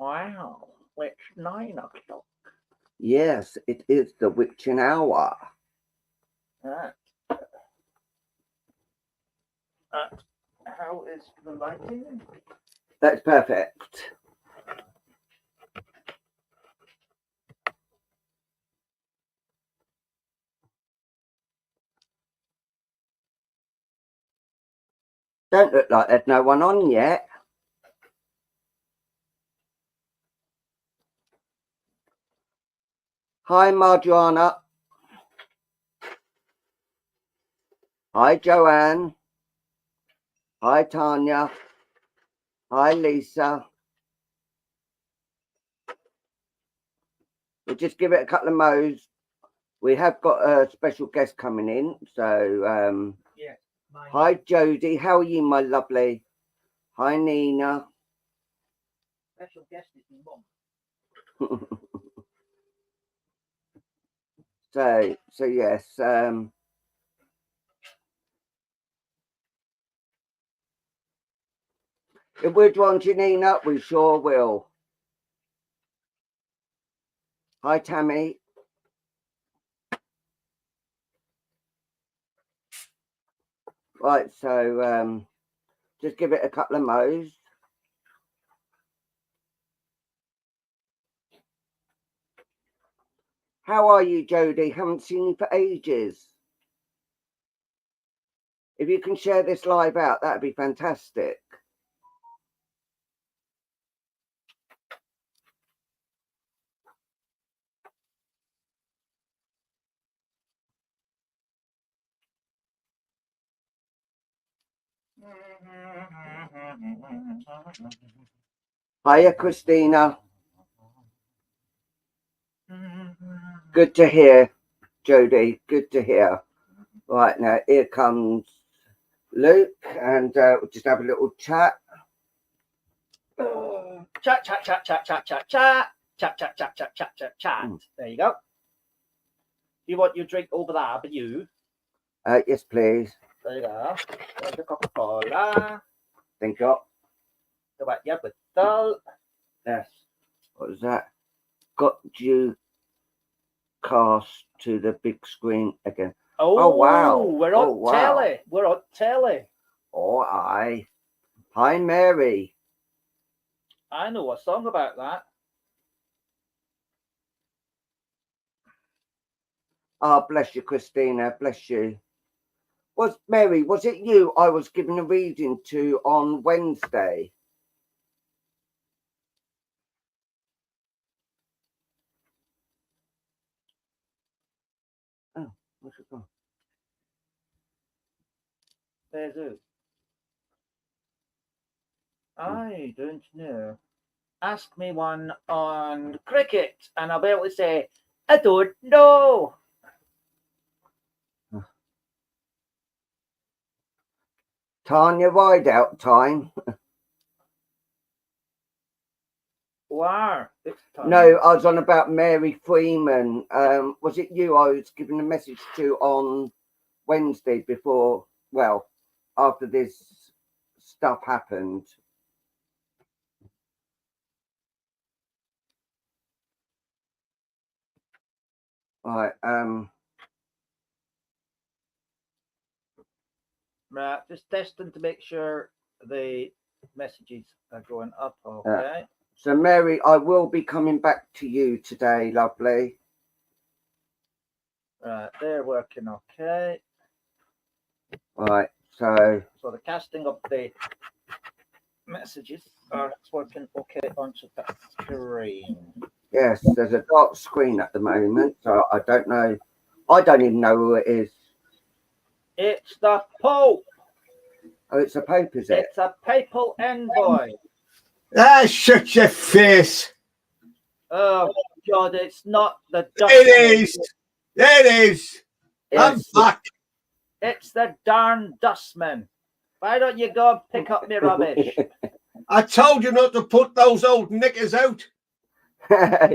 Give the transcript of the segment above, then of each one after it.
Wow, it's 9 o'clock. Yes, it is the witching hour. Right. How is the lighting? That's perfect. Don't look like there's no one on yet. Hi, Marjoanna. Hi, Joanne. Hi, Tanya. Hi, Lisa. We'll just give it a couple of mo's. We have got a special guest coming in. So, Yeah. Hi, Jodie. How are you, my lovely? Hi, Nina. Special guest is my mum. So yes. If we're drawn to Nina, we sure will. Hi, Tammy. Right, so just give it a couple of mo's. How are you, Jodie? Haven't seen you for ages. If you can share this live out, that'd be fantastic. Hiya, Christina. Good to hear, Jodie. Good to hear. Right, now here comes Luke, and we'll just have a little chat. Chat, chat, chat, chat, chat, chat, chat, chat, chat, chat, chat, chat, chat, chat. There you go. You want your drink over there, but you? Yes, please. There you go. There's the Coca-Cola. Thank you. Go back, yeah, with dull. Yes. What was that? Got you cast to the big screen again. Oh wow. We're on telly. We're on telly. Oh, aye. Hi, Mary. I know a song about that. Oh, bless you, Christina. Bless you. Mary, was it you I was giving a reading to on Wednesday? Oh, what's it gone? There's who? I don't know. Ask me one on cricket, and I'll be able to say, I don't know. Tanya Rideout time. Wow. No, I was on about Mary Freeman. Was it you I was giving a message to on Wednesday before, well, after this stuff happened? Right, right, just testing to make sure the messages are going up. Okay. So Mary, I will be coming back to you today, lovely. Right, they're working okay. Right, so the casting of the messages are working okay onto the screen. Yes, there's a dark screen at the moment, so I don't know. I don't even know who it is. It's the Pope. Oh, it's a Pope, is it? It's a papal envoy. Ah, shut your face. Oh, God, it's not the Dustman. It is. It is. I'm back. It's the darn dustman. Why don't you go and pick up my rubbish? I told you not to put those old knickers out.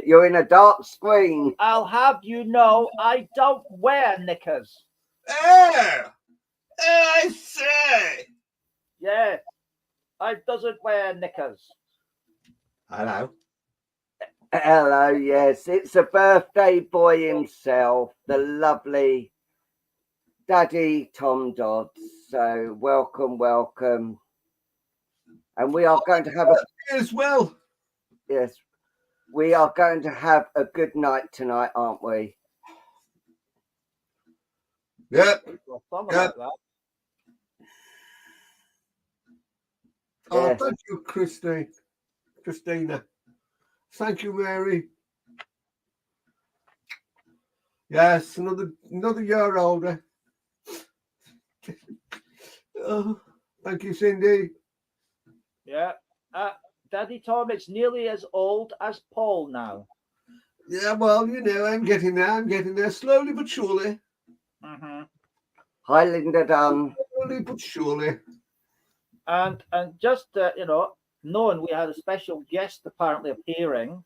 You're in a dark screen. I'll have you know I don't wear knickers. I say. Yeah, I doesn't wear knickers. Hello. Hello, yes, it's a birthday boy himself, the lovely Daddy Tom Dodds. So welcome, welcome. And we are going to have as well. Yes, we are going to have a good night tonight, aren't we? Yep. Something Yeah. like that. Oh, Yes. thank you, Christina. Thank you, Mary. Yes, another year older. Oh, thank you, Cindy. Yeah. Daddy Tom, it's nearly as old as Paul now. Yeah, well, you know, I'm getting there slowly but surely. Mm-hmm. Hi, Linda Dunn. Slowly but surely. And just knowing we had a special guest apparently appearing,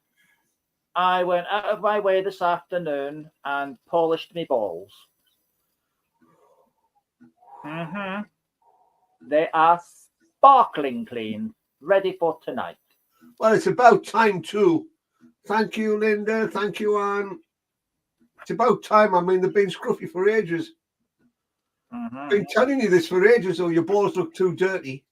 I went out of my way this afternoon and polished me balls. Mm-hmm. They are sparkling clean, ready for tonight. Well, it's about time too. Thank you, Linda. Thank you, Anne. It's about time. I mean, they've been scruffy for ages. Mm-hmm. I've been telling you this for ages, or your balls look too dirty.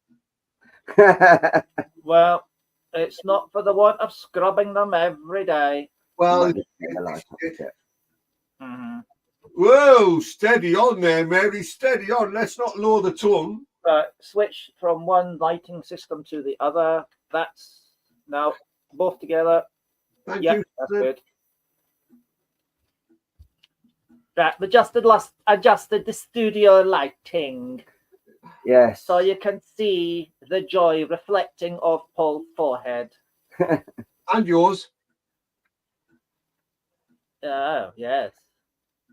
Well, it's not for the want of scrubbing them every day. Well, Mm-hmm. whoa, steady on there, Mary. Steady on. Let's not lower the tone. Switch from one lighting system to the other. That's now both together. Thank Yep, you. that's good. Right, adjusted the studio lighting. Yes. So you can see the joy reflecting off Paul's forehead. And yours. Oh, yes.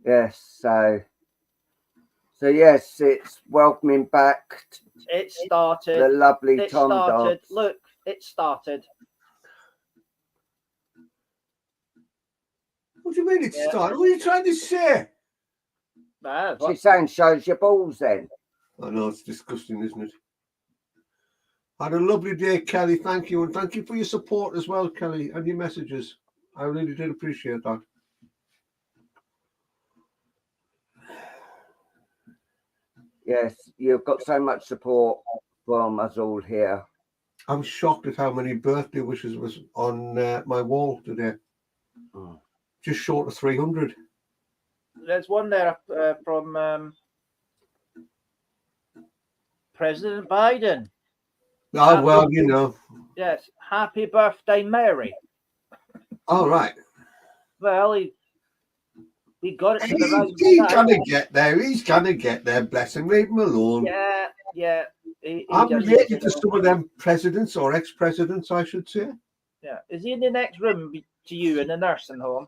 Yes, so yes, it's welcoming back It started. the lovely It Tom started. Dodds. Look, it started. What do you mean it started? What are you trying to say? She's saying shows your balls then. I know, it's disgusting, isn't it? Had a lovely day, Kelly. Thank you. And thank you for your support as well, Kelly, and your messages. I really did appreciate that. Yes, you've got so much support from us all here. I was shocked at how many birthday wishes was on my wall today. Just short of 300. There's one there from President Biden. Oh, well, you know. Yes, happy birthday, Mary. All right. Well, he got it to the right He's side. gonna get there. He's gonna get there. Bless him. Leave him alone. Yeah. I'm related to some of them presidents or ex-presidents, I should say. Yeah. Is he in the next room to you in the nursing home?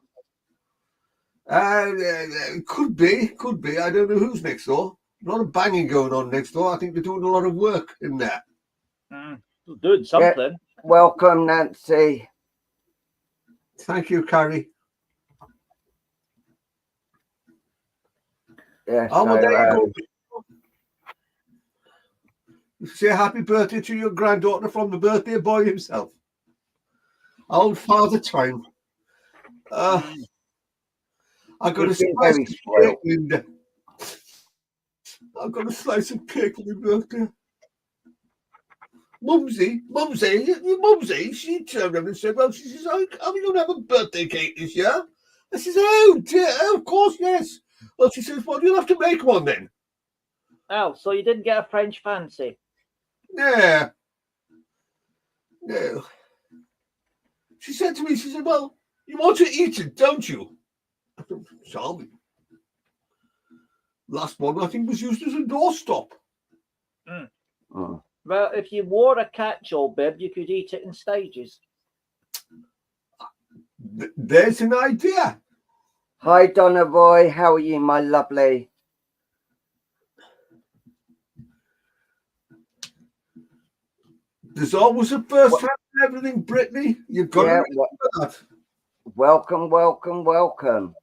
Could be. I don't know who's next door. A lot of banging going on next door. I think they're doing a lot of work in there. Doing something. Yeah. Welcome, Nancy. Thank you, Carrie. Yes. Oh, well, there you go. Say happy birthday to your granddaughter from the birthday boy himself. Old Father Time. I got a slice of cake, Linda. I've got a slice of cake for my birthday. Mumsy, she turned around and said, well, she says, are we going to have a birthday cake this year? I says, oh, dear, of course, yes. Well, she says, well, you'll have to make one then. Oh, so you didn't get a French fancy? Yeah. No. She said to me, she said, well, you want to eat it, don't you? I said, sorry. Last one, I think, was used as a doorstop. Well, if you wore a catch-all bib, you could eat it in stages. There's an idea. Hi, Donna Boy. How are you, my lovely? There's always a first time in everything, Brittany. You've got to remember that. Welcome.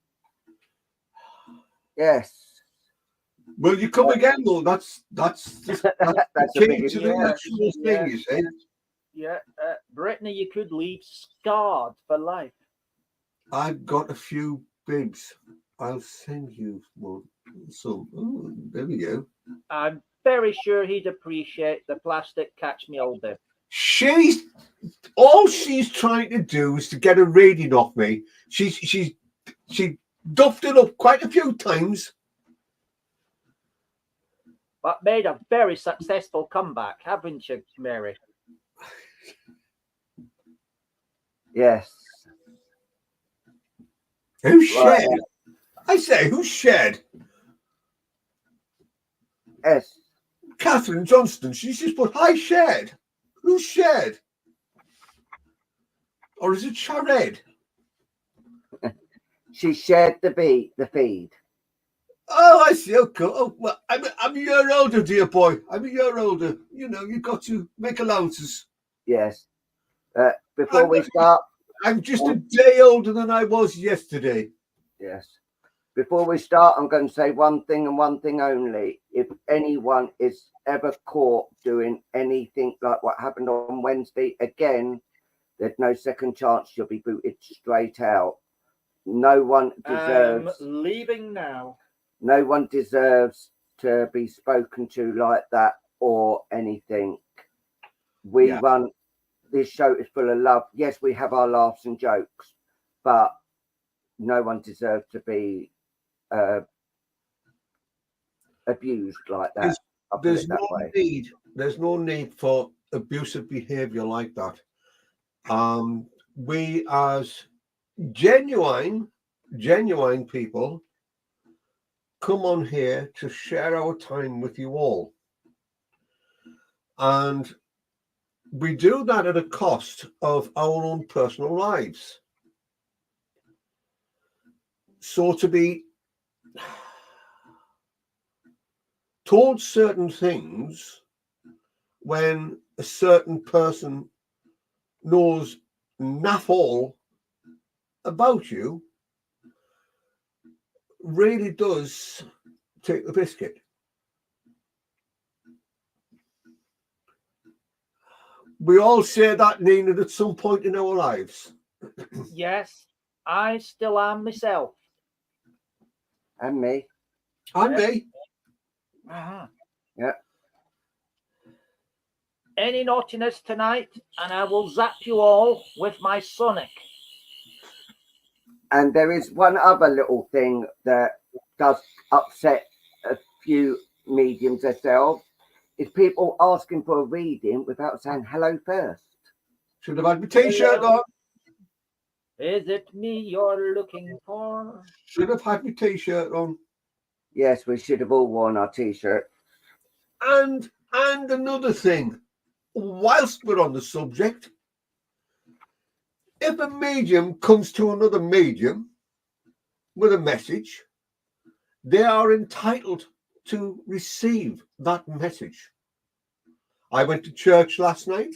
Yes. Will you come again, though? That's the key to the actual thing, you see. Yeah, Brittany, you could leave scarred for life. I've got a few bibs. I'll send you one. So, there we go. I'm very sure he'd appreciate the plastic catch me all bib. All she's trying to do is to get a reading off me. She duffed it up quite a few times. But made a very successful comeback, haven't you, Mary? Yes. Who shared? I say, who shared? Yes. Catherine Johnston. She's just put, "Hi, shared." Who shared? Or is it Shared? She shared the feed. Oh, I see. Okay. Oh, well, I'm a year older, dear boy. I'm a year older. You know, you've got to make allowances. Yes. Before we start, I'm just a day older than I was yesterday. yes. Before we start, I'm going to say one thing and one thing only. If anyone is ever caught doing anything like what happened on Wednesday, again, there's no second chance. You'll be booted straight out. No one deserves. I'm leaving now. No one deserves to be spoken to like that or anything. This show is full of love. Yes, we have our laughs and jokes, but no one deserves to be abused like that. There's no need for abusive behavior like that. We as genuine people come on here to share our time with you all, and we do that at a cost of our own personal lives. So to be told certain things when a certain person knows naff all about you really does take the biscuit. We all say that, Nina, at some point in our lives. Yes, I still am myself. And me. And me. Uh-huh. Yeah. Any naughtiness tonight, and I will zap you all with my Sonic. And there is one other little thing that does upset a few mediums themselves, is people asking for a reading without saying hello first. Should have had my t-shirt on. Is it me you're looking for? Should have had my t-shirt on. Yes, we should have all worn our t-shirt. And another thing, whilst we're on the subject, if a medium comes to another medium with a message, they are entitled to receive that message. I went to church last night,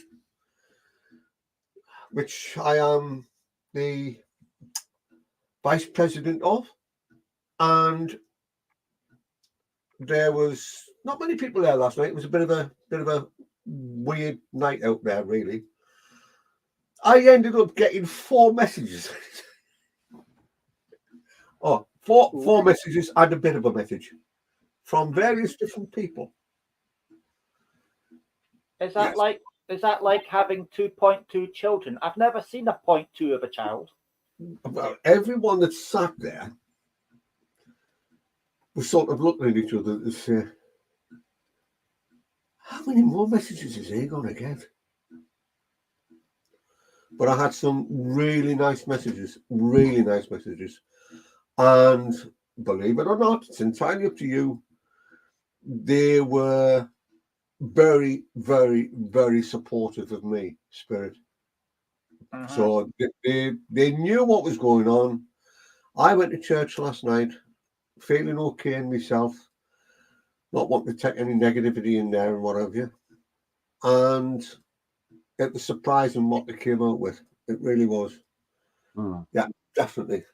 which I am the vice president of, and there was not many people there last night. It was a bit of a weird night out there, really. I ended up getting 4 messages. Four messages and a bit of a message from various different people. Is that like having 2.2 children? I've never seen a 0.2 of a child. Well, everyone that sat there was sort of looking at each other and say, how many more messages is he going to get? But I had some really nice messages. And believe it or not, it's entirely up to you. They were very, very, very supportive of me, Spirit. Uh-huh. So they knew what was going on. I went to church last night, feeling okay in myself, not wanting to take any negativity in there and what have you. And it was surprising what they came out with. It really was. Yeah, definitely.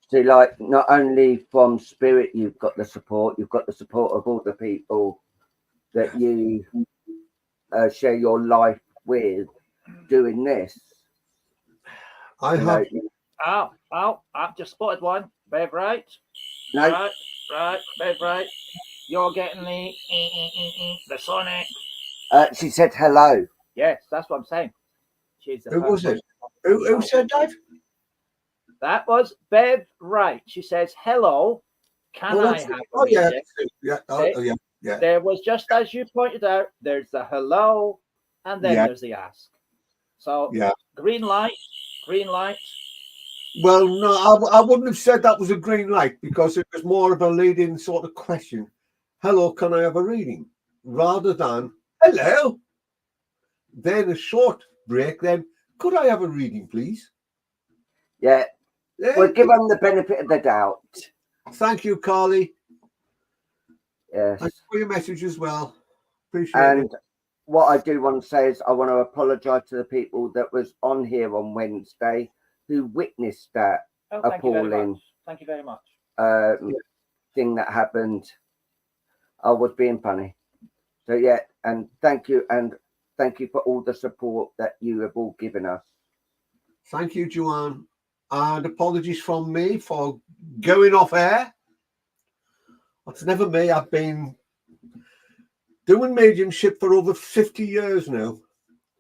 So, like, not only from Spirit, you've got the support of all the people that you share your life with doing this. I have I've just spotted one. Bev, right? No, Right, Bev, right. You're getting the Sonic. she said hello. Yes, that's what I'm saying. She's the Who was first it? Who said that? That was Bev Wright. She says, hello, can I have a yeah, reading? yeah, yeah. There was, just as you pointed out, there's the hello, and then Yeah. there's the ask. So, Yeah. green light. Well, no, I wouldn't have said that was a green light because it was more of a leading sort of question. Hello, can I have a reading? Rather than, hello. Then a short break, then, could I have a reading, please? Yeah. We'll give them the benefit of the doubt. Thank you, Carly. Yes. Thanks for your message as well. Appreciate And it. what I do want to say is I want to apologise to the people that was on here on Wednesday who witnessed that appalling Thank you very much. thing that happened. I was being funny. So yeah, and thank you for all the support that you have all given us. Thank you, Joanne. And apologies from me for going off air. It's never me. I've been doing mediumship for over 50 years now.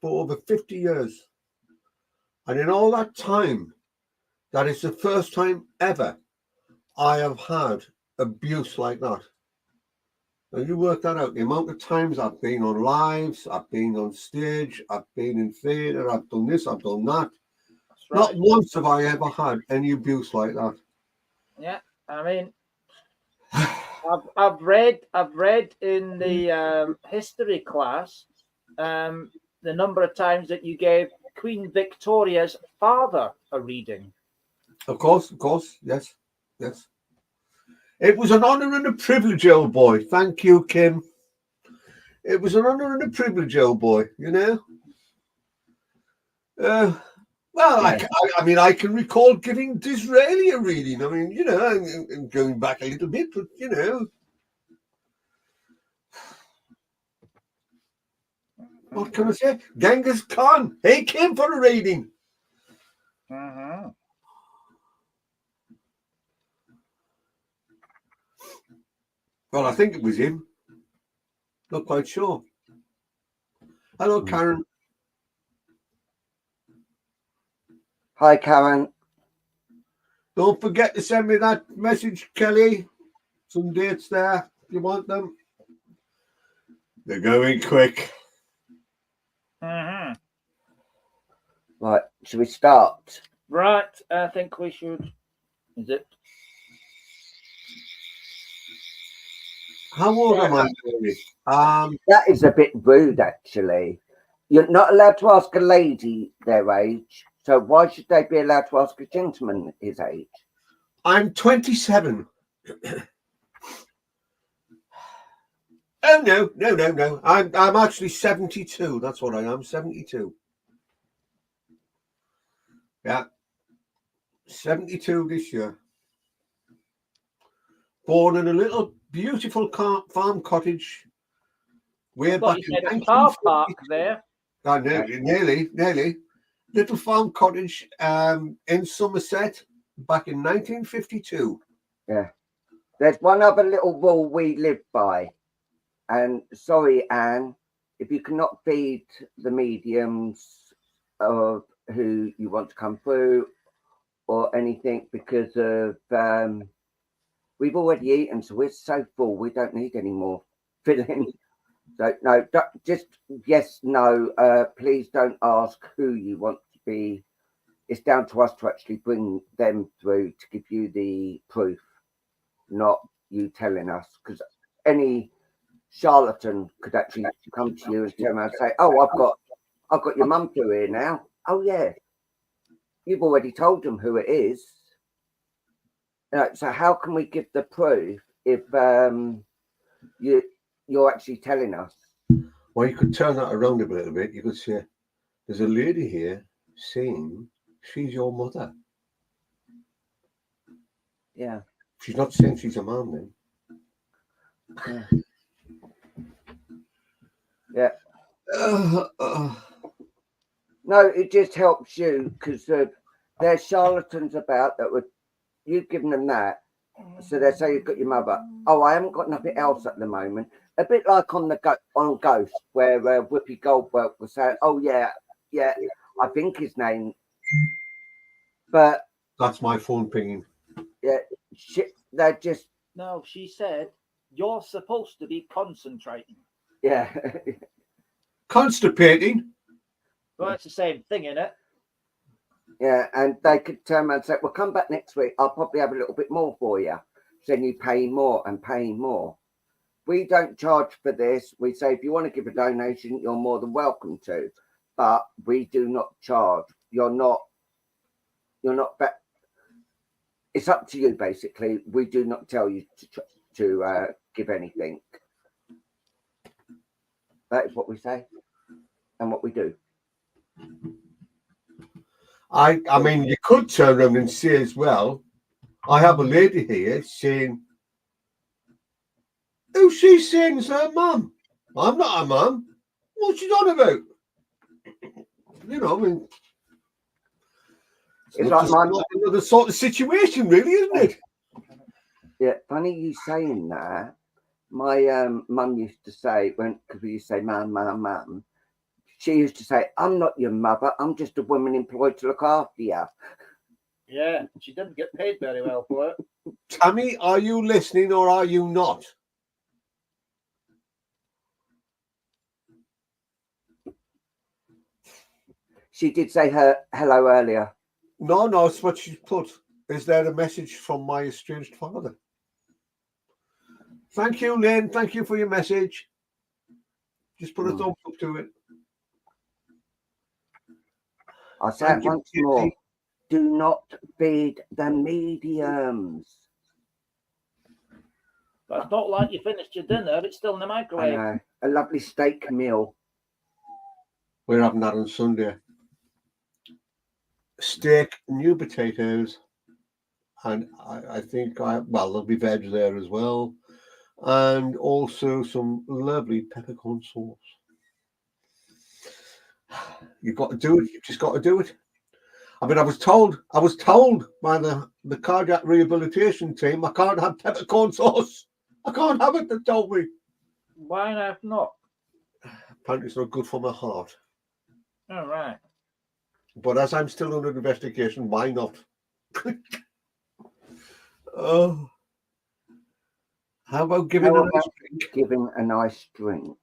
For over 50 years. And in all that time, that is the first time ever I have had abuse like that. Now you work that out. The amount of times I've been on lives, I've been on stage, I've been in theatre, I've done this, I've done that. Right. Not once have I ever had any abuse like that. Yeah, I mean, I've read in the history class the number of times that you gave Queen Victoria's father a reading. Of course, yes. It was an honour and a privilege, old boy. Thank you, Kim. It was an honour and a privilege, old boy, you know. Well, yeah. I mean, I can recall giving Disraeli a reading. I mean, you know, I'm going back a little bit, but, you know. What can I say? Genghis Khan, he came for a reading. Mm-hmm. Well, I think it was him. Not quite sure. Hello, Karen. Hi, Karen. Don't forget to send me that message, Kelly. Some dates there if you want them. They're going quick. Mm-hmm. Right, should we start? Right, I think we should. Is it? How old am I? That is a bit rude, actually. You're not allowed to ask a lady their age, so why should they be allowed to ask a gentleman his age? I'm 27. Oh, no. I'm actually 72. That's what I am, 72. Yeah. 72 this year. Born in a little beautiful farm cottage. Way back in car park there. Oh, nearly. Little farm cottage in Somerset back in 1952. Yeah. There's one other little rule we live by. And sorry, Anne, if you cannot feed the mediums of who you want to come through or anything because of we've already eaten, so we're so full we don't need any more filling. So no, just yes, no. Please don't ask who you want to be. It's down to us to actually bring them through to give you the proof, not you telling us. Because any charlatan could actually come to you and turn around and say, "Oh, I've got your mum through here now." Oh yeah, you've already told them who it is. So how can we give the proof if you're actually telling us? Well, you could turn that around a little bit. You could say, "There's a lady here saying she's your mother." Yeah. She's not saying she's a man then. Yeah. No, it just helps you because There's charlatans about that would you've given them that. So they say you've got your mother. Oh, I haven't got nothing else at the moment. A bit like on Ghost, where Whoopi Goldberg was saying, "Oh yeah, I think his name," but That's my phone pinging. yeah, they're just No, she said you're supposed to be concentrating. yeah, Constipating. Well, it's the same thing, isn't it? yeah, and they could turn around and say, "Well, come back next week. I'll probably have a little bit more for you." So then you pay more and pay more. We don't charge for this. We say if you want to give a donation, you're more than welcome to, but we do not charge. You're not. It's up to you, basically. We do not tell you to give anything. That is what we say and what we do. I mean, you could turn around and say as well, I have a lady here saying, who's she saying is her mum? I'm not her mum. What's she on about? You know, I mean, it's like another sort of situation, really, isn't it? Yeah, funny you saying that. My mum used to say, because we used to say, mum, she used to say, I'm not your mother, I'm just a woman employed to look after you. Yeah, she didn't get paid very well for it. Tammy, are you listening or are you not? She did say her hello earlier. No, it's what she put. Is there a message from my estranged father? Thank you, Lynn. Thank you for your message. Just put a thumbs up to it. I'll say it once more. Do not feed the mediums. But it's not like you finished your dinner, it's still in the microwave. I know. A lovely steak meal. We're having that on Sunday. Steak, new potatoes, and I think there'll be veg there as well, and also some lovely peppercorn sauce. You've got to do it. You've just got to do it. I mean, I was told by the cardiac rehabilitation team I can't have peppercorn sauce. I can't have it. They told me. Why not? Apparently, it's not good for my heart. All right. But as I'm still under investigation, why not? Oh, how about giving a nice drink?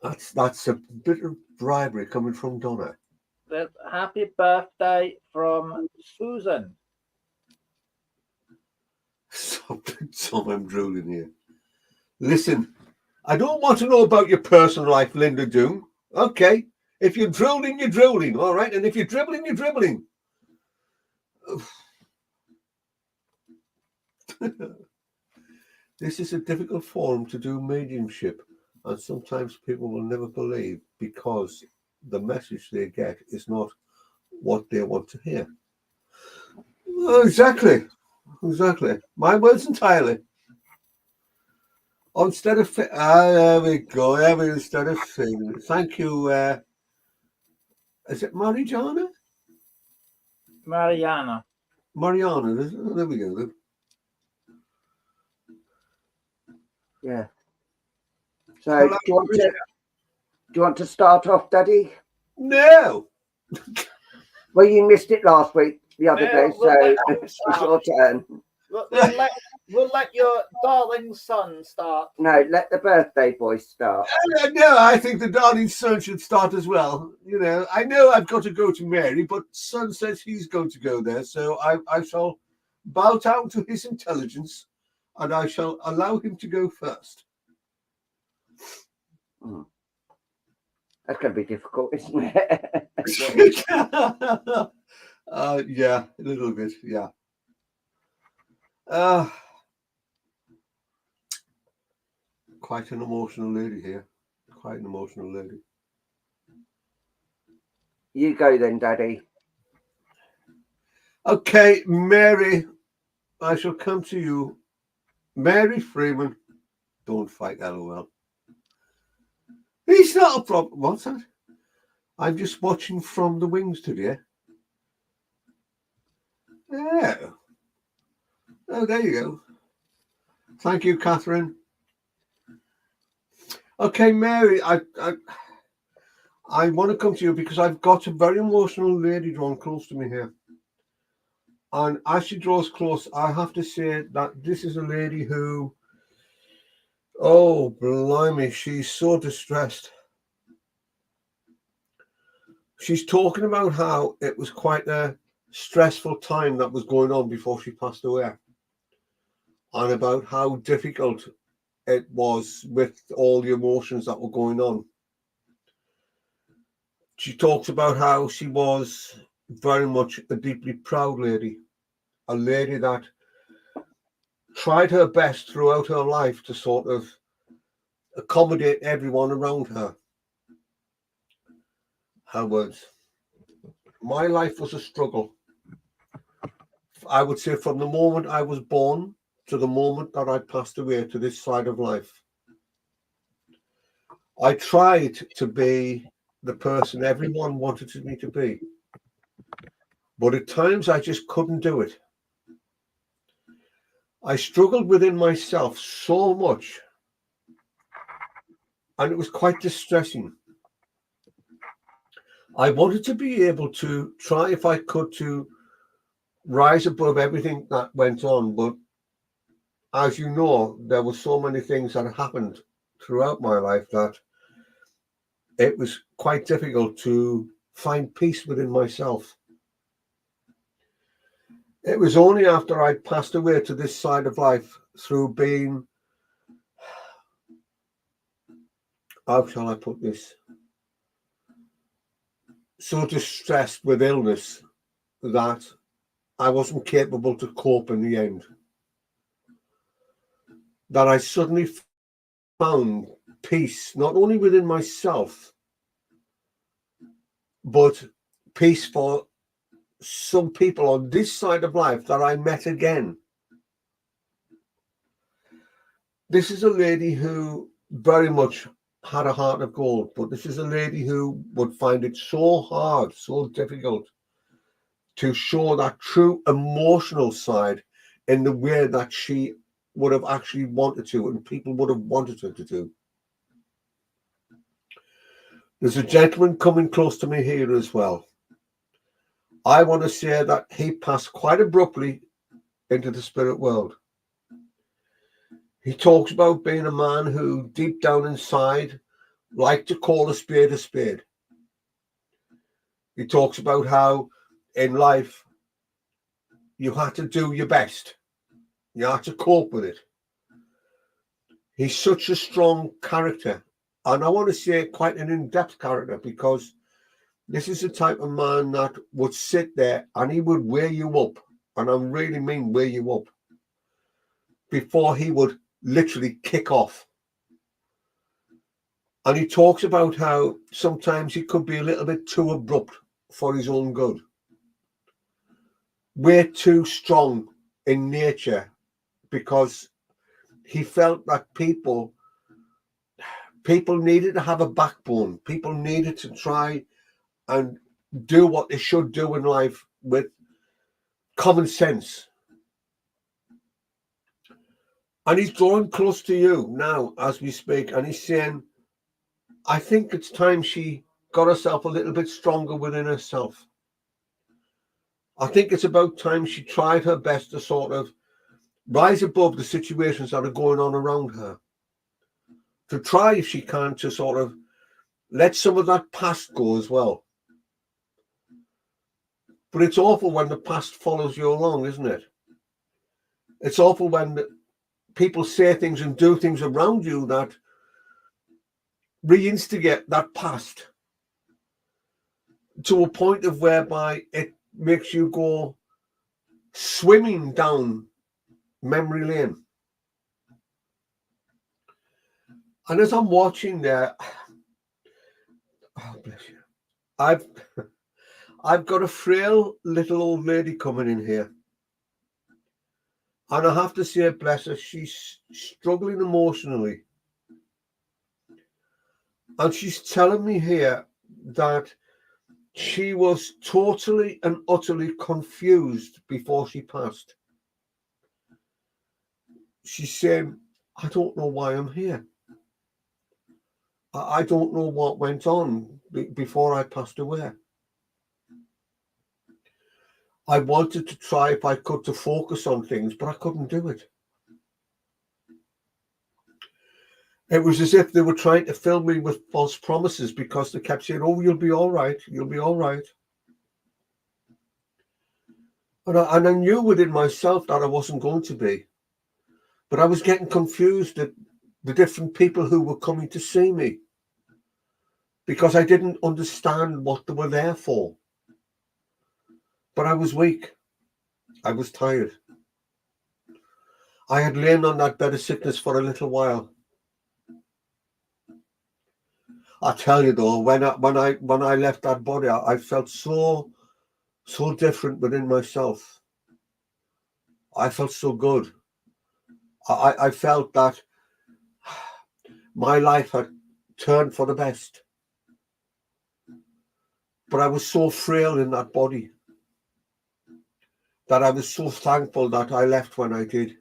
That's a bit of bribery coming from Donna. Happy birthday from Susan. Tom, I'm drooling here. Listen, I don't want to know about your personal life, Linda Doom. Okay. If you're drooling, you're drooling, all right? And if you're dribbling, you're dribbling. This is a difficult forum to do mediumship, and sometimes people will never believe because the message they get is not what they want to hear. Exactly. My words entirely. Instead of there we go. Instead of feeling. Thank you. Is it Mariana? Mariana. There we go. Yeah. So do you want to start off, Daddy? No. Well, you missed it last week, the other day, so it's your turn. We'll let your darling son start. No, let the birthday boy start. No, I think the darling son should start as well. You know I've got to go to Mary, but son says he's going to go there, so I shall bow down to his intelligence, and I shall allow him to go first. That's going to be difficult, isn't it? Yeah, a little bit, yeah. Quite an emotional lady here. Quite an emotional lady. You go then, Daddy. Okay, Mary, I shall come to you. Mary Freeman, don't fight, LOL. It's not a problem. What's that? I'm just watching from the wings today. Yeah. Oh, there you go. Thank you, Catherine. Okay, Mary, I want to come to you because I've got a very emotional lady drawn close to me here. And as she draws close, I have to say that this is a lady who, oh, blimey, she's so distressed. She's talking about how it was quite a stressful time that was going on before she passed away. And about how difficult it was with all the emotions that were going on. She talks about how she was very much a deeply proud lady, a lady that tried her best throughout her life to sort of accommodate everyone around her. Her words. My life was a struggle. I would say from the moment I was born to the moment that I passed away to this side of life. I tried to be the person everyone wanted me to be. But at times I just couldn't do it. I struggled within myself so much. And it was quite distressing. I wanted to be able to try, if I could, to rise above everything that went on. But as you know, there were so many things that happened throughout my life that it was quite difficult to find peace within myself. It was only after I passed away to this side of life through being, how shall I put this, so distressed with illness that I wasn't capable to cope in the end. That I suddenly found peace, not only within myself, but peace for some people on this side of life that I met again. This is a lady who very much had a heart of gold, but this is a lady who would find it so hard, so difficult to show that true emotional side in the way that she would have actually wanted to, and people would have wanted her to do. There's a gentleman coming close to me here as well. I want to say that he passed quite abruptly into the spirit world. He talks about being a man who deep down inside liked to call a spade a spade. He talks about how in life you had to do your best. You had to cope with it. He's such a strong character. And I want to say quite an in-depth character, because this is the type of man that would sit there and he would wear you up. And I really mean wear you up. Before he would literally kick off. And he talks about how sometimes he could be a little bit too abrupt for his own good. Way too strong in nature, because he felt that people needed to have a backbone. People needed to try and do what they should do in life with common sense. And he's drawing close to you now as we speak, and he's saying, I think it's time she got herself a little bit stronger within herself. I think it's about time she tried her best to sort of rise above the situations that are going on around her. To try, if she can, to sort of let some of that past go as well. But it's awful when the past follows you along, isn't it? It's awful when people say things and do things around you that reinstigate that past to a point of whereby it makes you go swimming down memory lane. And as I'm watching there, oh bless you, I've got a frail little old lady coming in here. And I have to say, bless her, she's struggling emotionally. And she's telling me here that she was totally and utterly confused before she passed. She's saying, I don't know why I'm here. I don't know what went on before I passed away. I wanted to try, if I could, to focus on things, but I couldn't do it. It was as if they were trying to fill me with false promises, because they kept saying, oh, you'll be all right. You'll be all right. And I knew within myself that I wasn't going to be. But I was getting confused at the different people who were coming to see me, because I didn't understand what they were there for. But I was weak. I was tired. I had lain on that bed of sickness for a little while. I tell you though, when I left that body, I felt so different within myself. I felt so good. I felt that my life had turned for the best. But I was so frail in that body that I was so thankful that I left when I did.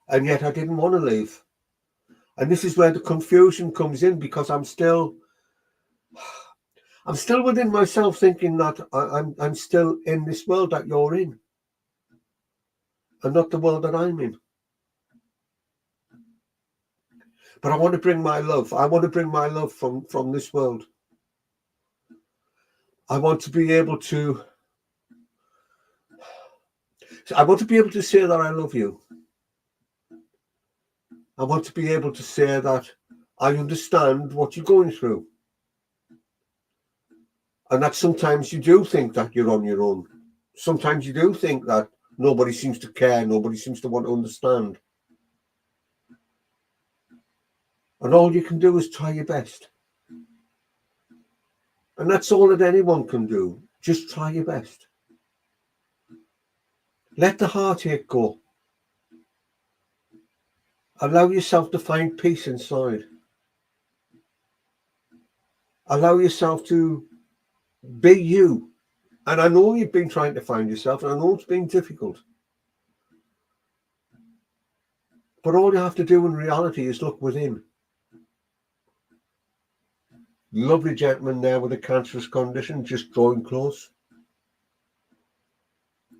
And yet I didn't want to leave. And this is where the confusion comes in, because I'm still within myself thinking that I'm still in this world that you're in, and not the world that I'm in. But I want to bring my love. I want to bring my love from this world. I want to be able to say that I love you. I want to be able to say that I understand what you're going through. And that sometimes you do think that you're on your own. Sometimes you do think that nobody seems to care, nobody seems to want to understand. And all you can do is try your best. And that's all that anyone can do. Just try your best. Let the heartache go. Allow yourself to find peace inside. Allow yourself to be you. And I know you've been trying to find yourself, and I know it's been difficult. But all you have to do in reality is look within. Lovely gentleman there with a cancerous condition, just drawing close.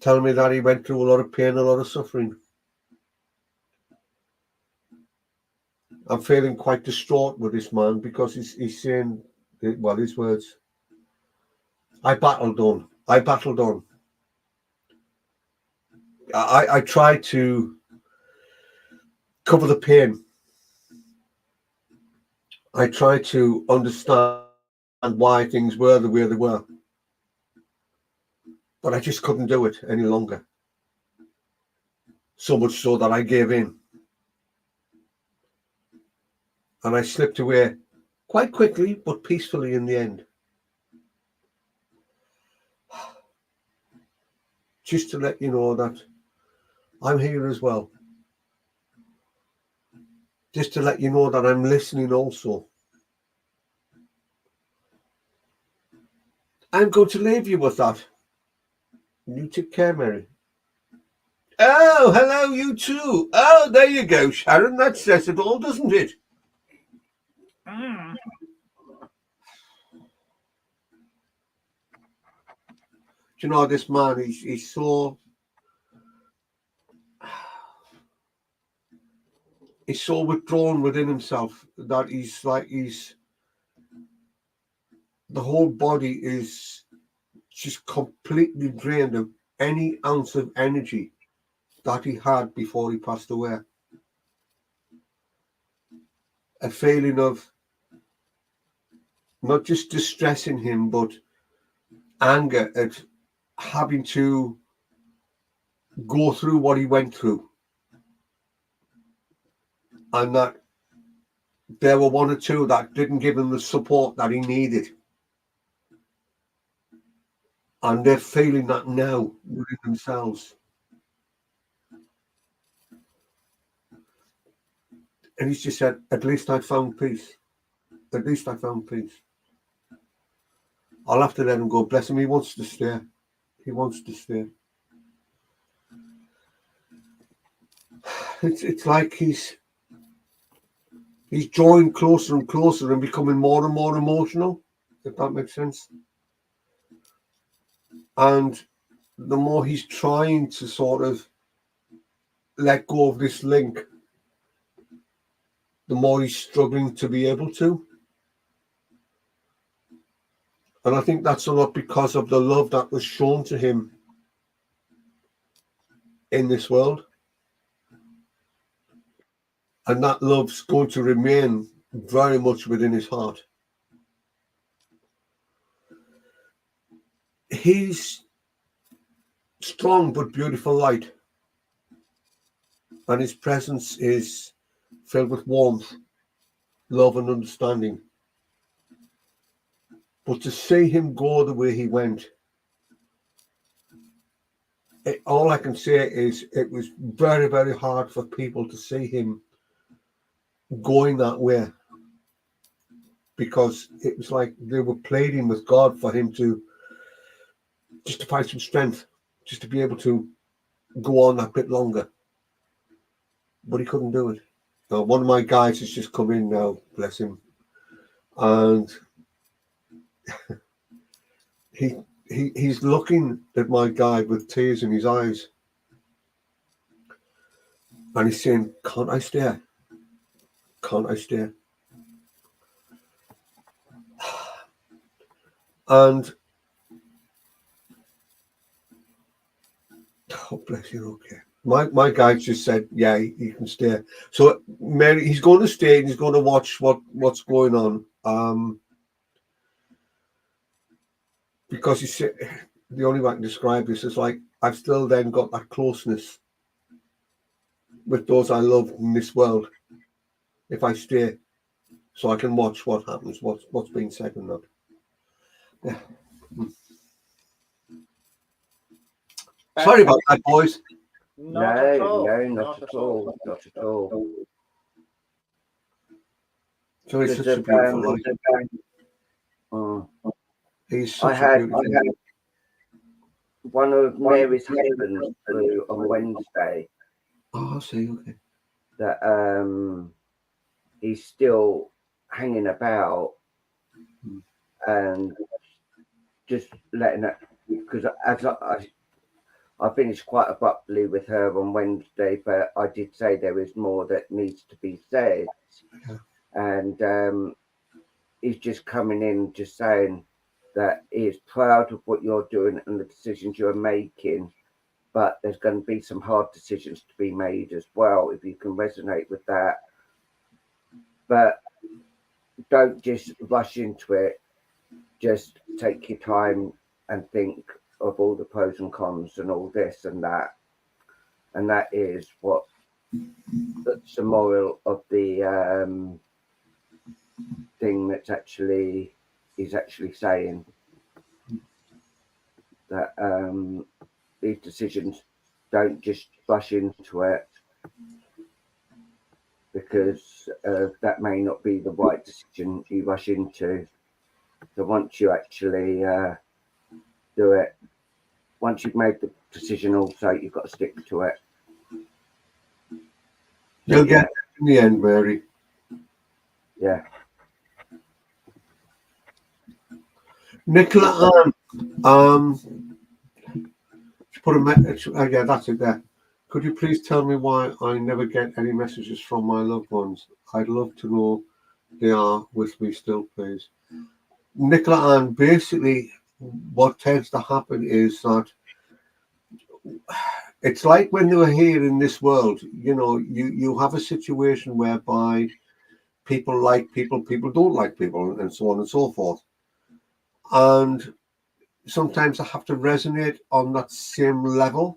Telling me that he went through a lot of pain, a lot of suffering. I'm feeling quite distraught with this man, because he's saying, well, his words, I battled on. I tried to cover the pain. I tried to understand why things were the way they were. But I just couldn't do it any longer. So much so that I gave in. And I slipped away quite quickly, but peacefully in the end. Just to let you know that I'm here as well. Just to let you know that I'm listening also. I'm going to leave you with that. You take care, Mary. Oh, hello, you too. Oh, there you go, Sharon. That says it all, doesn't it? Mm. Do you know, this man, he's so withdrawn within himself that the whole body is just completely drained of any ounce of energy that he had before he passed away. A feeling of not just distress in him, but anger at having to go through what he went through. And that there were one or two that didn't give him the support that he needed. And they're feeling that now within themselves. And he's just said, at least I found peace. At least I found peace. I'll have to let him go. Bless him. He wants to stay. He wants to stay. It's like he's drawing closer and closer and becoming more and more emotional, if that makes sense. And the more he's trying to sort of let go of this link, the more he's struggling to be able to. And I think that's a lot because of the love that was shown to him in this world. And that love's going to remain very much within his heart. He's strong but beautiful light. And his presence is filled with warmth, love and understanding. But to see him go the way he went, all I can say is it was very, very hard for people to see him going that way, because it was like they were pleading with God for him to just to find some strength, just to be able to go on that bit longer. But he couldn't do it. Now, one of my guys has just come in now, bless him, and he's looking at my guy with tears in his eyes, and he's saying, "Can't I stay? Can't I stay?" And oh, bless you. Okay, my guy just said, "Yeah, he can stay." So Mary, he's going to stay and he's going to watch what's going on. Because he said the only way I can describe this is like I've still then got that closeness with those I love in this world if I stay, so I can watch what happens, what's being said and that. Yeah. Sorry about that, boys. Not at all. Not at all. Not at all. So it's such a beautiful life. He's such a beautiful I had one of Mary's husbands through on Wednesday. Oh, I see. Okay. That he's still hanging about and just letting it, because as I finished quite abruptly with her on Wednesday, but I did say there is more that needs to be said. Yeah. And he's just coming in just saying that he is proud of what you're doing and the decisions you're making, but there's going to be some hard decisions to be made as well, if you can resonate with that. But don't just rush into it. Just take your time and think of all the pros and cons and all this and that. And that is that's the moral of the thing that's actually saying, that these decisions, don't just rush into it, because that may not be the right decision you rush into. So once you actually do it, once you've made the decision, also you've got to stick to it. You'll get it in the end, Mary. Yeah. Nicola Ann, put a message. Yeah, that's it there. Could you please tell me why I never get any messages from my loved ones? I'd love to know they are with me still, please. Nicola Ann, basically what tends to happen is that it's like when they were here in this world, you have a situation whereby people like people, people don't like people, and so on and so forth. And sometimes I have to resonate on that same level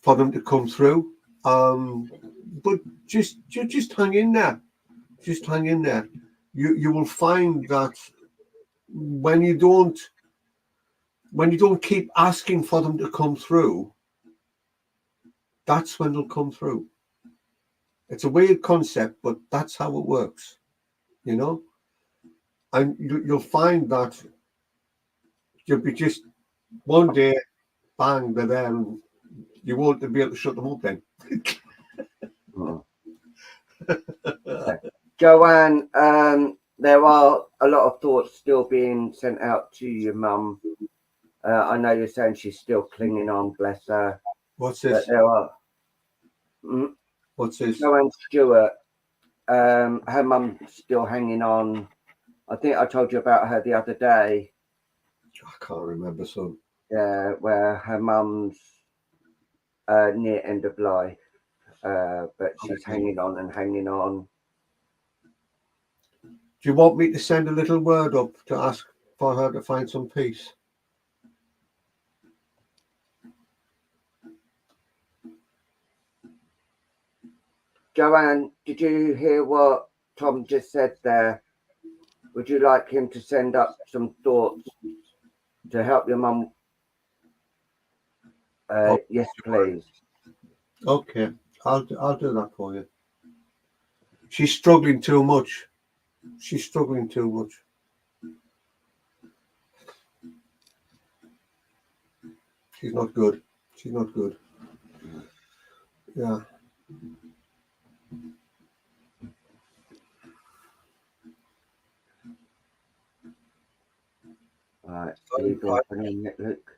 for them to come through. But just hang in there. Just hang in there. You will find that when you don't keep asking for them to come through, that's when they'll come through. It's a weird concept, but that's how it works, and you'll find that you'll be just one day, bang, they're there, and you won't be able to shut them up then. Joanne, there are a lot of thoughts still being sent out to your mum. I know you're saying she's still clinging on, bless her. What's this? There are. What's this? Joanne Stewart, her mum's still hanging on. I think I told you about her the other day. I can't remember, son. Yeah, where her mum's near end of life, but she's hanging on and hanging on. Do you want me to send a little word up to ask for her to find some peace? Joanne, did you hear what Tom just said there? Would you like him to send up some thoughts to help your mum? Yes, please. Okay, I'll do that for you. She's struggling too much. She's struggling too much. She's not good. She's not good. Yeah. Right. Luke.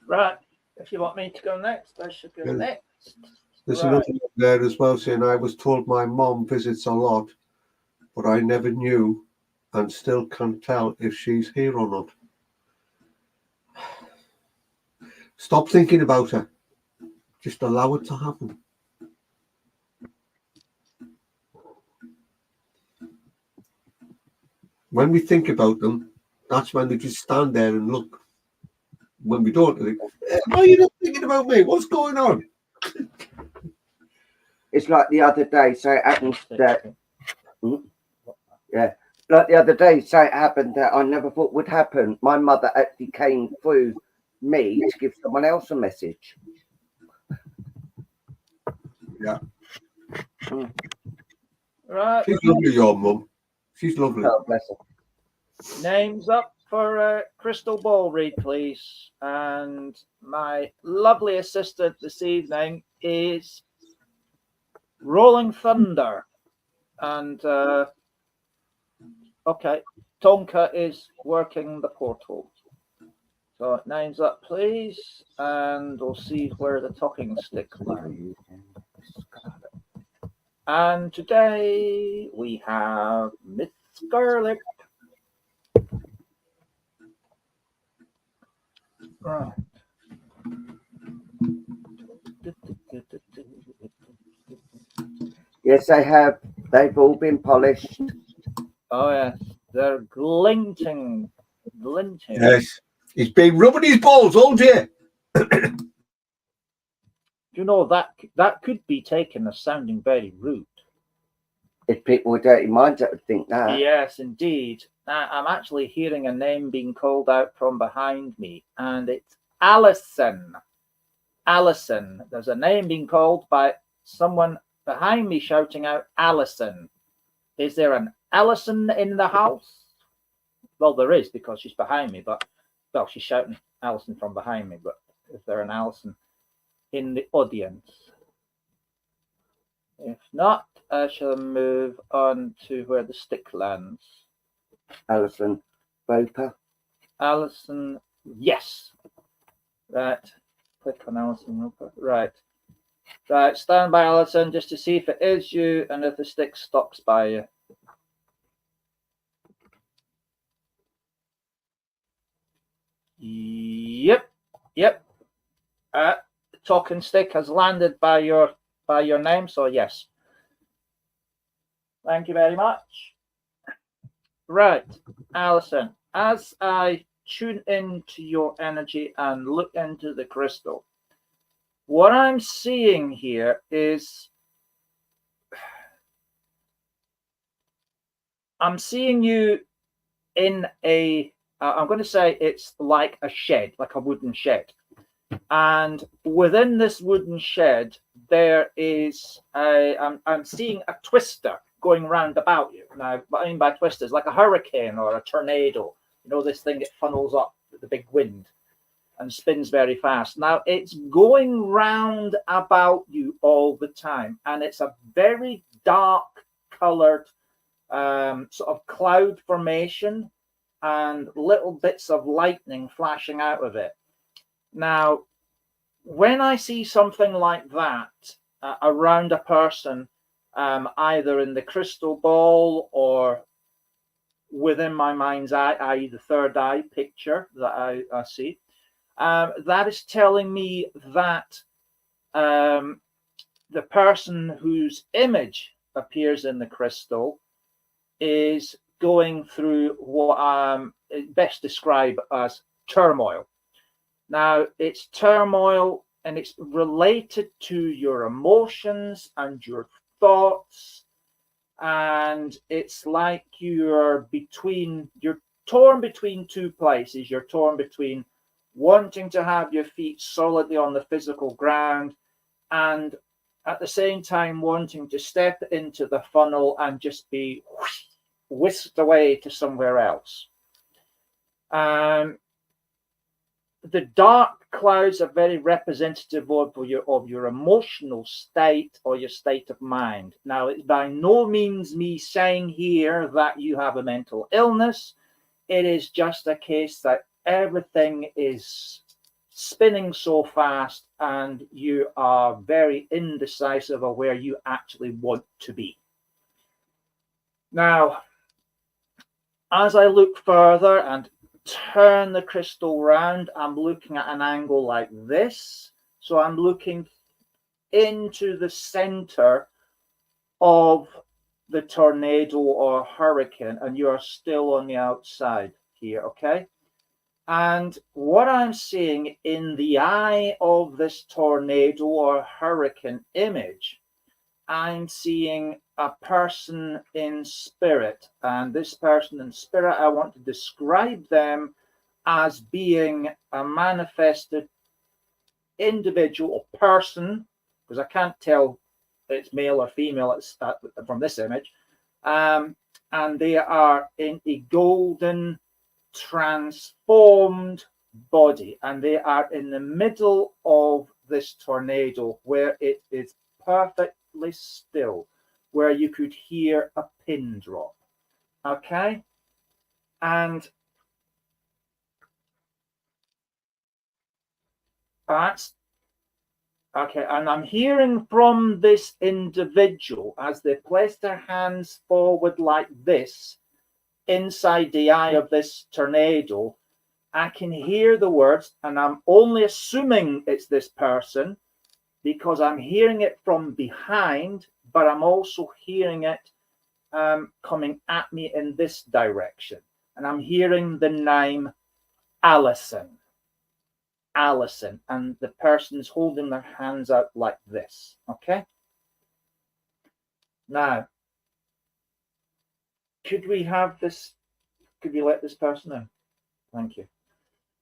Right. If you want me to go next, I should go next. There's Right. another one there as well saying, I was told my mom visits a lot, but I never knew and still can't tell if she's here or not. Stop thinking about her. Just allow it to happen. When we think about them, that's when they just stand there and look. When we don't, they go, why are you not thinking about me? What's going on? It's like the other day, so it happened that, yeah, like the other day, so it happened that I never thought would happen. My mother actually came through me to give someone else a message. Yeah. Right. She's lovely, your mum. She's lovely. Oh, bless her. Names up for crystal ball read, please. And my lovely assistant this evening is Rolling Thunder. And okay, Tonka is working the portal. So names up, please, and we'll see where the talking stick lies. And today we have Miss Scarlet. Right. Yes, they have. They've all been polished. Oh yes, they're glinting. Yes, he's been rubbing his balls all day. You know that could be taken as sounding very rude. If people with dirty minds, that would think that. Yes, indeed. I'm actually hearing a name being called out from behind me, and it's Alison. Alison. There's a name being called by someone behind me shouting out Alison. Is there an Alison in the house? Well, there is because she's behind me, but well, she's shouting Alison from behind me, but is there an Alison in the audience? If not, I shall move on to where the stick lands. Alison Boper. Alison, yes. Right. Click on Alison Roper. Right. Right. Stand by, Alison, just to see if it is you and if the stick stops by you. Yep. Yep. Talking stick has landed by your name, so yes. Thank you very much. Right, Alison, as I tune into your energy and look into the crystal, what I'm seeing here is I'm seeing you in a, I'm going to say it's like a shed, like a wooden shed. And within this wooden shed, there is I'm seeing a twister. going round about you. Now, what I mean by twist is like a hurricane or a tornado. You know, this thing that funnels up with the big wind and spins very fast. Now, it's going round about you all the time, and it's a very dark colored sort of cloud formation and little bits of lightning flashing out of it. Now, when I see something like that around a person, either in the crystal ball or within my mind's eye, i.e. the third eye picture that I see, that is telling me that the person whose image appears in the crystal is going through what I best describe as turmoil. Now, it's turmoil, and it's related to your emotions and your thoughts, and it's like you're torn between two places. You're torn between wanting to have your feet solidly on the physical ground and at the same time wanting to step into the funnel and just be whisked away to somewhere else. The dark clouds are very representative of your emotional state or your state of mind. Now, it's by no means me saying here that you have a mental illness. It is just a case that everything is spinning so fast and you are very indecisive of where you actually want to be. Now, as I look further and turn the crystal round, I'm looking at an angle like this. So I'm looking into the center of the tornado or hurricane, and you are still on the outside here, okay? And what I'm seeing in the eye of this tornado or hurricane image, I'm seeing a person in spirit. And this person in spirit, I want to describe them as being a manifested individual or person, because I can't tell if it's male or female from this image. And they are in a golden transformed body, and they are in the middle of this tornado where it is perfectly still, where you could hear a pin drop. Okay, and that's okay. And I'm hearing from this individual as they place their hands forward like this inside the eye of this tornado. I can hear the words, and I'm only assuming it's this person because I'm hearing it from behind, but I'm also hearing it coming at me in this direction. And I'm hearing the name Alison. Alison. And the person's holding their hands out like this. Okay? Now, could we have this? Could we let this person in? Thank you.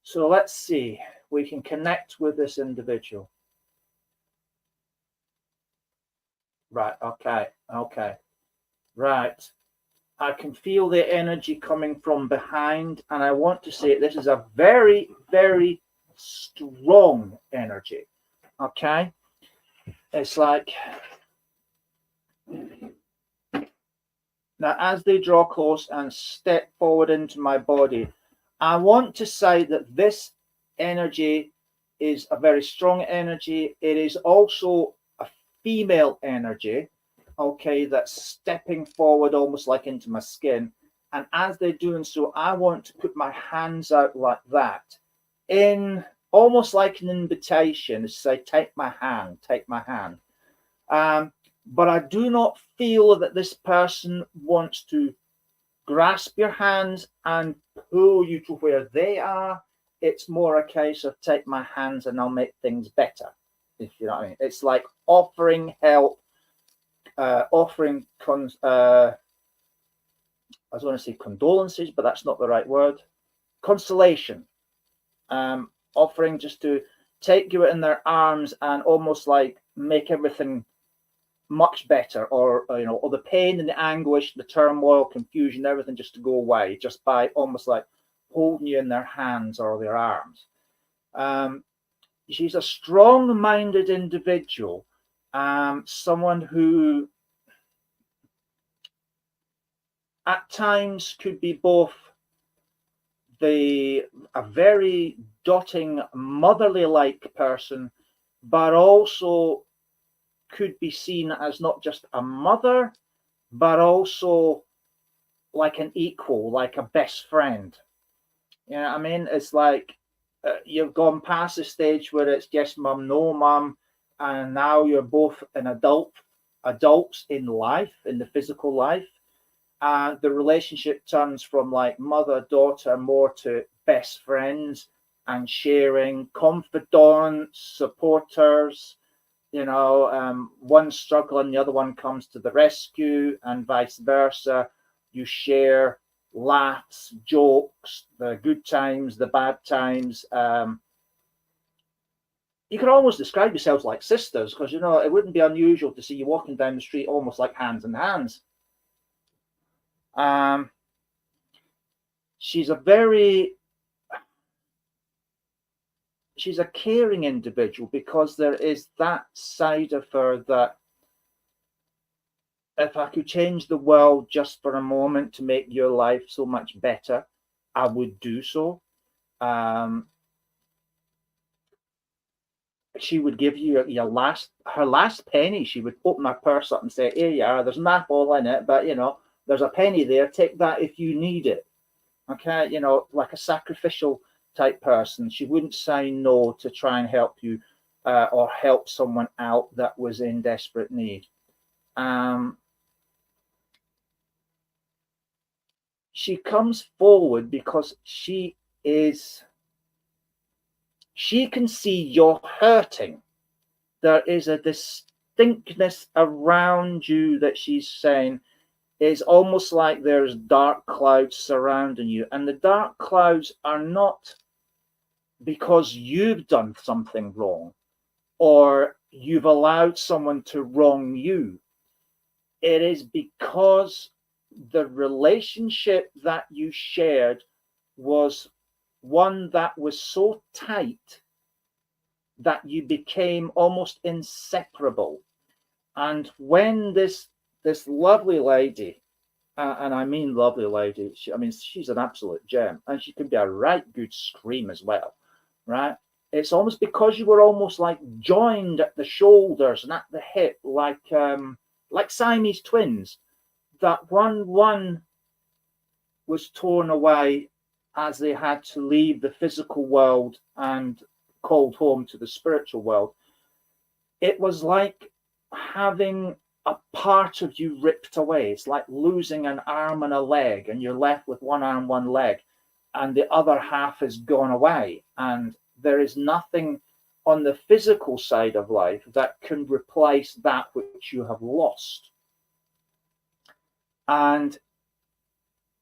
So let's see. We can connect with this individual. Right. Okay. Okay. Right. I can feel the energy coming from behind, and I want to say this is a very, very strong energy. Okay. It's like now as they draw close and step forward into my body, I want to say that this energy is a very strong energy. It is also a female energy, okay, that's stepping forward almost like into my skin. And as they're doing so, I want to put my hands out like that, in almost like an invitation to say, take my hand, take my hand. But I do not feel that this person wants to grasp your hands and pull you to where they are. It's more a case of take my hands and I'll make things better, if you know what I mean. It's like offering help, offering I was going to say condolences, but that's not the right word. Consolation. Offering just to take you in their arms and almost like make everything much better, or or the pain and the anguish, the turmoil, confusion, everything just to go away, just by almost like holding you in their hands or their arms. She's a strong-minded individual, someone who at times could be both a very doting, motherly-like person, but also could be seen as not just a mother, but also like an equal, like a best friend. You know what I mean? It's like you've gone past the stage where it's yes mum, no mum, and now you're both an adults in life, in the physical life. And the relationship turns from like mother, daughter, more to best friends and sharing, confidants, supporters. One struggling, the other one comes to the rescue, and vice versa. You share laughs, jokes, the good times, the bad times. You could almost describe yourselves like sisters, because it wouldn't be unusual to see you walking down the street almost like hands in hands. She's a caring individual, because there is that side of her that if I could change the world just for a moment to make your life so much better, I would do so. She would give you her last penny. She would open her purse up and say, "Here you are. There's not all in it, but there's a penny there. Take that if you need it." Okay, like a sacrificial type person. She wouldn't say no to try and help you or help someone out that was in desperate need. She comes forward because she can see you're hurting. There is a distinctness around you that she's saying is almost like there's dark clouds surrounding you. And the dark clouds are not because you've done something wrong or you've allowed someone to wrong you. It is because the relationship that you shared was one that was so tight that you became almost inseparable. And when this lovely lady, and I mean lovely lady, she's an absolute gem, and she can be a right good scream as well, right? It's almost because you were almost like joined at the shoulders and at the hip, like Siamese twins, that one was torn away as they had to leave the physical world and called home to the spiritual world. It was like having a part of you ripped away. It's like losing an arm and a leg, and you're left with one arm, one leg, and the other half has gone away. And there is nothing on the physical side of life that can replace that which you have lost. And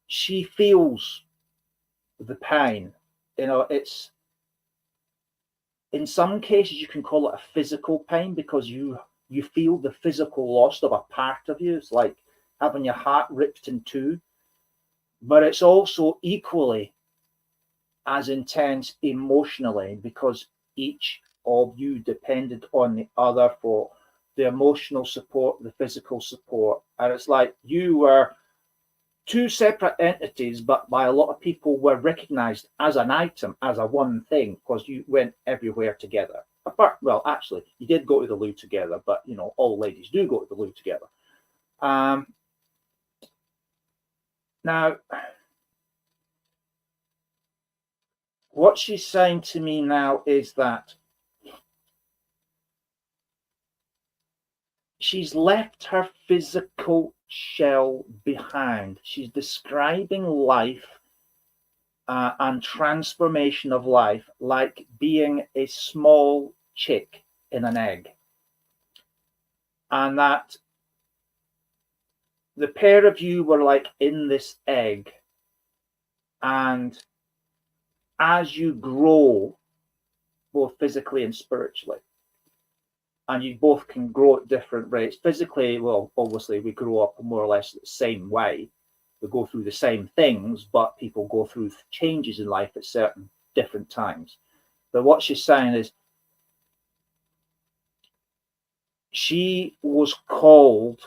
she feels the pain. It's, in some cases you can call it a physical pain, because you feel the physical loss of a part of you. It's like having your heart ripped in two. But it's also equally as intense emotionally, because each of you depended on the other for the emotional support, the physical support. And it's like you were two separate entities, but by a lot of people were recognized as an item, as a one thing, because you went everywhere together. Well, actually, you did go to the loo together, but all ladies do go to the loo together. Now, what she's saying to me now is that she's left her physical shell behind. She's describing life and transformation of life like being a small chick in an egg. And that the pair of you were like in this egg. And as you grow, both physically and spiritually, and you both can grow at different rates. Physically, well, obviously we grow up more or less the same way. We go through the same things, but people go through changes in life at certain different times. But what she's saying is she was called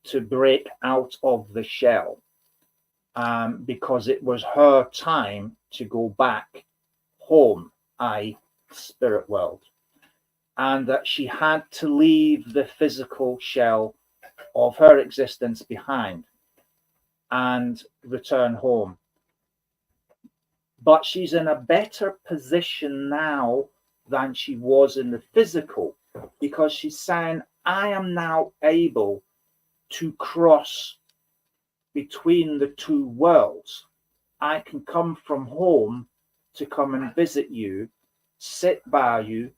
to break out of the shell because it was her time to go back home, i.e. spirit world, and that she had to leave the physical shell of her existence behind and return home. But she's in a better position now than she was in the physical, because she's saying, I am now able to cross between the two worlds. I can come from home to come and visit you, sit by you.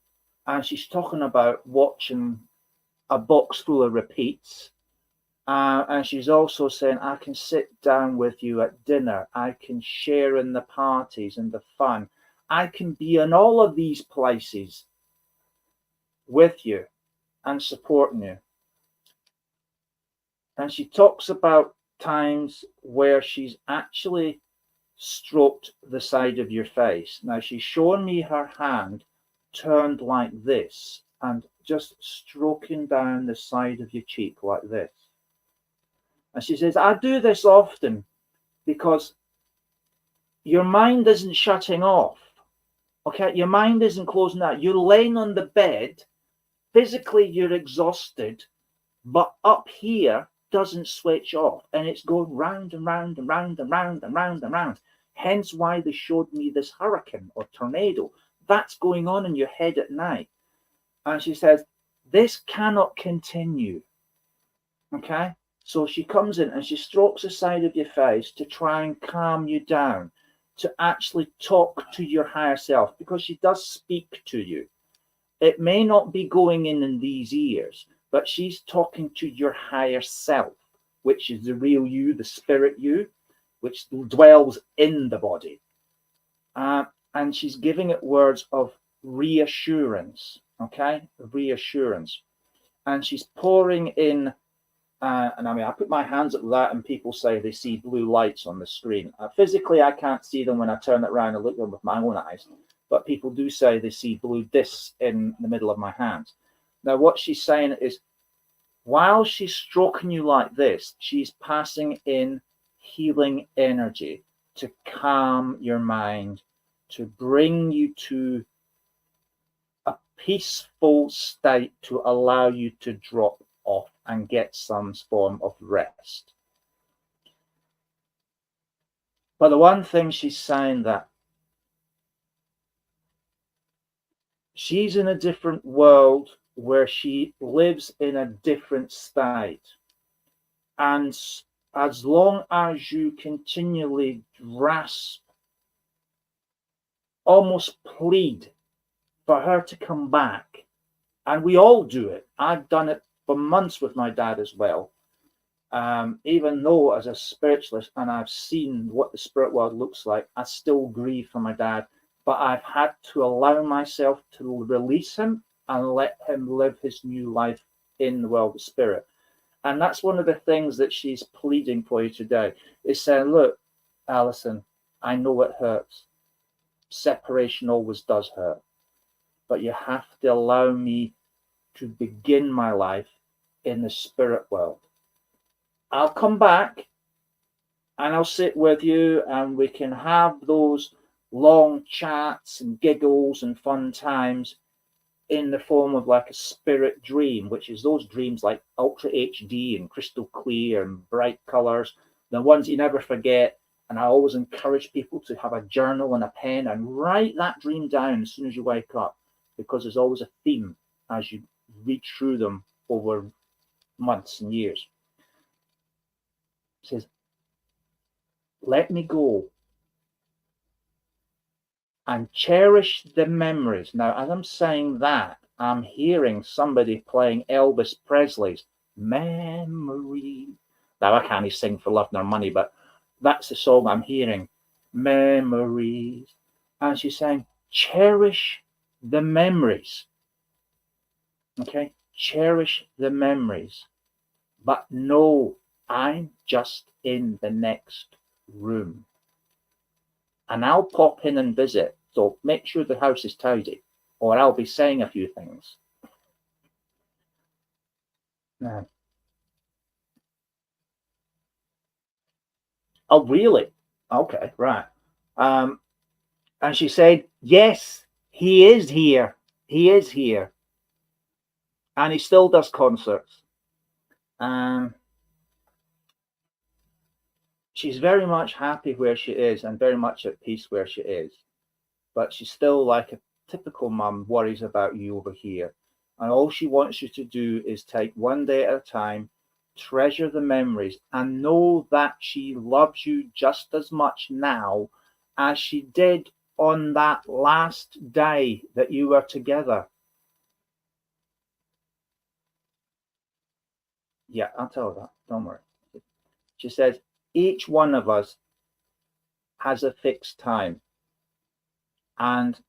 And she's talking about watching a box full of repeats. And she's also saying, I can sit down with you at dinner. I can share in the parties and the fun. I can be in all of these places with you and supporting you. And she talks about times where she's actually stroked the side of your face. Now, she's showing me her hand turned like this and just stroking down the side of your cheek like this. And she says, I do this often because your mind isn't shutting off. Okay, your mind isn't closing out. You're laying on the bed. Physically, you're exhausted, but up here doesn't switch off, and it's going round and round and round and round and round and round. Hence why they showed me this hurricane or tornado. That's going on in your head at night. And she says, this cannot continue. Okay? So she comes in and she strokes the side of your face to try and calm you down, to actually talk to your higher self, because she does speak to you. It may not be going in these ears, but she's talking to your higher self, which is the real you, the spirit you, which dwells in the body. And she's giving it words of reassurance, okay? Reassurance. And she's pouring in, and I mean, I put my hands at that and people say they see blue lights on the screen. Physically, I can't see them when I turn it around and look at them with my own eyes, but people do say they see blue discs in the middle of my hands. Now, what she's saying is, while she's stroking you like this, she's passing in healing energy to calm your mind, to bring you to a peaceful state, to allow you to drop off and get some form of rest. But the one thing she's saying, that she's in a different world where she lives in a different state. And as long as you continually grasp, almost plead for her to come back, and we all do it. I've done it for months with my dad as well. Even though as a spiritualist and I've seen what the spirit world looks like, I still grieve for my dad, but I've had to allow myself to release him and let him live his new life in the world of spirit. And that's one of the things that she's pleading for you today, is saying, look, Alison, I know it hurts. Separation always does hurt, but you have to allow me to begin my life in the spirit world. I'll come back and I'll sit with you and we can have those long chats and giggles and fun times in the form of like a spirit dream, which is those dreams like ultra HD and crystal clear and bright colors, the ones you never forget. And I always encourage people to have a journal and a pen and write that dream down as soon as you wake up, because there's always a theme as you read through them over months and years. It says, let me go and cherish the memories. Now, as I'm saying that, I'm hearing somebody playing Elvis Presley's Memory. Now, I can't sing for love nor money, but that's the song I'm hearing. Memories. And she's saying, cherish the memories. Okay, cherish the memories, but know I'm just in the next room. And I'll pop in and visit. So make sure the house is tidy, or I'll be saying a few things. Now, oh, really? Okay, right. And she said, yes, he is here. He is here. And he still does concerts. She's very much happy where she is and very much at peace where she is. But she's still like a typical mum, worries about you over here. And all she wants you to do is take one day at a time, treasure the memories, and know that she loves you just as much now as she did on that last day that you were together. Yeah, I'll tell her that. Don't worry. She says, each one of us has a fixed time, and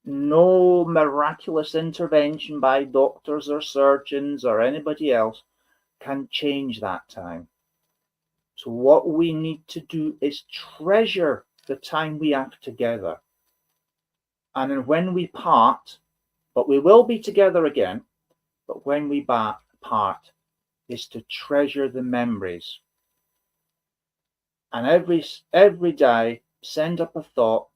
no miraculous intervention by doctors or surgeons or anybody else can change that time. So what we need to do is treasure the time we have together. And then when we part, but we will be together again, but when we part is to treasure the memories. And every day, send up a thought.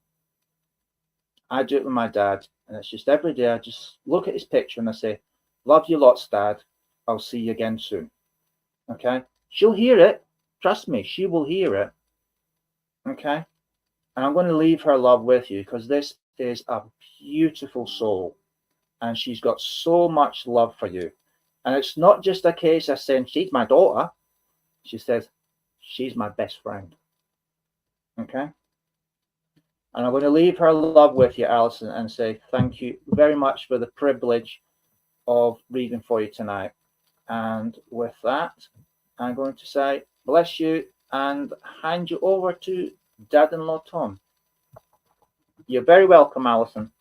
I do it with my dad, and it's just every day I just look at his picture and I say, love you lots, Dad. I'll see you again soon. Okay? She'll hear it. Trust me, she will hear it. Okay? And I'm going to leave her love with you because this is a beautiful soul. And she's got so much love for you. And it's not just a case of saying, she's my daughter. She says, she's my best friend. Okay? And I'm going to leave her love with you, Alison, and say thank you very much for the privilege of reading for you tonight. And with that, I'm going to say bless you and hand you over to Dad-in-law Tom. You're very welcome, Alison.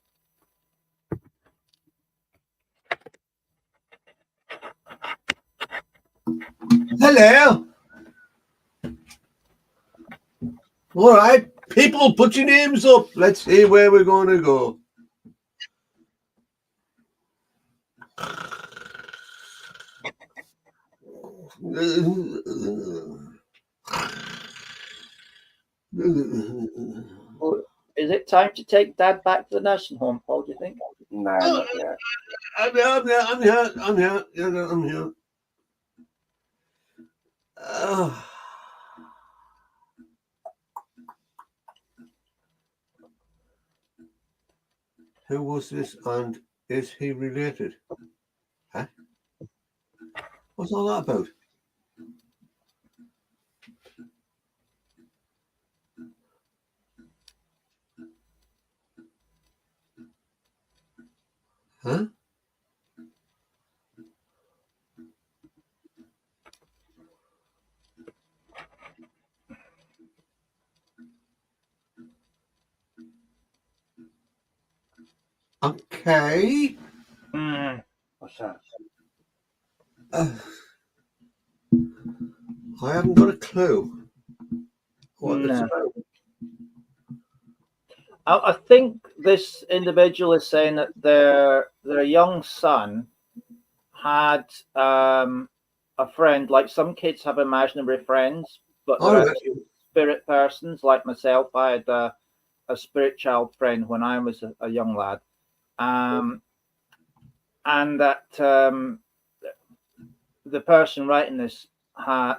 Hello. All right, people, put your names up. Let's see where we're going to go. Is it time to take Dad back to the nursing home, Paul, do you think? No, not yet. I'm here. Who was this and is he related? Huh? What's all that about? Huh? Okay. What's that? I haven't got a clue what it's about. I think this individual is saying that their young son had a friend, like some kids have imaginary friends, but they're actually spirit persons. Like myself, I had a spirit child friend when I was a young lad, and that the person writing this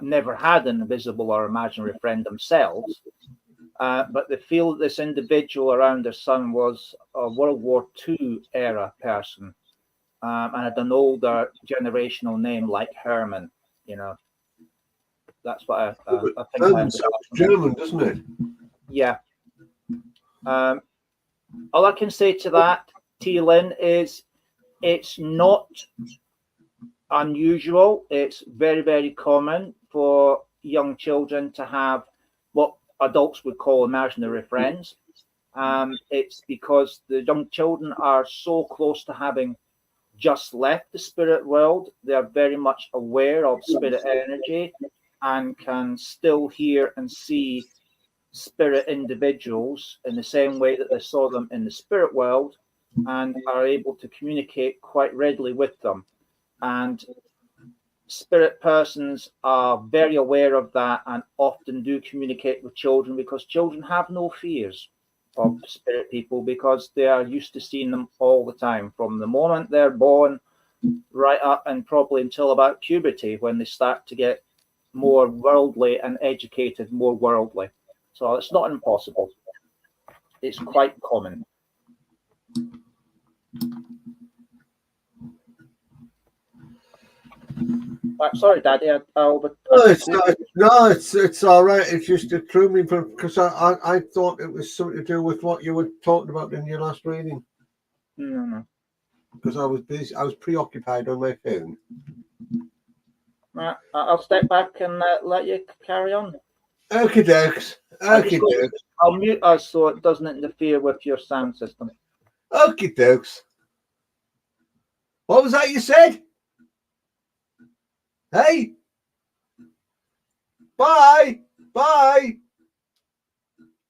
never had an invisible or imaginary friend themselves, but they feel that this individual around their son was a World War II era person, and had an older generational name like Herman. You know, that's what I think. Sounds German, doesn't it? Yeah. All I can say to that, T. Lynn, is it's not unusual. It's very, very common for young children to have what adults would call imaginary friends. It's because the young children are so close to having just left the spirit world. They are very much aware of spirit energy and can still hear and see spirit individuals in the same way that they saw them in the spirit world, and are able to communicate quite readily with them. And spirit persons are very aware of that and often do communicate with children, because children have no fears of spirit people, because they are used to seeing them all the time from the moment they're born right up and probably until about puberty, when they start to get more worldly and educated more worldly. So it's not impossible. It's quite common. Sorry, Daddy. It's all right. It's just it threw me because I thought it was something to do with what you were talking about in your last reading. No. Because I was busy. I was preoccupied on my phone. I'll step back and let you carry on. Okie dokes. Okie dokes. I'll mute us so it doesn't interfere with your sound system. Okie dokes. What was that you said? Hey. Bye. Bye.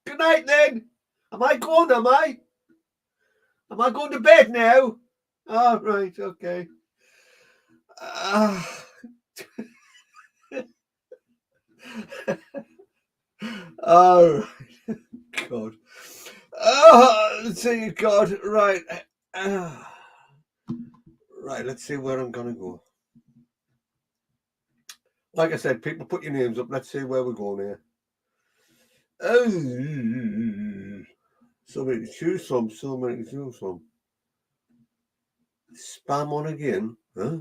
Good night then. Am I going? Am I going to bed now? Oh, right. Okay. Oh, God. Oh, let's see, God. Right. Right, let's see where I'm going to go. Like I said, people put your names up. Let's see where we're going here. Oh, so many to choose from. So many to choose from. Spam on again. Huh?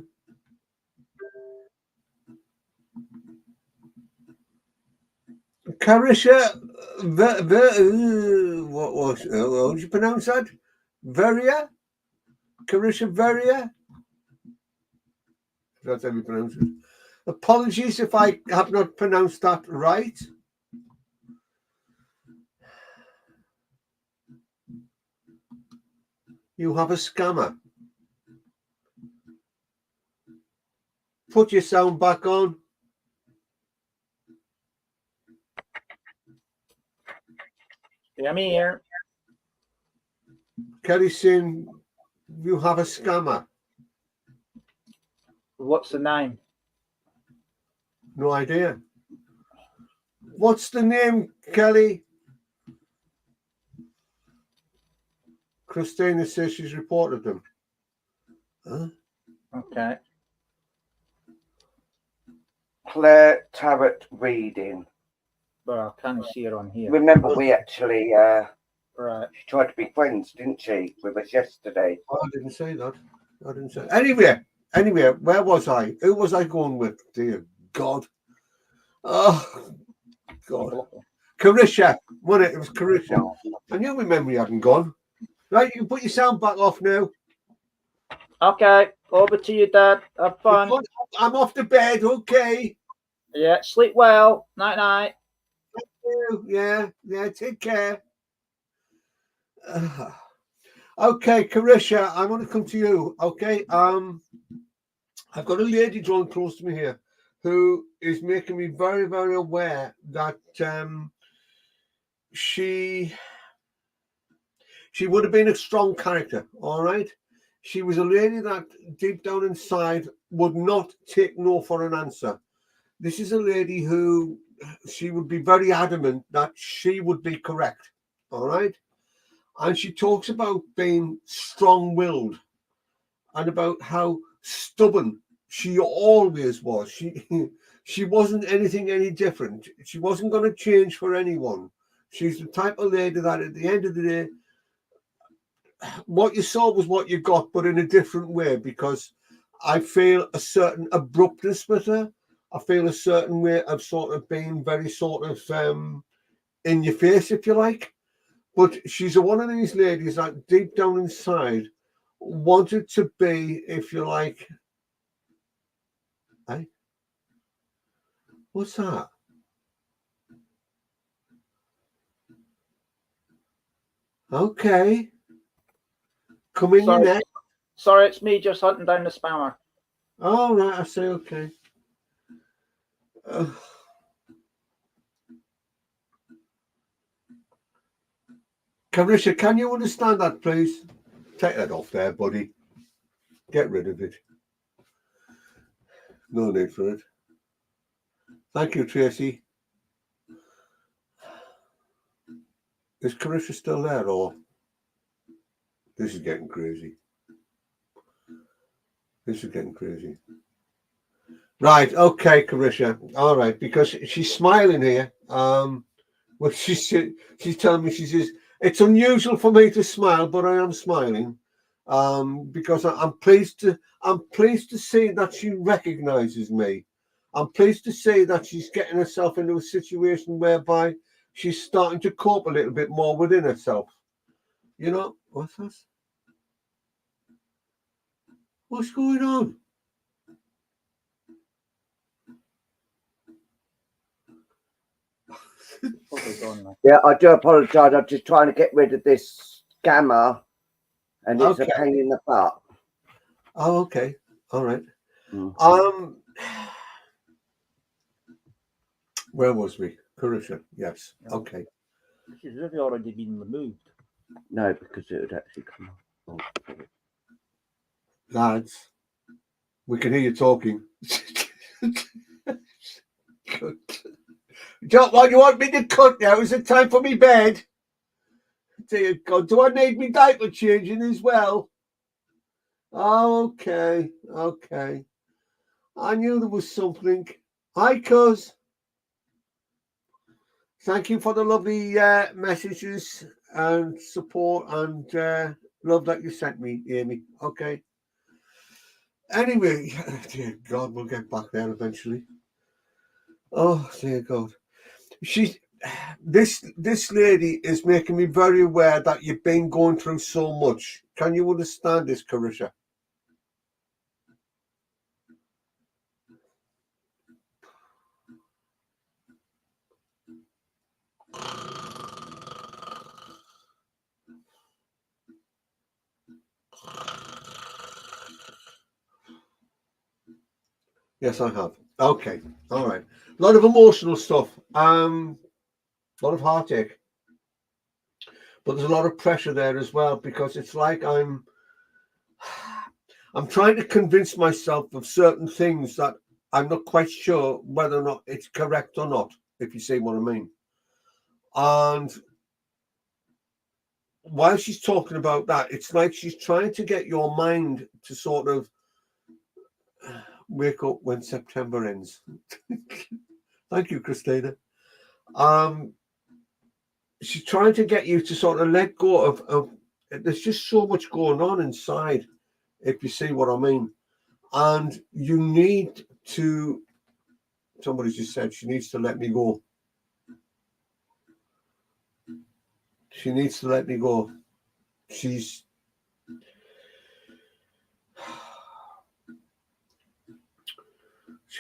Carisha, how would you pronounce that? Veria? Carisha Veria? That's how you pronounce it. Apologies if I have not pronounced that right. You have a scammer. Put your sound back on. I'm here. Kelly's saying you have a scammer. What's the name? No idea. What's the name, Kelly? Christina says she's reported them. Huh? Okay. Claire Tarrant reading. Well, I can't see her on here. Remember, we actually right. She tried to be friends, didn't she, with us yesterday? Oh, I didn't say that. I didn't say. Anyway, where was I? Who was I going with? Dear God. Oh, God. Carisha. Wasn't it? It was Carisha. I knew my memory hadn't gone. Right, you can put your sound back off now. Okay, over to you, Dad. Have fun. I'm off to bed, okay. Yeah, sleep well. Night night. Thank you. Yeah, take care. Okay, Carisha, I want to come to you. Okay. I've got a lady drawn close to me here who is making me very, very aware that she would have been a strong character, all right? She was a lady that deep down inside would not take no for an answer. This is a lady who she would be very adamant that she would be correct, all right? And she talks about being strong-willed and about how stubborn she always was. She wasn't anything any different. She wasn't going to change for anyone. She's the type of lady that at the end of the day, what you saw was what you got, but in a different way, because I feel a certain abruptness with her. I feel a certain way of sort of being very sort of in your face, if you like. But she's one of these ladies that deep down inside wanted to be, if you like, hey? What's that? Okay. Come in your neck. Sorry, it's me just hunting down the spammer. Oh, right, I see, okay. Carisha, can you understand that, please? Take that off there, buddy. Get rid of it. No need for it. Thank you, Tracy. Is Carisha still there, or this is getting crazy? This is getting crazy. Right, okay, Carisha. All right, because she's smiling here. Well, she's telling me, she says, it's unusual for me to smile, but I am smiling. Because I'm pleased to see that she recognizes me. I'm pleased to see that she's getting herself into a situation whereby she's starting to cope a little bit more within herself. You know, what's this? What's going on? Yeah, I do apologise. I'm just trying to get rid of this gamma, and it's a pain in the butt. Oh, okay. All right. Where was we? Carisha. Yes. Okay. This has really already been removed. No, because it would actually come off. Lads, we can hear you talking. What, you want me to cut now? Is it time for me bed? Dear God, do I need me diaper changing as well? Oh, okay. I knew there was something. Hi, cuz. Thank you for the lovely messages and support and love that you sent me, Amy. Okay. Anyway, dear God, we'll get back there eventually. Oh, dear God. This lady is making me very aware that you've been going through so much. Can you understand this, Carisha? Yes, I have. Okay, all right. A lot of emotional stuff. A lot of heartache. But there's a lot of pressure there as well, because it's like I'm trying to convince myself of certain things that I'm not quite sure whether or not it's correct or not, if you see what I mean. And while she's talking about that, it's like she's trying to get your mind to sort of wake up when September ends. Thank you, Christina. She's trying to get you to sort of let go of there's just so much going on inside, if you see what I mean. And you need to, somebody just said she needs to let me go. She needs to let me go. She's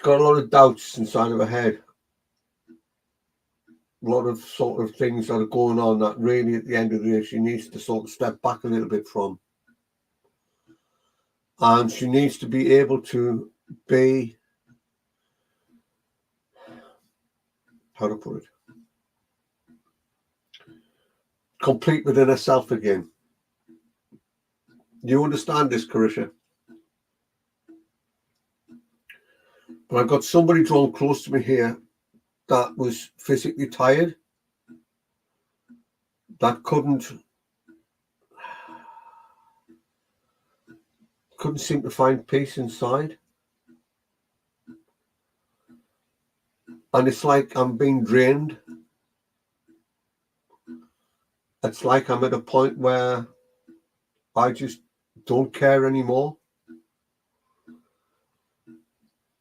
got a lot of doubts inside of her head. A lot of sort of things that are going on that really at the end of the day she needs to sort of step back a little bit from. And she needs to be able to be, how to put it, complete within herself again. Do you understand this, Carisha? But I've got somebody drawn close to me here that was physically tired, that couldn't seem to find peace inside. And it's like I'm being drained. It's like I'm at a point where I just don't care anymore.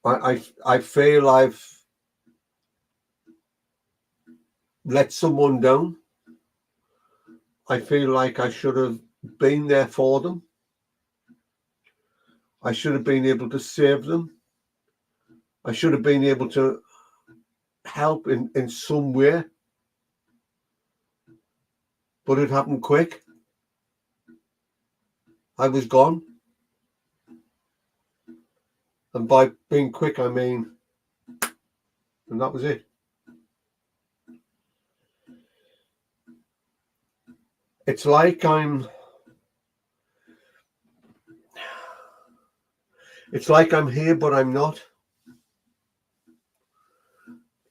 I feel I've let someone down. I feel like I should have been there for them. I should have been able to save them. I should have been able to help in some way. But it happened quick. I was gone. And by being quick, I mean, and that was it. It's like I'm here, but I'm not.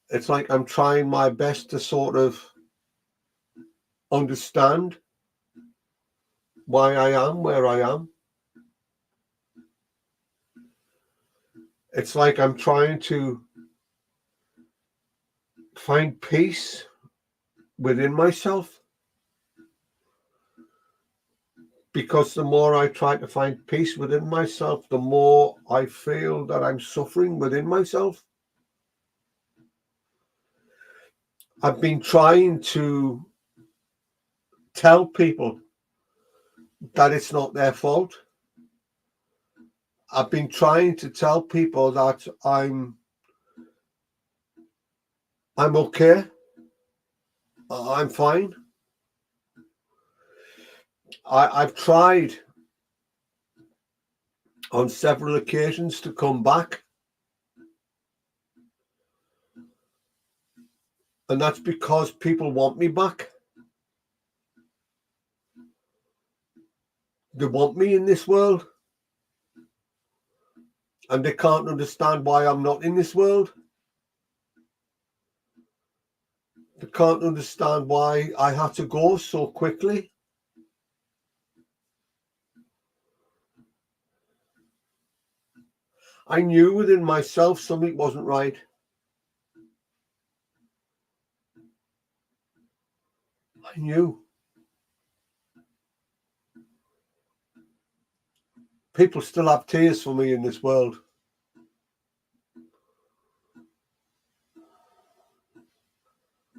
It's like I'm trying my best to sort of understand why I am where I am. It's like I'm trying to find peace within myself. Because the more I try to find peace within myself, the more I feel that I'm suffering within myself. I've been trying to tell people that it's not their fault. I've been trying to tell people that I'm okay. I'm fine. I've tried on several occasions to come back. And that's because people want me back. They want me in this world. And they can't understand why I'm not in this world. They can't understand why I had to go so quickly. I knew within myself something wasn't right. I knew. People still have tears for me in this world.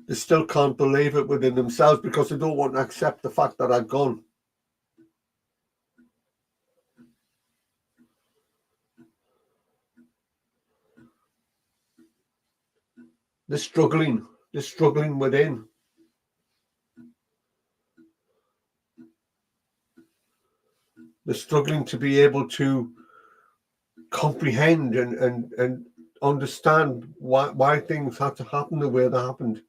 They still can't believe it within themselves because they don't want to accept the fact that I've gone. They're struggling within. They're struggling to be able to comprehend and understand why things had to happen the way they happened.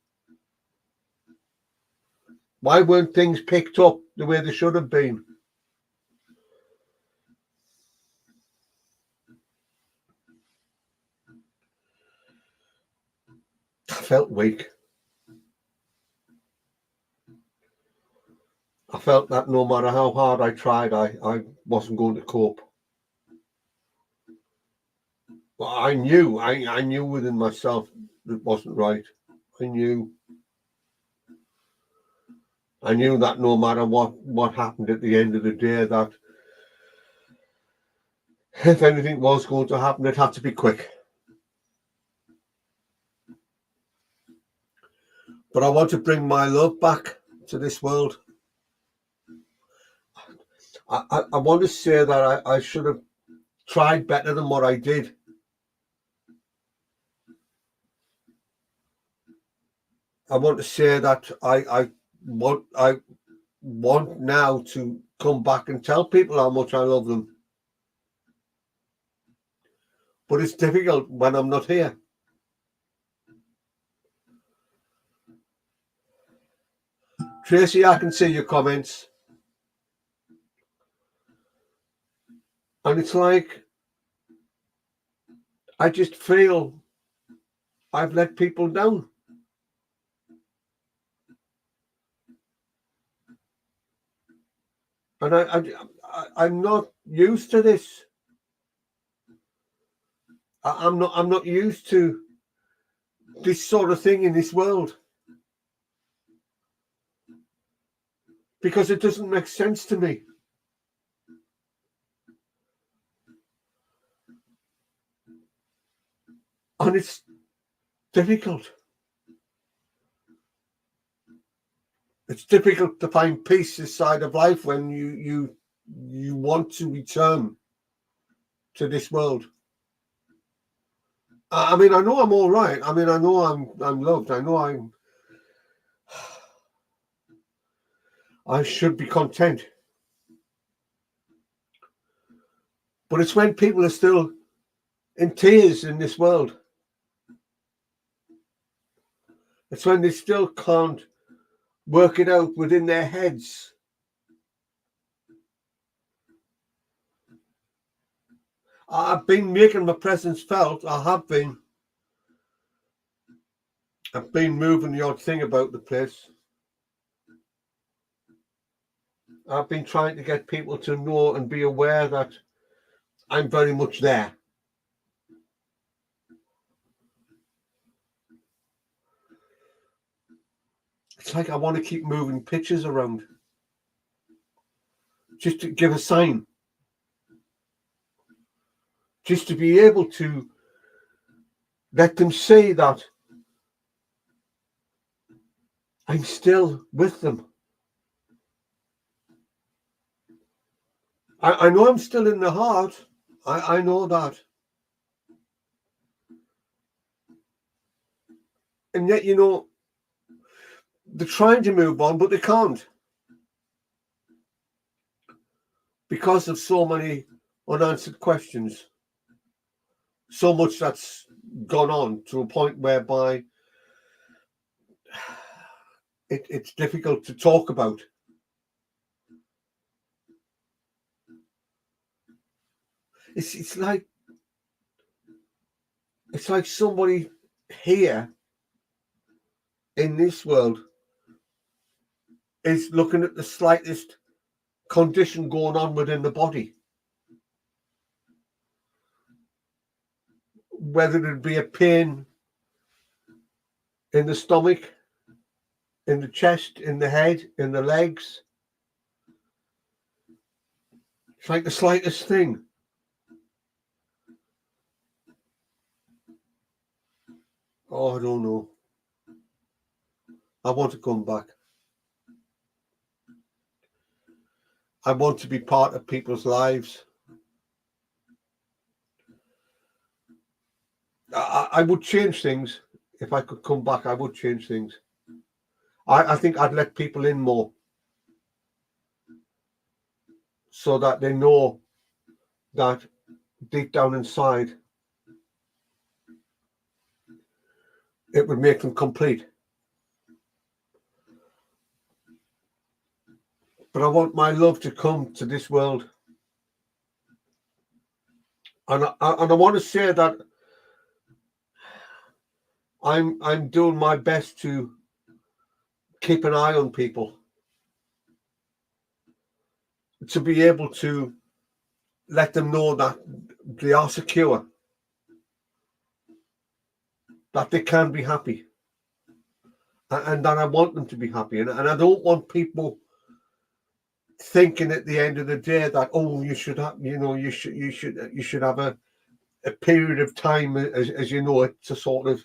Why weren't things picked up the way they should have been? I felt weak. I felt that no matter how hard I tried, I wasn't going to cope. But I knew within myself it wasn't right. I knew that no matter what happened at the end of the day, that if anything was going to happen, it had to be quick. But I want to bring my love back to this world. I want to say that I should have tried better than what I did. I want to say that I want now to come back and tell people how much I love them. But it's difficult when I'm not here. Tracy, I can see your comments. And it's like, I just feel I've let people down. And I'm not used to this. I'm not used to this sort of thing in this world. Because it doesn't make sense to me. And it's difficult. It's difficult to find peace this side of life when you want to return to this world. I mean, I know I'm all right. I mean, I know I'm loved. I know I should be content. But it's when people are still in tears in this world. It's when they still can't work it out within their heads. I've been making my presence felt. I have been. I've been moving the odd thing about the place. I've been trying to get people to know and be aware that I'm very much there. It's like I want to keep moving pictures around. Just to give a sign. Just to be able to let them see that I'm still with them. I know I'm still in the heart. I know that. And yet, you know, they're trying to move on, but they can't. Because of so many unanswered questions. So much that's gone on to a point whereby it's difficult to talk about. It's like somebody here in this world is looking at the slightest condition going on within the body. Whether it be a pain in the stomach, in the chest, in the head, in the legs. It's like the slightest thing. Oh, I don't know. I want to come back. I want to be part of people's lives. I would change things. If I could come back, I would change things. I think I'd let people in more. So that they know that deep down inside, it would make them complete. But I want my love to come to this world. And I want to say that I'm doing my best to keep an eye on people. To be able to let them know that they are secure. That they can be happy. And that I want them to be happy. And I don't want people thinking at the end of the day that, oh, you should have, you know, you should have a period of time, as you know it, to sort of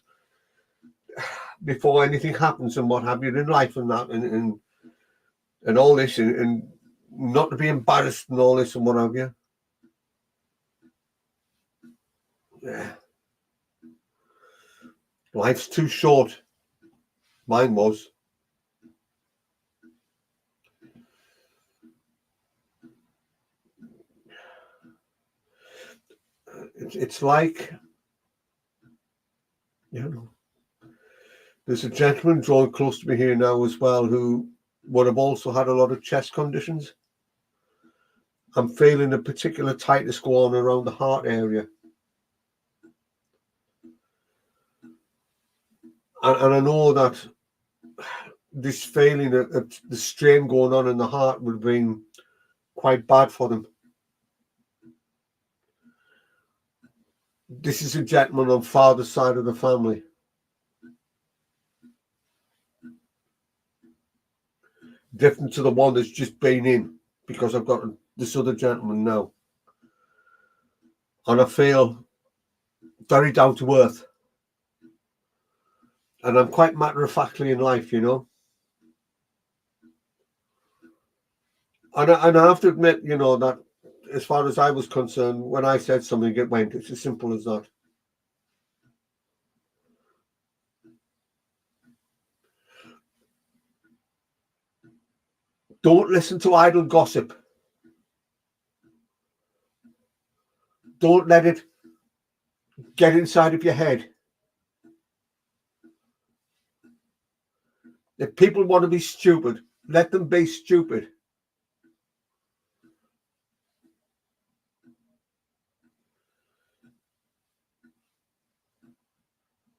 before anything happens and what have you in life and that and all this and not to be embarrassed and all this and what have you. Yeah. Life's too short. Mine was. It's like, you know, there's a gentleman drawn close to me here now as well who would have also had a lot of chest conditions. I'm feeling a particular tightness go on around the heart area. And I know that this feeling, the strain going on in the heart would have been quite bad for them. This is a gentleman on father's side of the family. Different to the one that's just been in, because I've got this other gentleman now. And I feel very down to earth. And I'm quite matter-of-factly in life, you know. And I have to admit, you know, that as far as I was concerned, when I said something, it went. It's as simple as that. Don't listen to idle gossip. Don't let it get inside of your head. If people want to be stupid, let them be stupid.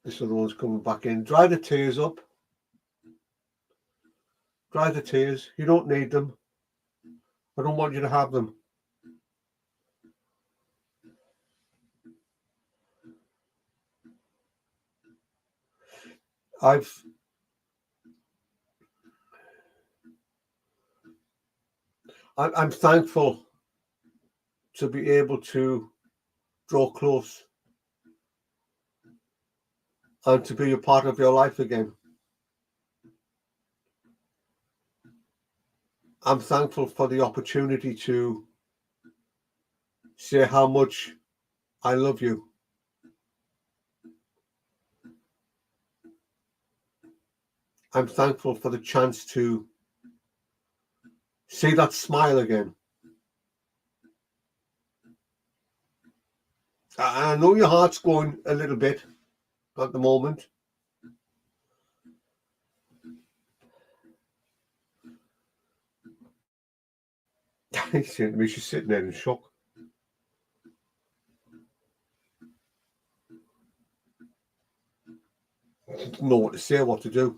This other one's coming back in. Dry the tears up. Dry the tears. You don't need them. I don't want you to have them. I'm thankful to be able to draw close and to be a part of your life again. I'm thankful for the opportunity to say how much I love you. I'm thankful for the chance to see that smile again. I know your heart's going a little bit at the moment. He's saying to me, she's sitting there in shock. I don't know what to say, what to do.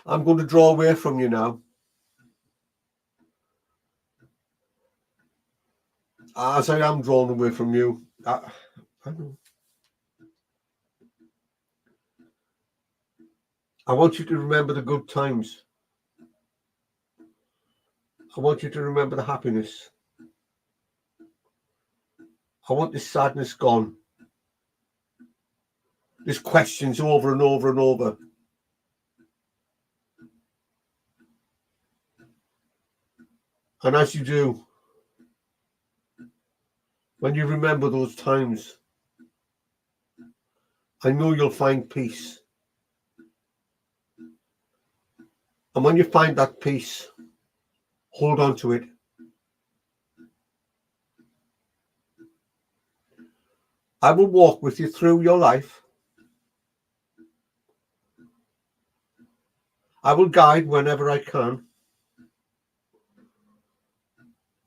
I'm going to draw away from you now. As I am drawn away from you, I know. I want you to remember the good times. I want you to remember the happiness. I want this sadness gone. This questions over and over and over. And as you do, when you remember those times, I know you'll find peace. And when you find that peace, hold on to it. I will walk with you through your life. I will guide whenever I can.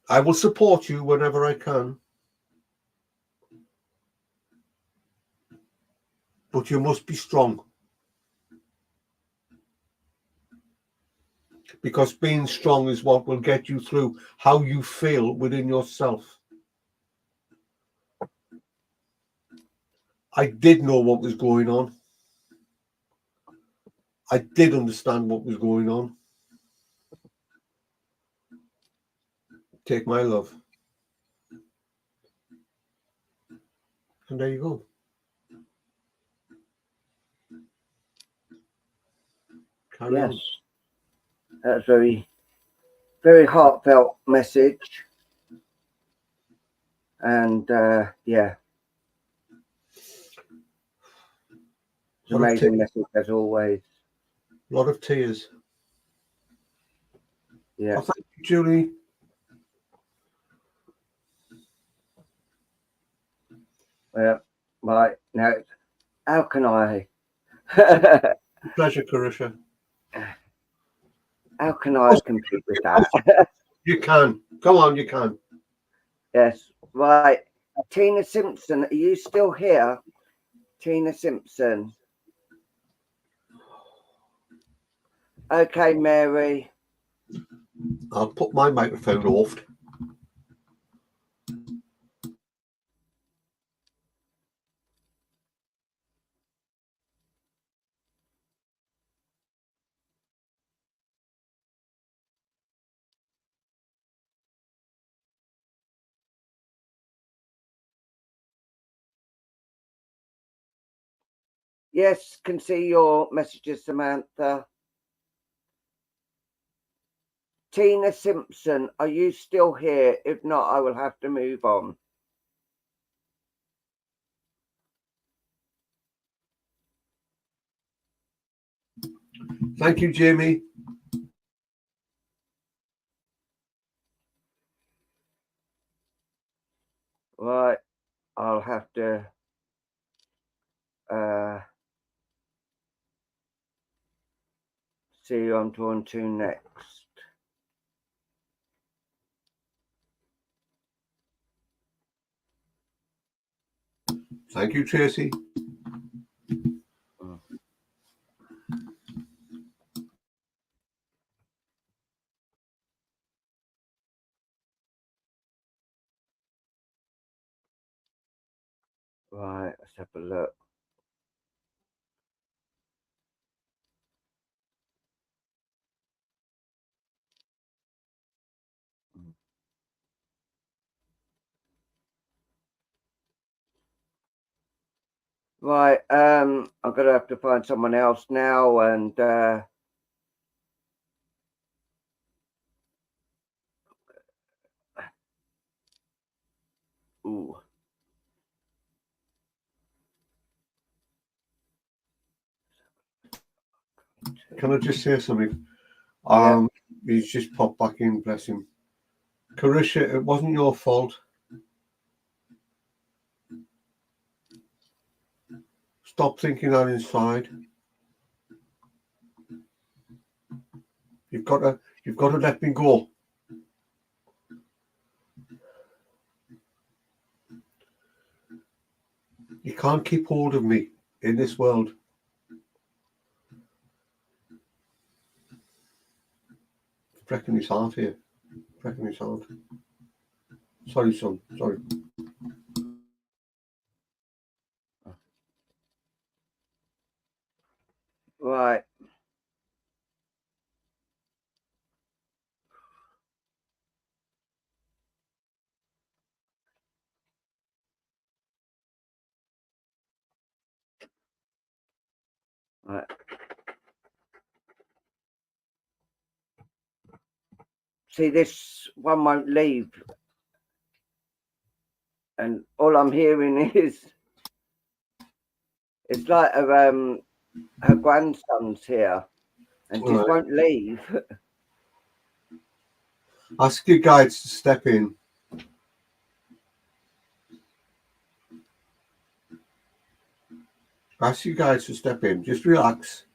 I will support you whenever I can. But you must be strong. Because being strong is what will get you through how you feel within yourself. I did know what was going on. I did understand what was going on. Take my love. And there you go. Carry on. That's very, very heartfelt message. And yeah, it's an amazing message as always. A lot of tears. Yeah. Oh, thank you, Julie. Well, right now, how can I? Pleasure, Karusha. How can I compete with that? You can. Come on, you can. Yes. Right. Tina Simpson, are you still here? Tina Simpson. Okay, Mary. I'll put my microphone off. Yes, can see your messages, Samantha. Tina Simpson, are you still here? If not, I will have to move on. Thank you, Jamie. to see who I'm talking to next. Thank you, Tracy. Right, let's have a look. Right, I'm gonna have to find someone else now, and ooh. Can I just say something? Yeah. He's just popped back in, bless him. Carisha, it wasn't your fault. Stop thinking that inside. You've got to let me go. You can't keep hold of me in this world. Breaking his heart here. Breaking his heart. Sorry, son. Sorry. Right. Right. See, this one won't leave, and all I'm hearing is it's like her grandson's here, and just won't leave. Ask your guides to step in. Ask you guys to step in. Just relax.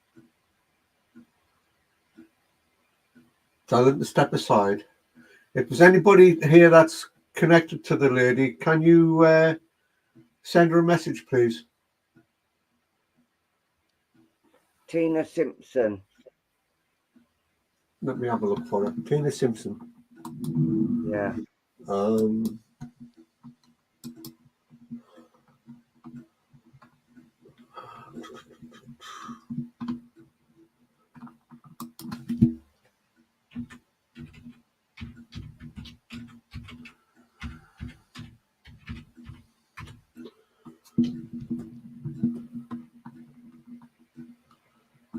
Tell them to step aside. If there's anybody here that's connected to the lady, can you send her a message, please? Tina Simpson. Let me have a look for her. Tina Simpson. Yeah.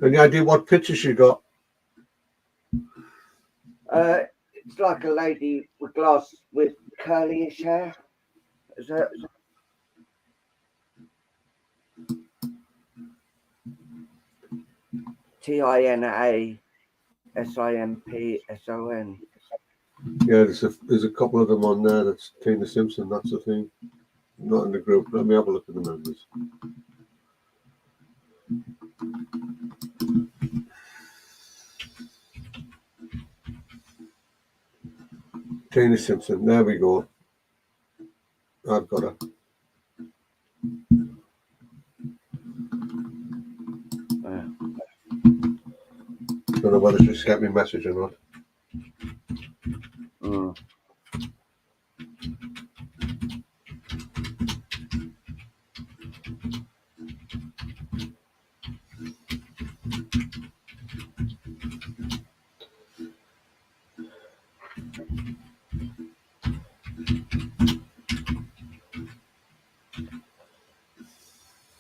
Any idea what picture she got? It's like a lady with glass with curly-ish hair. Is that? TINASIMPSON. Yeah, there's a couple of them on there. That's Tina Simpson. That's the thing. Not in the group. Let me have a look at the members. Tina Simpson. There we go. I've got her. Don't know whether she's got me message or not.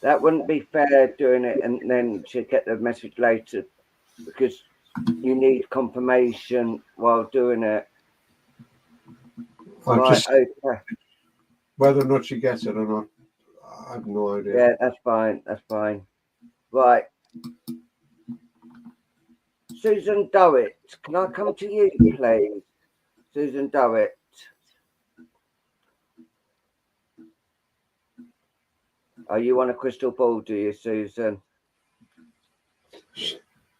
That wouldn't be fair doing it and then she'd get the message later, because you need confirmation while doing it. Just okay. Whether or not she gets it or not, I have no idea. Yeah, that's fine. That's fine. Right. Susan Dowitt, can I come to you, please? Susan Dowitt. Oh, you want a crystal ball, do you, Susan?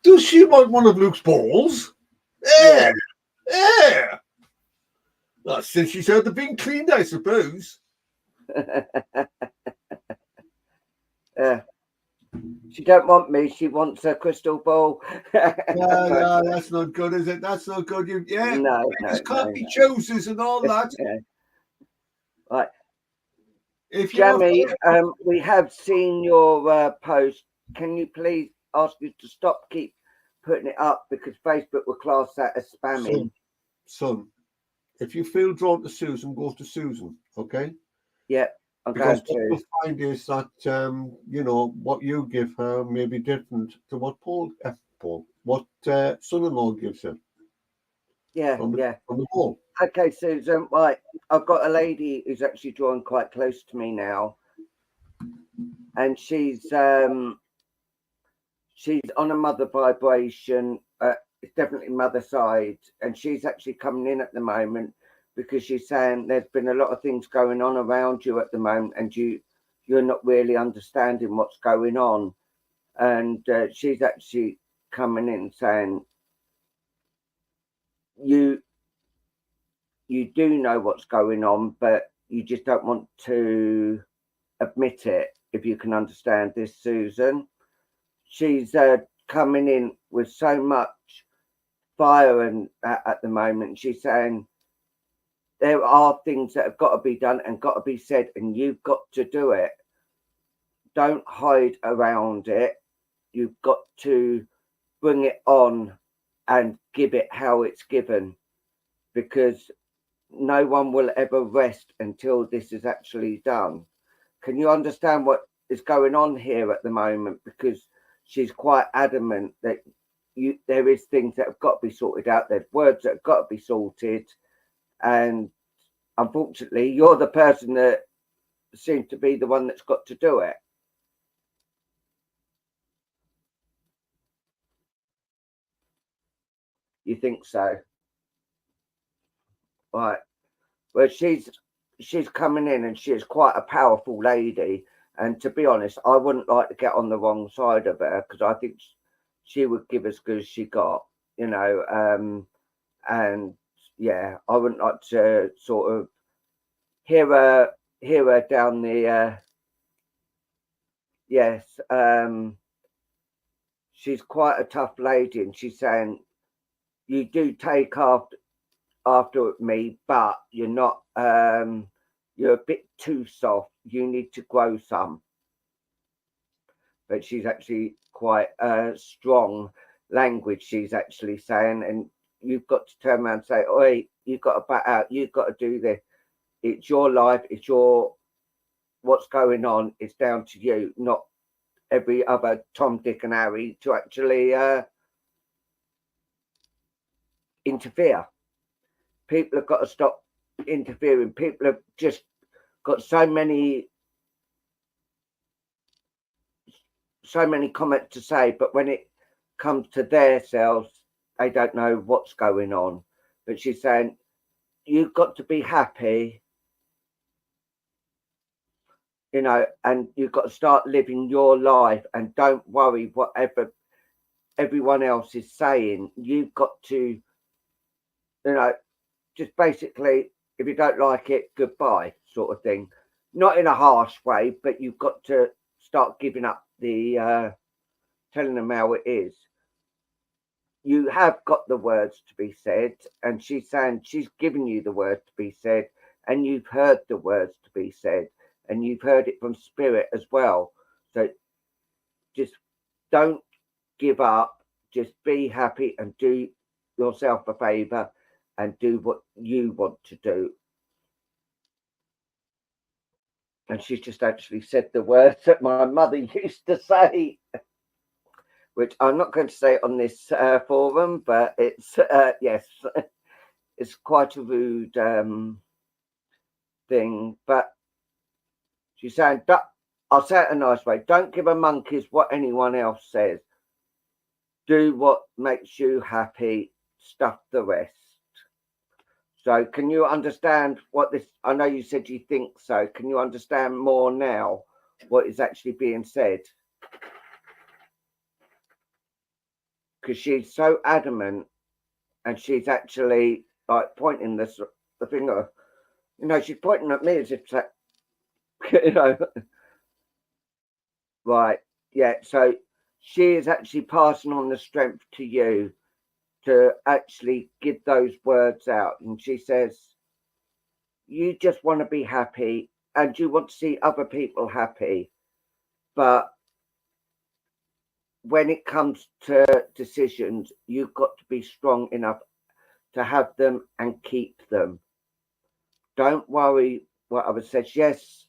Does she want one of Luke's balls? Yeah. Yeah. Well, since she's heard they've been cleaned, I suppose. She don't want me. She wants a crystal ball. Yeah, that's not good, is it? That's not good. No, can't be chooses and all that. Yeah. Right. If you Jamie, we have seen your post. Can you please ask you to keep putting it up, because Facebook will class that as spamming. Son, if you feel drawn to Susan, go to Susan, okay? Yeah, I'm because going what to. you'll find is that what you give her may be different to what son-in-law gives her. Yeah, on yeah. the ball. Okay, Susan. Right, I've got a lady who's actually drawn quite close to me now, and she's on a mother vibration. It's definitely mother side, and she's actually coming in at the moment because she's saying there's been a lot of things going on around you at the moment, and you're not really understanding what's going on. And she's actually coming in saying you do know what's going on, but you just don't want to admit it. If you can understand this, Susan, she's coming in with so much fire and at the moment. She's saying there are things that have got to be done and got to be said, and you've got to do it. Don't hide around it. You've got to bring it on and give it how it's given, because no one will ever rest until this is actually done. Can you understand what is going on here at the moment? Because she's quite adamant that there is things that have got to be sorted out. There's words that have got to be sorted, and unfortunately, you're the person that seems to be the one that's got to do it. You think so? Right. Well, she's coming in, and she's quite a powerful lady. And to be honest, I wouldn't like to get on the wrong side of her, because I think she would give as good as she got, and yeah, I wouldn't like to sort of hear her down the yes. She's quite a tough lady, and she's saying you do take after me, but you're not you're a bit too soft. You need to grow some. But she's actually quite strong language, she's actually saying, and you've got to turn around and say, oi, you've got to back out, you've got to do this. It's your life, it's what's going on, it's down to you, not every other Tom, Dick and Harry to actually interfere. People have got to stop interfering. People have just got so many comments to say, but when it comes to their selves, they don't know what's going on. But she's saying you've got to be happy, and you've got to start living your life, and don't worry whatever everyone else is saying. You've got to, just basically, if you don't like it, goodbye, sort of thing. Not in a harsh way, but you've got to start giving up the telling them how it is. You have got the words to be said, and she's saying she's given you the words to be said, and you've heard the words to be said, and you've heard it from spirit as well. So just don't give up. Just be happy and do yourself a favor and do what you want to do. And she's just actually said the words that my mother used to say, which I'm not going to say on this forum, but it's yes, it's quite a rude thing. But she's saying, I'll say it a nice way, don't give a monkeys what anyone else says. Do what makes you happy, stuff the rest. So can you understand what this, I know you said you think so, can you understand more now what is actually being said. Because she's so adamant, and she's actually like pointing the finger. You know, she's pointing at me as if to, you know, right, yeah. So she is actually passing on the strength to you to actually give those words out. And she says, you just want to be happy and you want to see other people happy. But when it comes to decisions, you've got to be strong enough to have them and keep them. Don't worry what others says. Yes,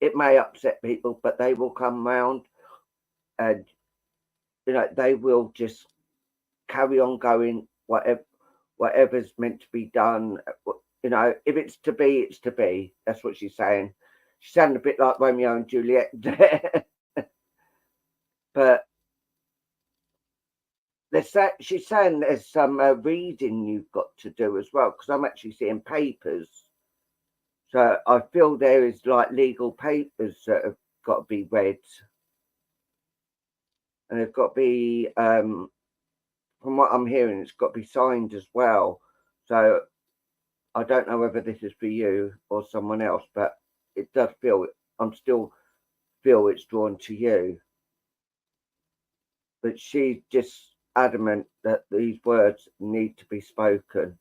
it may upset people, but they will come round and, you know, they will just carry on going, whatever's meant to be done. You know, if it's to be, it's to be. That's what she's saying. She sounded a bit like Romeo and Juliet there. But she's saying there's some reading you've got to do as well, because I'm actually seeing papers. So I feel there is like legal papers that have got to be read. And they've got to be, from what I'm hearing, it's got to be signed as well. So I don't know whether this is for you or someone else, but it does feel, I'm still feel it's drawn to you. But she's just adamant that these words need to be spoken.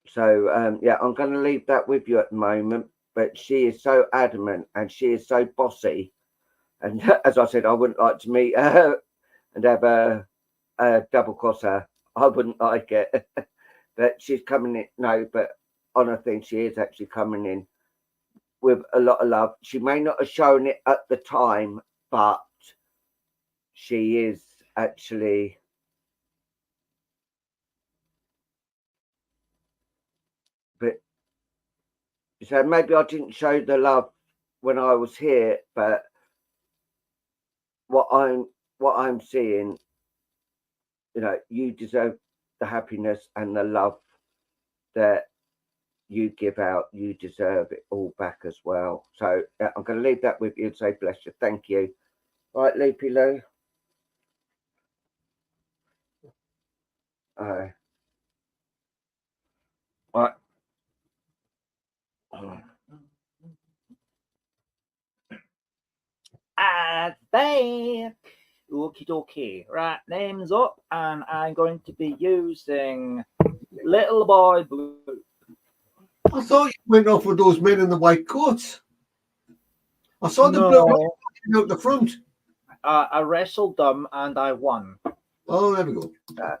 So, yeah, I'm going to leave that with you at the moment. But she is so adamant and she is so bossy. And as I said, I wouldn't like to meet her and have a double cross her. I wouldn't like it. But she's coming in. No, but on a thing, she is actually coming in with a lot of love. She may not have shown it at the time, but she is actually. But so maybe I didn't show the love when I was here, but what I'm seeing, you know, you deserve the happiness and the love that you give out. You deserve it all back as well. So I'm going to leave that with you and say bless you. Thank you. Right, Loopy Lou. Right. Back. Okie dokie. Right, name's up, and I'm going to be using Little Boy Blue. I thought you went off with those men in the white coats. I saw the blue out the front. I wrestled them and I won. Oh, there we go. The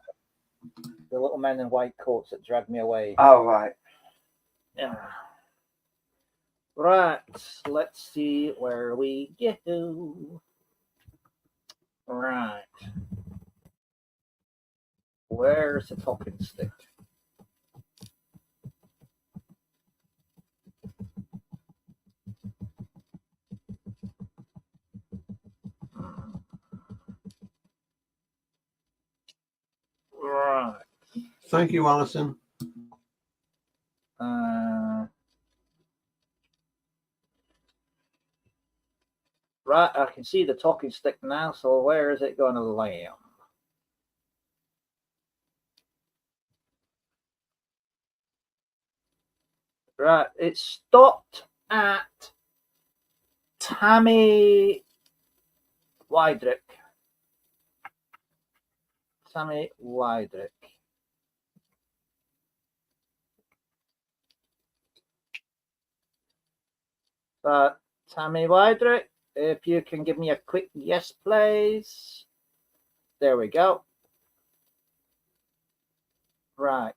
little men in white coats that dragged me away. Oh, right. Yeah. Right, let's see where we go. Right. Where's the talking stick? Right. Thank you, Alison. Right, I can see the talking stick now, so where is it going to land? Right, it stopped at Tammy Wydrick. Tammy Wydrick. Tammy Wydrick, if you can give me a quick yes, please. There we go. Right.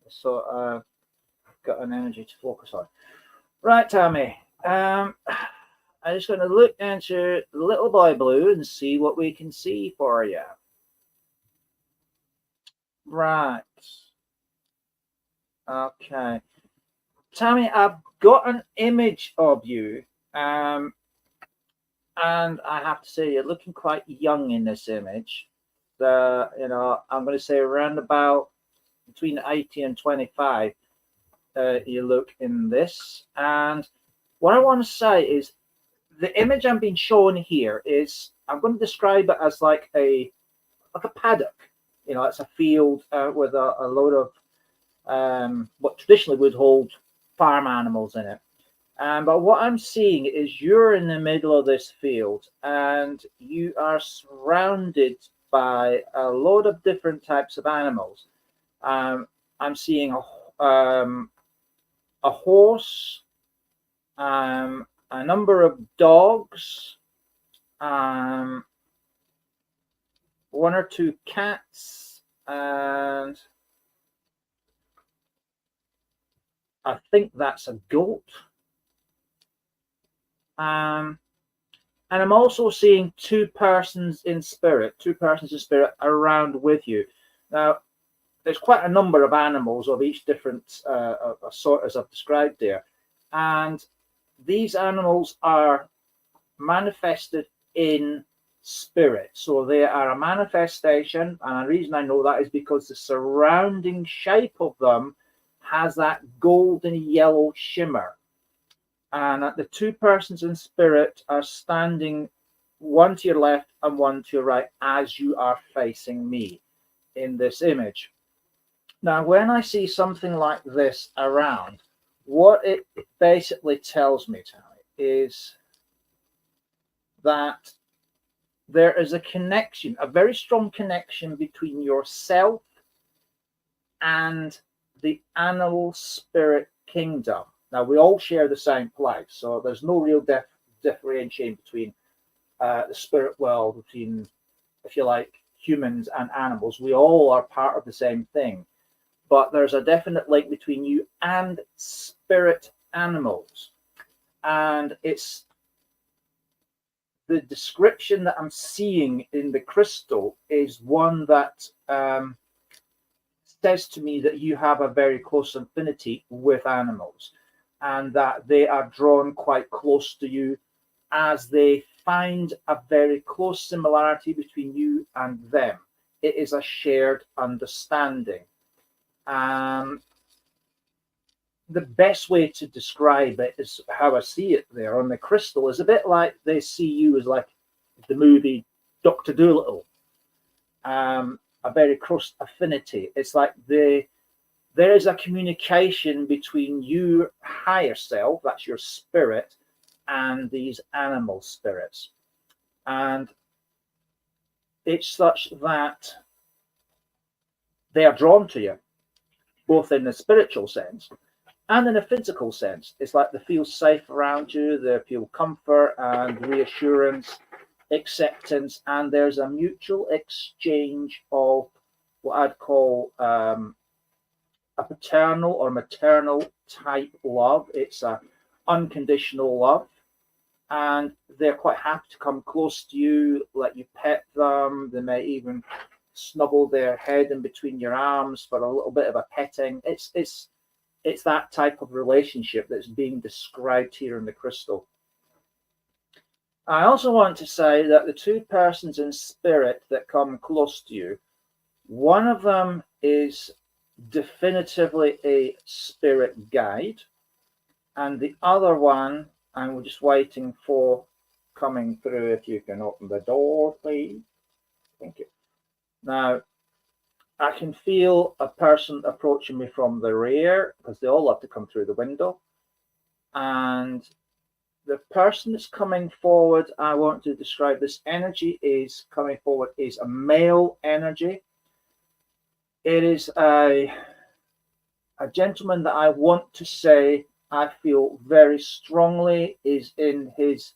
So I've got an energy to focus on. Right, Tammy. I'm just going to look into Little Boy Blue and see what we can see for you. Right. Okay. Tammy, I've got an image of you. And I have to say, you're looking quite young in this image. You know, I'm going to say around about between 80 and 25. you look in this. And what I want to say is the image I'm being shown here is, I'm going to describe it as like a paddock. You know, it's a field with a load of what traditionally would hold farm animals in it. But what I'm seeing is you're in the middle of this field and you are surrounded by a load of different types of animals. I'm seeing a horse, a number of dogs, one or two cats, and I think that's a goat. And I'm also seeing two persons in spirit around with you. Now, there's quite a number of animals of each different sort, as I've described there. And these animals are manifested in spirit. So they are a manifestation. And the reason I know that is because the surrounding shape of them has that golden yellow shimmer. And the two persons in spirit are standing, one to your left and one to your right, as you are facing me in this image. Now, when I see something like this around, what it basically tells me, Tally, is that there is a connection, a very strong connection between yourself and the animal spirit kingdom. Now, we all share the same place, so there's no real differentiation between the spirit world, between, if you like, humans and animals. We all are part of the same thing, but there's a definite link between you and spirit animals. And it's the description that I'm seeing in the crystal is one that says to me that you have a very close affinity with animals, and that they are drawn quite close to you as they find a very close similarity between you and them. It is a shared understanding. The best way to describe it is how I see it there on the crystal is a bit like they see you as like the movie Dr. Dolittle. A very close affinity. It's like there is a communication between your higher self, that's your spirit, and these animal spirits. And it's such that they are drawn to you, both in the spiritual sense and in a physical sense. It's like they feel safe around you, they feel comfort and reassurance, acceptance, and there's a mutual exchange of what I'd call a paternal or maternal type love. It's a unconditional love, and they're quite happy to come close to you, let you pet them. They may even snuggle their head in between your arms for a little bit of a petting. It's that type of relationship that's being described here in the crystal. I also want to say that the two persons in spirit that come close to you, one of them is definitively a spirit guide, and the other one, and we're just waiting for coming through. If you can open the door, please. Thank you. Now, I can feel a person approaching me from the rear, because they all have to come through the window. And the person that's coming forward, I want to describe this energy is coming forward, is a male energy. It is a gentleman that I want to say I feel very strongly is in his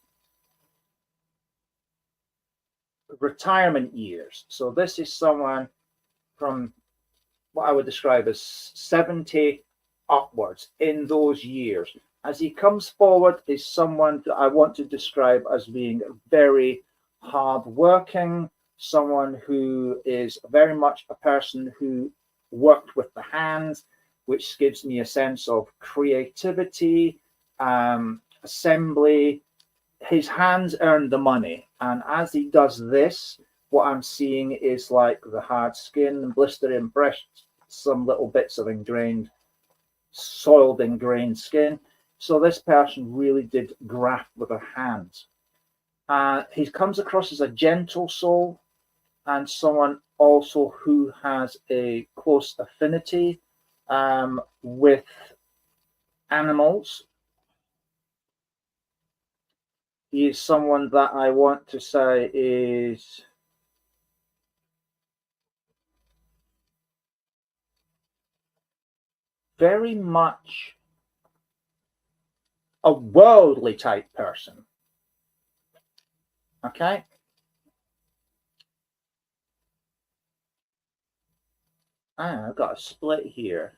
retirement years. So this is someone from what I would describe as 70 upwards, in those years. As he comes forward is someone that I want to describe as being very hardworking, someone who is very much a person who worked with the hands, which gives me a sense of creativity, assembly. His hands earn the money, and as he does this, what I'm seeing is like the hard skin, blister impressed, some little bits of ingrained soiled, ingrained skin. So this person really did graft with their hands. He comes across as a gentle soul and someone also who has a close affinity with animals. He is someone that I want to say is very much a worldly type person. Okay. I've got a split here.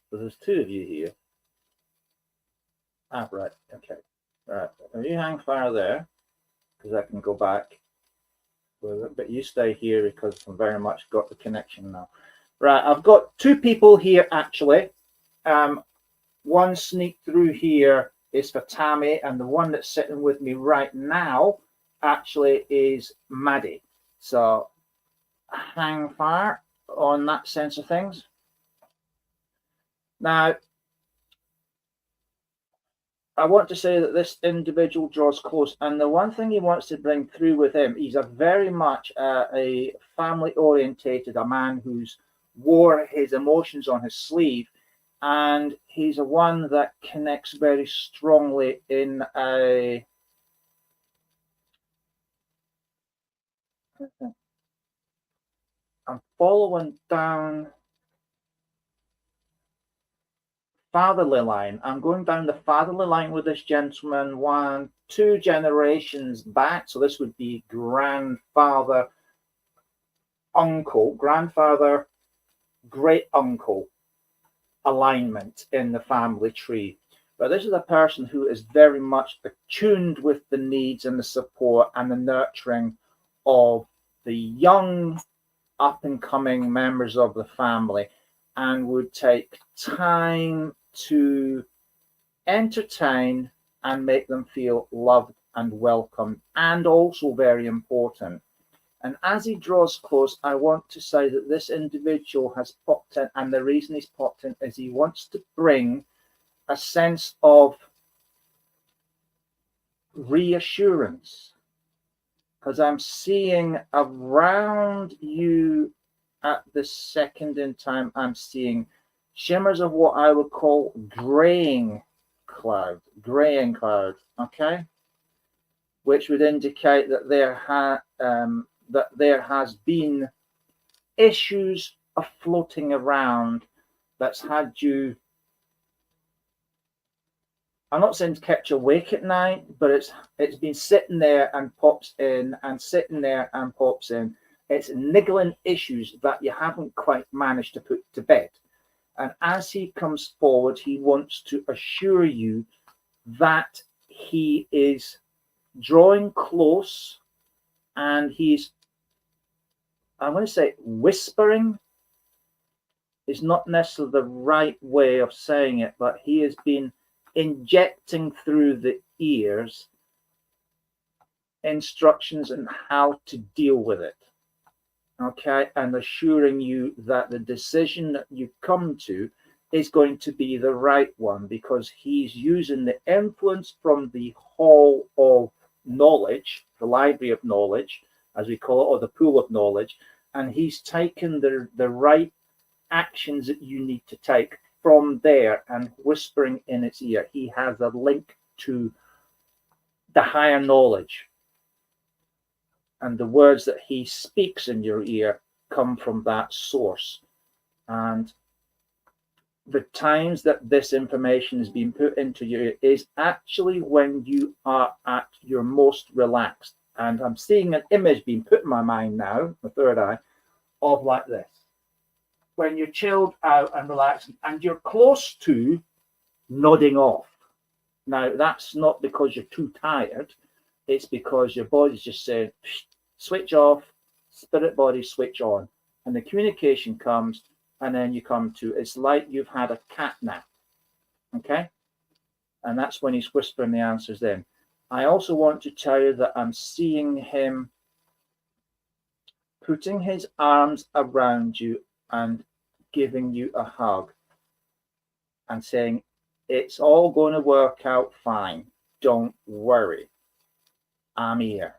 So there's two of you here. Right. Okay. Right. If you hang fire there, because I can go back. But you stay here because I'm very much got the connection now. Right. I've got two people here actually. One sneak through here is for Tammy, and the one that's sitting with me right now actually is Maddie. So hang fire on that sense of things. Now, I want to say that this individual draws close, and the one thing he wants to bring through with him, he's a very much a family orientated, a man who's wore his emotions on his sleeve, and he's a one that connects very strongly in a I'm following down fatherly line. I'm going down the fatherly line with this gentleman 2 generations back. So this would be grandfather, uncle, grandfather, great uncle alignment in the family tree. But this is a person who is very much attuned with the needs and the support and the nurturing of the young up and coming members of the family, and would take time to entertain and make them feel loved and welcome, and also very important. And as he draws close, I want to say that this individual has popped in, and the reason he's popped in is he wants to bring a sense of reassurance, because I'm seeing around you at this second in time, I'm seeing shimmers of what I would call graying cloud, okay, which would indicate that there has been issues floating around that's had you, I'm not saying kept you awake at night, but it's been sitting there and pops in and sitting there and pops in. It's niggling issues that you haven't quite managed to put to bed. And as he comes forward, he wants to assure you that he is drawing close, and he's, I'm going to say whispering is not necessarily the right way of saying it, but he has been injecting through the ears instructions on how to deal with it, okay, and assuring you that the decision that you come to is going to be the right one, because he's using the influence from the hall of knowledge, the library of knowledge, as we call it, or the pool of knowledge, and he's taken the right actions that you need to take from there and whispering in its ear. He has a link to the higher knowledge, and the words that he speaks in your ear come from that source. And the times that this information is being put into your ear is actually when you are at your most relaxed. And I'm seeing an image being put in my mind now, my third eye, of like this. When you're chilled out and relaxed, and you're close to nodding off. Now, that's not because you're too tired. It's because your body's just saying, switch off, spirit body, switch on. And the communication comes, and then you come to, it's like you've had a cat nap. Okay? And that's when he's whispering the answers in. I also want to tell you that I'm seeing him putting his arms around you and giving you a hug. and saying, it's all going to work out fine. Don't worry. I'm here.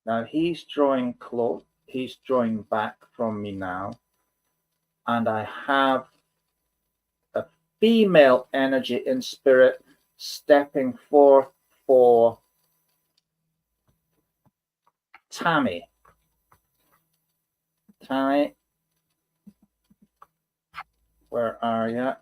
Now he's drawing close. He's drawing back from me now. And I have a female energy in spirit stepping forth for Tammy. Tammy, where are you?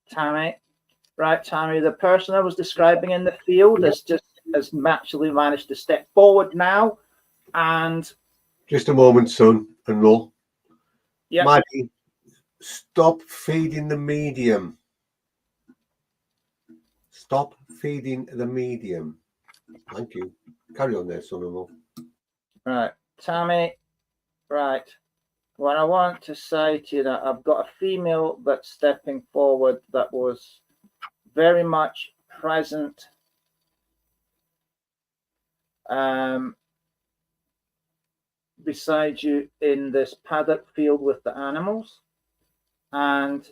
Tammy, right, Tammy, the person I was describing in the field has actually managed to step forward now. And just a moment, son and Lol. Yeah, Maddie, stop feeding the medium. Stop feeding the medium. Thank you. Carry on there, son-in-law. Right, Tammy, right. What I want to say to you that I've got a female that's stepping forward that was very much present beside you in this paddock field with the animals. And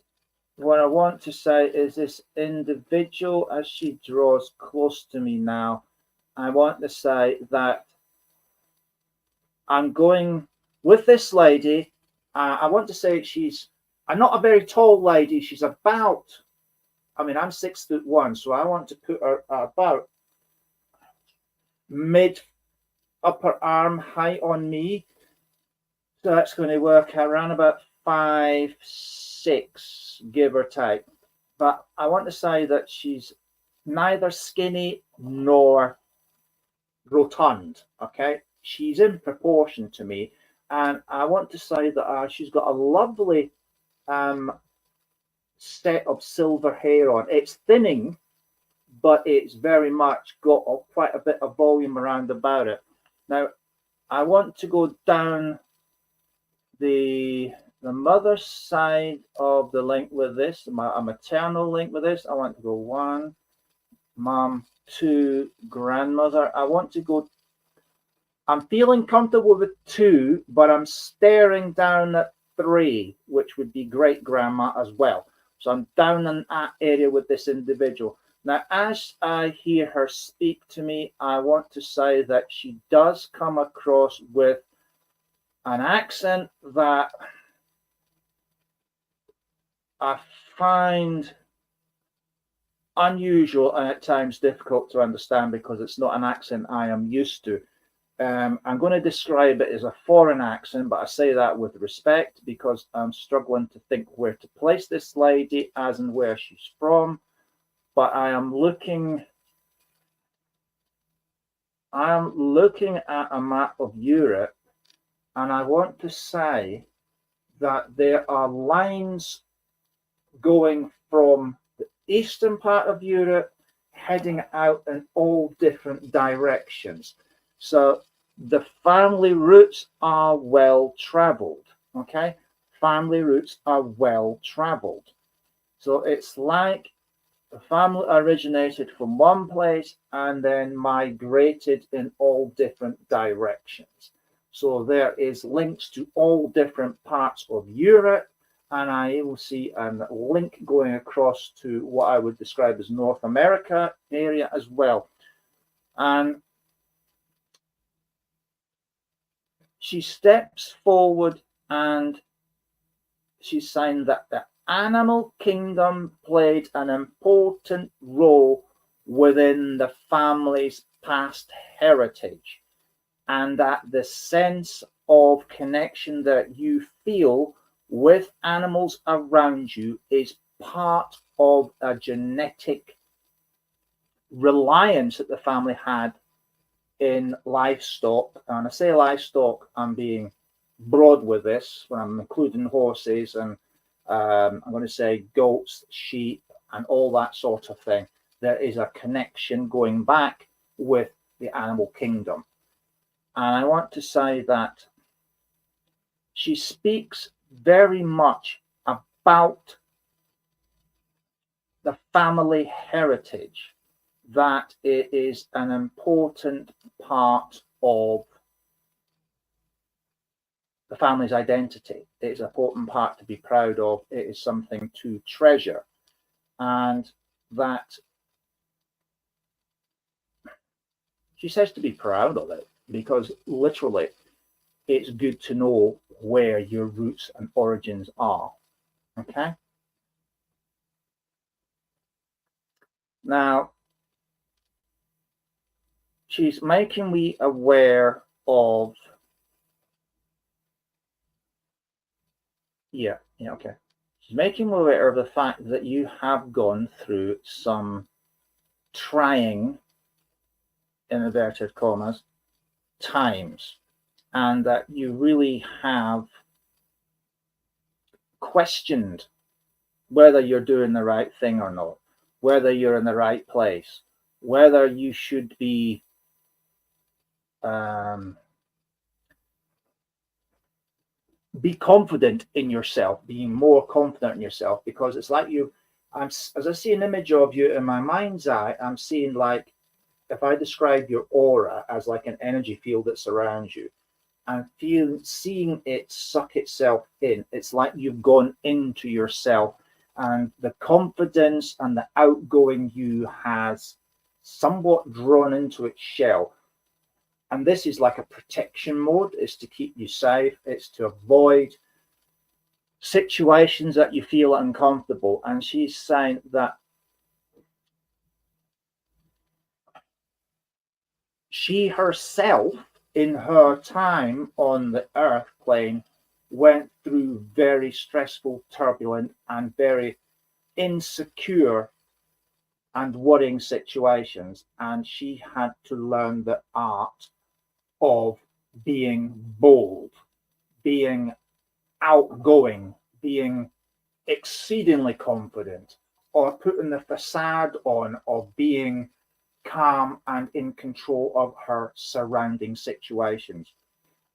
what I want to say is this individual, as she draws close to me now, I want to say that I'm going with this lady. I want to say I'm not a very tall lady. She's about, I'm 6'1", so I want to put her about mid upper arm height on me. So that's going to work around about 5'6", give or take. But I want to say that she's neither skinny nor rotund. Okay, she's in proportion to me, and I want to say that she's got a lovely set of silver hair on. It's thinning, but it's very much got quite a bit of volume around about it. Now, I want to go down the mother's side of the link with this, a maternal link with this. I want to go 1, mom, 2, grandmother. I want to go, I'm feeling comfortable with 2, but I'm staring down at 3, which would be great grandma as well. So I'm down in that area with this individual. Now, as I hear her speak to me, I want to say that she does come across with an accent that I find unusual and at times difficult to understand because it's not an accent I am used to. I'm going to describe it as a foreign accent, but I say that with respect because I'm struggling to think where to place this lady as and where she's from. But I am looking at a map of Europe, and I want to say that there are lines going from the eastern part of Europe heading out in all different directions. So the family routes are well traveled. Okay, family routes are well traveled. So it's like the family originated from one place and then migrated in all different directions. So there is links to all different parts of Europe, and I will see a link going across to what I would describe as North America area as well. And she steps forward and she's saying that the animal kingdom played an important role within the family's past heritage, and that the sense of connection that you feel with animals around you is part of a genetic reliance that the family had in livestock. And I say livestock, I'm being broad with this when I'm including horses and I'm going to say goats, sheep, and all that sort of thing. There is a connection going back with the animal kingdom. And I want to say that she speaks very much about the family heritage. that it is an important part of the family's identity. It is an important part to be proud of. It is something to treasure, and that she says to be proud of it, because literally it's good to know where your roots and origins are. Okay. Now, she's making me aware of, okay. She's making me aware of the fact that you have gone through some trying, in inverted commas, times, and that you really have questioned whether you're doing the right thing or not, whether you're in the right place, whether you should be confident in yourself, being more confident in yourself, because it's like as I see an image of you in my mind's eye, I'm seeing, like, if I describe your aura as like an energy field that surrounds you, and seeing it suck itself in, it's like you've gone into yourself, and the confidence and the outgoing you has somewhat drawn into its shell. And this is like a protection mode. It's to keep you safe. It's to avoid situations that you feel uncomfortable. And she's saying that she herself, in her time on the earth plane, went through very stressful, turbulent, and very insecure and worrying situations. And she had to learn the art of being bold, being outgoing, being exceedingly confident, or putting the facade on of being calm and in control of her surrounding situations.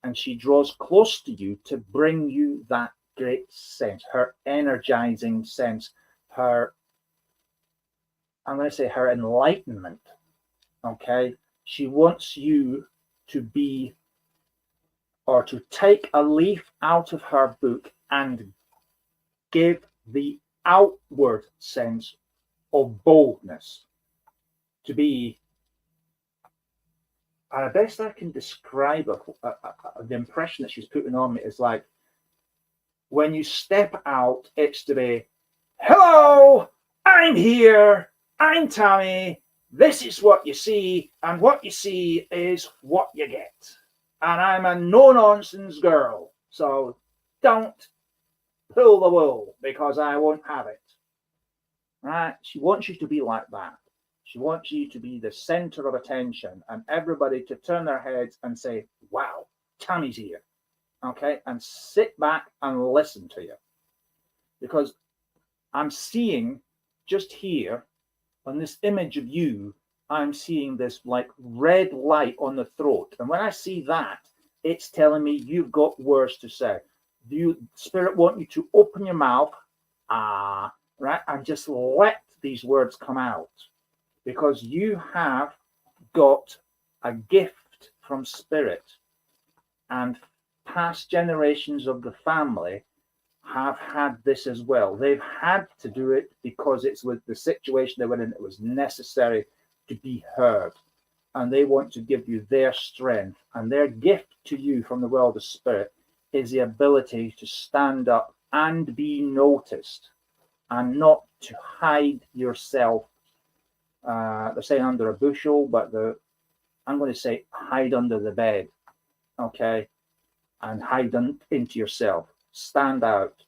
And she draws close to you to bring you that great sense, her energizing sense, her, I'm going to say, her enlightenment. Okay. She wants you to be, or to take a leaf out of her book and give the outward sense of boldness, to be, and the best I can describe the impression that she's putting on me is like, when you step out, it's to be, hello, I'm here, I'm Tammy, this is what you see, and what you see is what you get. And I'm a no-nonsense girl, so don't pull the wool, because I won't have it. Right? She wants you to be like that. She wants you to be the center of attention, and everybody to turn their heads and say, wow, Tammy's here. Okay? And sit back and listen to you. Because I'm seeing just here on this image of you, I'm seeing this like red light on the throat. And when I see that, it's telling me you've got words to say. Spirit want you to open your mouth, right? And just let these words come out. Because you have got a gift from Spirit, and past generations of the family have had this as well. They've had to do it because it's with the situation they were in. It was necessary to be heard, and they want to give you their strength, and their gift to you from the world of Spirit is the ability to stand up and be noticed, and not to hide yourself. They're saying under a bushel, but I'm going to say hide under the bed, okay, and hide into yourself. Stand out,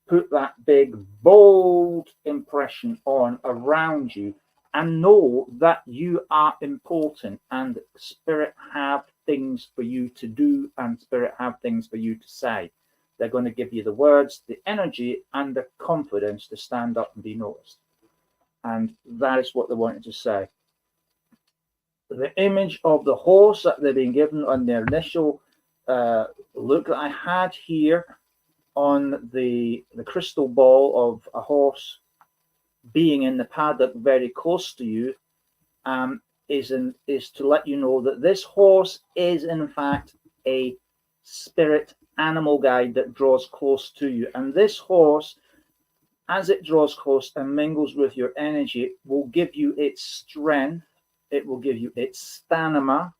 put that big, bold impression on around you, and know that you are important, and Spirit have things for you to do, and Spirit have things for you to say. They're going to give you the words, the energy, and the confidence to stand up and be noticed. And that is what they wanted to say. The image of the horse that they've been given on their initial look that I had here on the crystal ball of a horse being in the paddock very close to you, is to let you know that this horse is in fact a spirit animal guide that draws close to you. And this horse, as it draws close and mingles with your energy, will give you its strength, it will give you its stamina,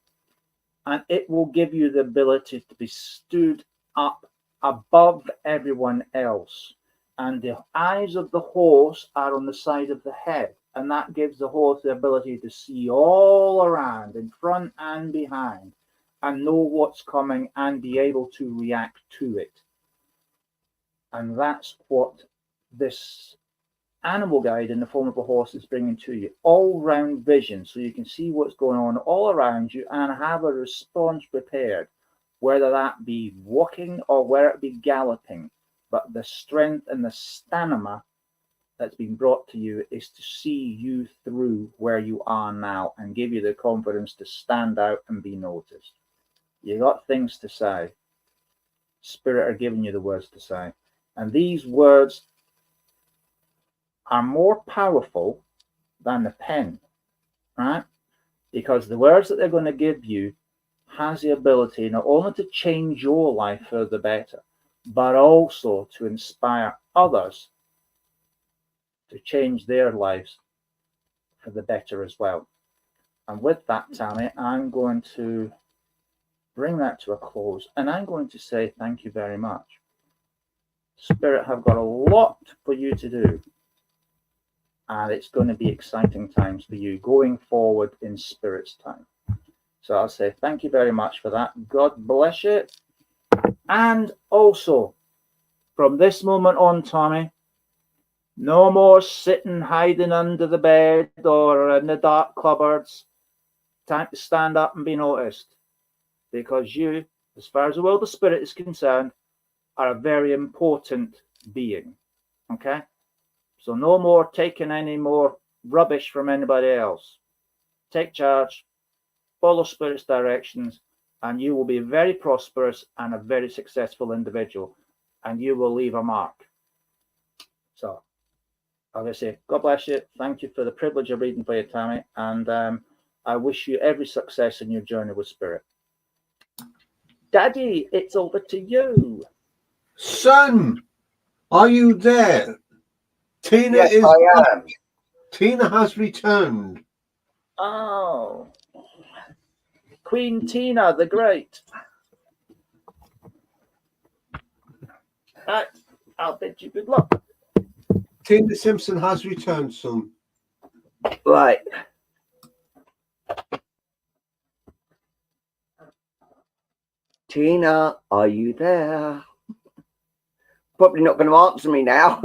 and it will give you the ability to be stood up above everyone else. And the eyes of the horse are on the side of the head, and that gives the horse the ability to see all around, in front and behind, and know what's coming and be able to react to it. And that's what this animal guide in the form of a horse is bringing to you. All-round vision, so you can see what's going on all around you and have a response prepared, whether that be walking or whether it be galloping. But the strength and the stamina that's been brought to you is to see you through where you are now and give you the confidence to stand out and be noticed. You got things to say. Spirit are giving you the words to say. And these words are more powerful than the pen, right? Because the words that they're going to give you has the ability not only to change your life for the better, but also to inspire others to change their lives for the better as well. And with that, Tammy, I'm going to bring that to a close, and I'm going to say thank you very much. Spirit have got a lot for you to do, and it's going to be exciting times for you going forward in Spirit's time. So I'll say thank you very much for that. God bless you. And also, from this moment on, Tommy, no more sitting hiding under the bed or in the dark cupboards. Time to stand up and be noticed, because you, as far as the world of spirit is concerned, are a very important being. Okay? So no more taking any more rubbish from anybody else. Take charge, follow Spirit's directions, and you will be very prosperous and a very successful individual, and you will leave a mark. So, as I say, God bless you. Thank you for the privilege of reading for you, Tammy, and I wish you every success in your journey with Spirit. Daddy, it's over to you. Son, are you there? Tina Yes, is I am. Tina has returned. Oh, Queen Tina the Great. Right, I'll bid you good luck. Tina Simpson has returned, son. Right. Tina, are you there? Probably not going to answer me now.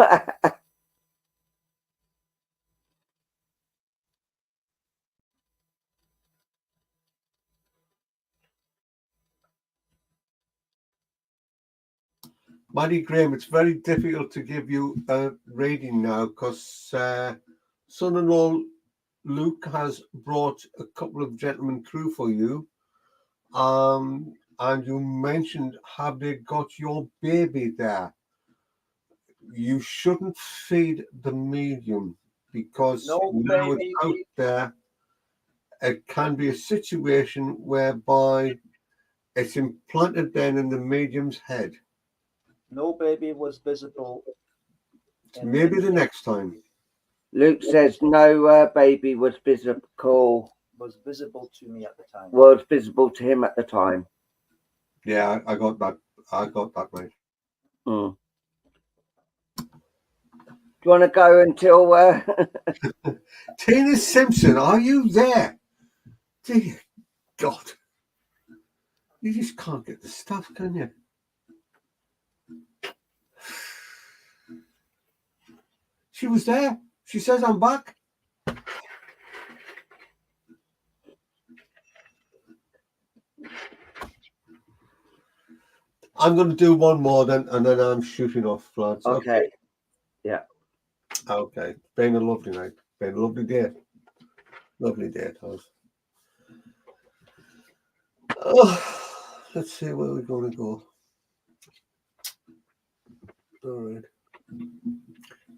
Maddie Graham, it's very difficult to give you a rating now because son-in-law Luke has brought a couple of gentlemen through for you. And you mentioned, have they got your baby there? You shouldn't feed the medium because No now it's baby. out there. It can be a situation whereby it's implanted then in the medium's head. No baby was visible. Maybe the next time. Luke says no baby was visible. Was visible to me at the time. Was visible to him at the time. Yeah, I got that. I got that right. Mm. Do you want to go until Tina Simpson, are you there? Dear God. You just can't get the stuff, can you? She was there. She says I'm back. I'm going to do one more then, and then I'm shooting off, lads. Okay. Yeah. Okay. Been a lovely night. Been a lovely day. Lovely day, it was. Oh, let's see where we're going to go. All right.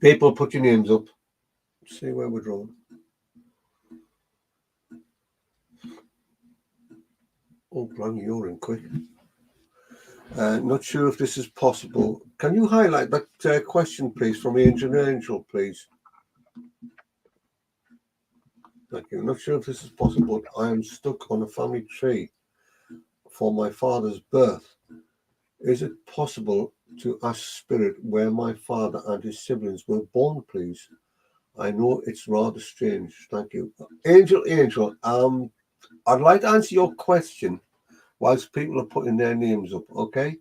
People, put your names up. See where we're going. Oh, blimey, you're in quick. Not sure if this is possible. Can you highlight that question, please, from Angel, please? Thank you. Not sure if this is possible. I am stuck on a family tree for my father's birth. Is it possible to ask Spirit where my father and his siblings were born, please? I know it's rather strange. Thank you. Angel, I'd like to answer your question whilst people are putting their names up, okay?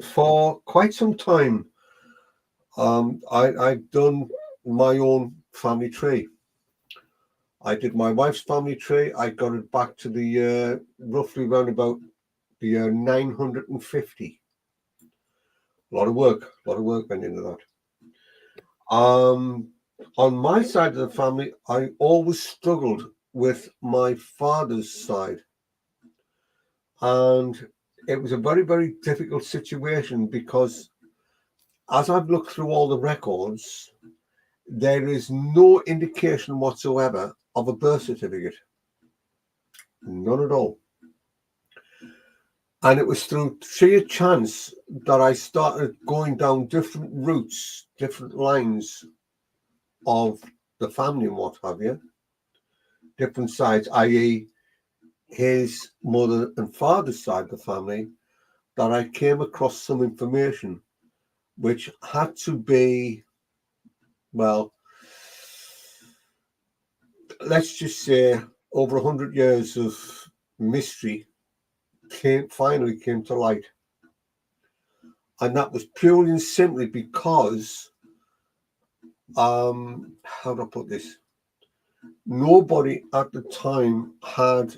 For quite some time, I've done my own family tree. I did my wife's family tree. I got it back to the roughly around about the year 950. A lot of work went into that. On my side of the family, I always struggled with my father's side. And it was a very, very difficult situation because as I've looked through all the records, there is no indication whatsoever of a birth certificate. None at all. And it was through sheer chance that I started going down different routes, different lines of the family and what have you, different sides, i.e. his mother and father's side of the family, that I came across some information which had to be, well, let's just say over 100 years of mystery finally came to light. And that was purely and simply because, how do I put this? Nobody at the time had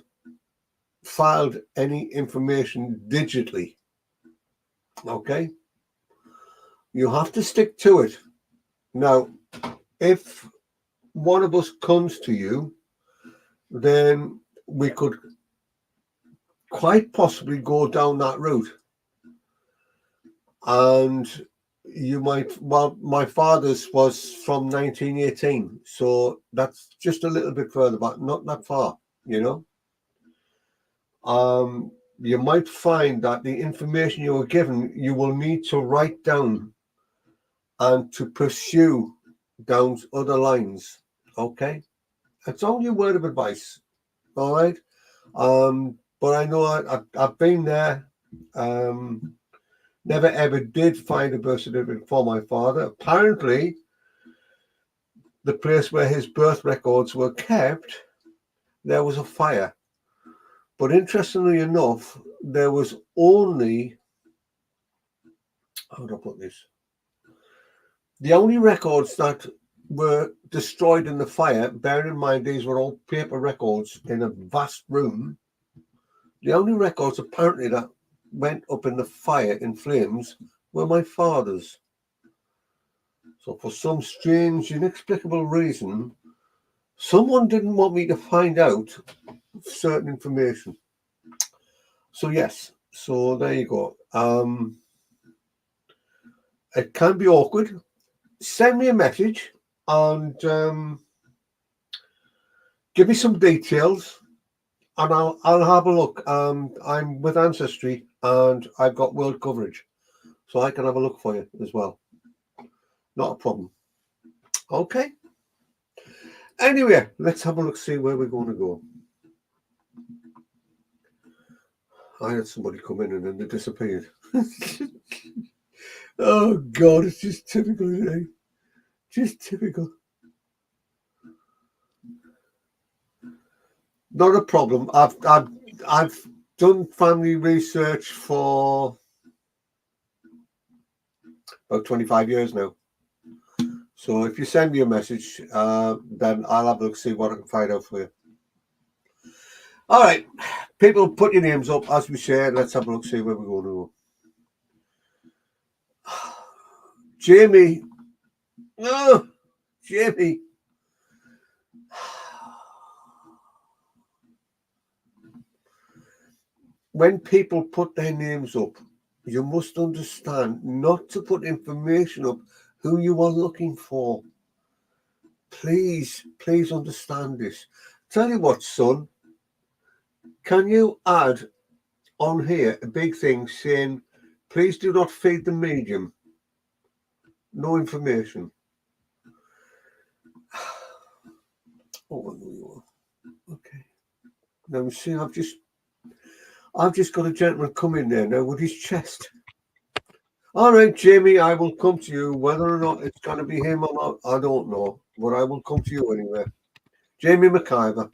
filed any information digitally. Okay? You have to stick to it. Now, if one of us comes to you, then we could quite possibly go down that route. And you might, well, my father's was from 1918, so that's just a little bit further back, not that far, you know. You might find that the information you were given, you will need to write down and to pursue down other lines. Okay, it's only a word of advice. All right. But I know I've been there. Never ever did find a birth certificate for my father. Apparently, the place where his birth records were kept, there was a fire. But interestingly enough, there was only, how do I put this? The only records that were destroyed in the fire, bearing in mind these were all paper records in a vast room, the only records apparently that went up in the fire in flames were my father's. So for some strange, inexplicable reason, someone didn't want me to find out certain information. So yes, so there you go. It can be awkward. Send me a message and give me some details, and I'll have a look. I'm with Ancestry, and I've got world coverage, so I can have a look for you as well. Not a problem. Okay. Anyway, let's have a look, see where we're going to go. I had somebody come in and then they disappeared. Oh God, it's just typical, isn't it? Just typical. Not a problem. I've done family research for about 25 years now. So if you send me a message, then I'll have a look, see what I can find out for you. All right, people, put your names up as we say. Let's have a look, see where we're going to go. Jamie. Oh, Jamie. When people put their names up, you must understand not to put information up who you are looking for. Please understand this. Tell you what, son, can you add on here a big thing saying, please do not feed the medium? No information. Oh, okay. Now you see, I've just got a gentleman come in there now with his chest. All right, Jamie, I will come to you. Whether or not it's going to be him or not, I don't know. But I will come to you anyway. Jamie McIver.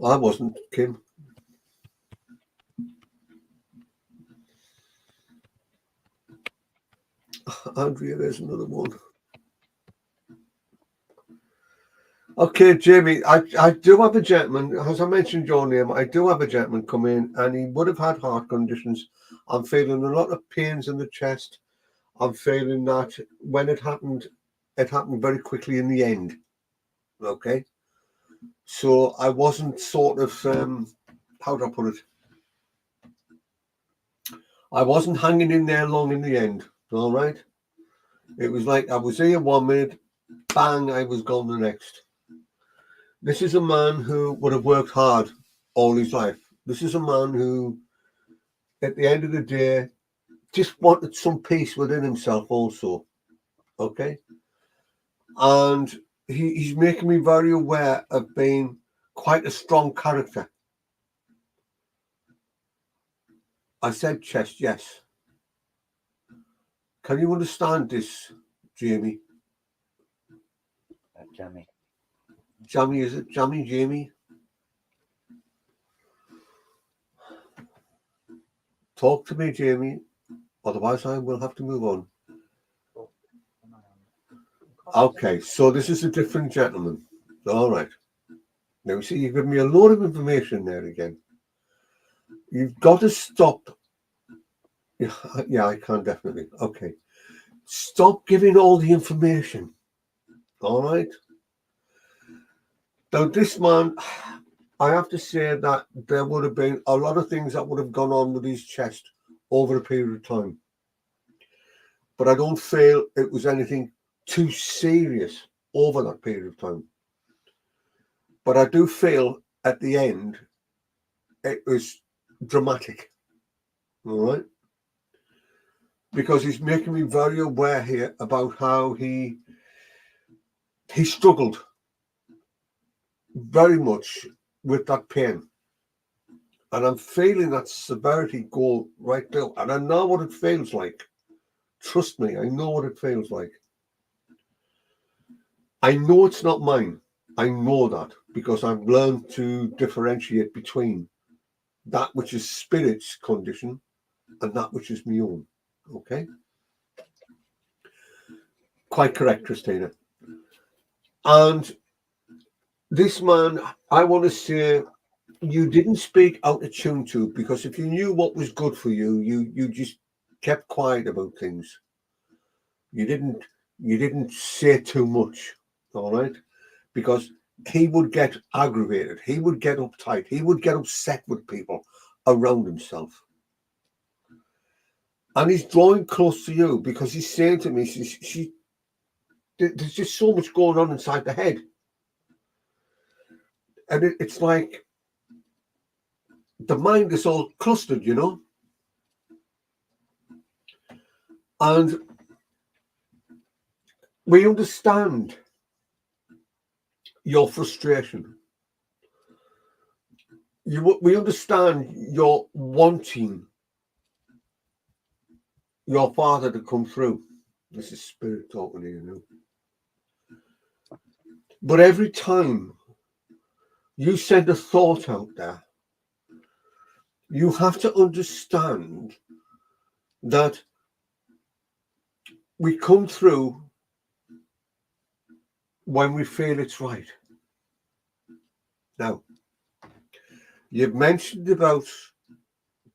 I wasn't, Kim. Andrea, there's another one. Okay, Jamie, I do have a gentleman, as I mentioned your name, I do have a gentleman come in and he would have had heart conditions. I'm feeling a lot of pains in the chest. I'm feeling that when it happened very quickly in the end. Okay? So I wasn't sort of, how do I put it? I wasn't hanging in there long in the end, all right? It was like I was here 1 minute, bang, I was gone the next. This is a man who would have worked hard all his life. This is a man who, at the end of the day, just wanted some peace within himself also, okay? And he's making me very aware of being quite a strong character. I said chest, yes. Can you understand this, Jamie? Jamie. Jamie, is it? Jamie? Talk to me, Jamie. Otherwise, I will have to move on. Okay, so this is a different gentleman. All right. Now, see, you've given me a lot of information there again. You've got to stop. Yeah, I can definitely. Okay. Stop giving all the information. All right. Now, this man, I have to say that there would have been a lot of things that would have gone on with his chest over a period of time. But I don't feel it was anything too serious over that period of time. But I do feel at the end it was dramatic. All right. Because he's making me very aware here about how he struggled very much with that pain. And I'm feeling that severity go right down. And I know what it feels like. Trust me, I know what it feels like. I know it's not mine. I know that because I've learned to differentiate between that which is spirit's condition and that which is my own. Okay? Quite correct, Christina. And this man, I want to say, you didn't speak out of tune to, because if you knew what was good for you, you just kept quiet about things. You didn't say too much, all right? Because he would get aggravated, he would get uptight, he would get upset with people around himself. And he's drawing close to you because he's saying to me, there's just so much going on inside the head. And it's like the mind is all clustered, you know? And we understand your frustration. We understand your wanting your father to come through. This is spirit talking to you now. But every time you send a thought out there, you have to understand that we come through when we feel it's right. Now, you've mentioned about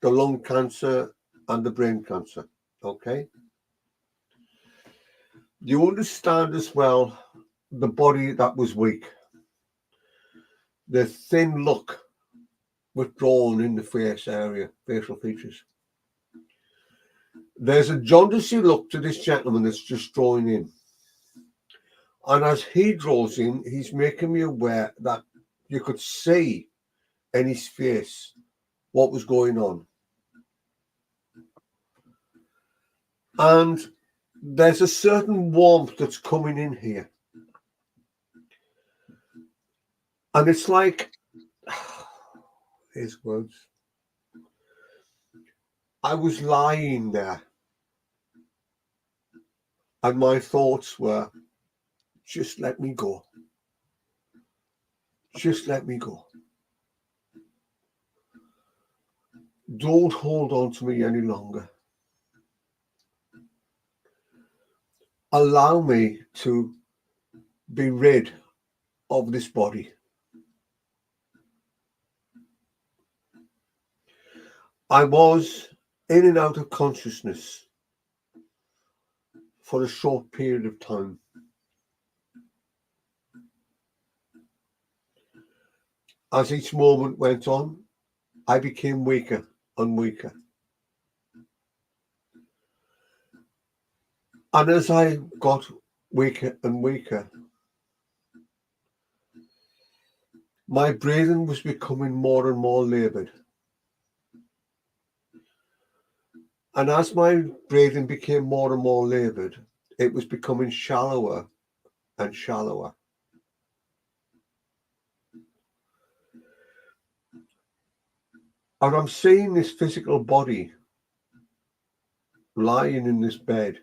the lung cancer and the brain cancer, okay? You understand as well the body that was weak, the thin look withdrawn in the face area, facial features. There's a jaundicey look to this gentleman that's just drawing in. And as he draws in, he's making me aware that you could see in his face what was going on. And there's a certain warmth that's coming in here. And it's like, his words, I was lying there. And my thoughts were, just let me go. Just let me go. Don't hold on to me any longer. Allow me to be rid of this body. I was in and out of consciousness for a short period of time. As each moment went on, I became weaker and weaker. And as I got weaker and weaker, my breathing was becoming more and more laboured. And as my breathing became more and more laboured, it was becoming shallower and shallower. And I'm seeing this physical body lying in this bed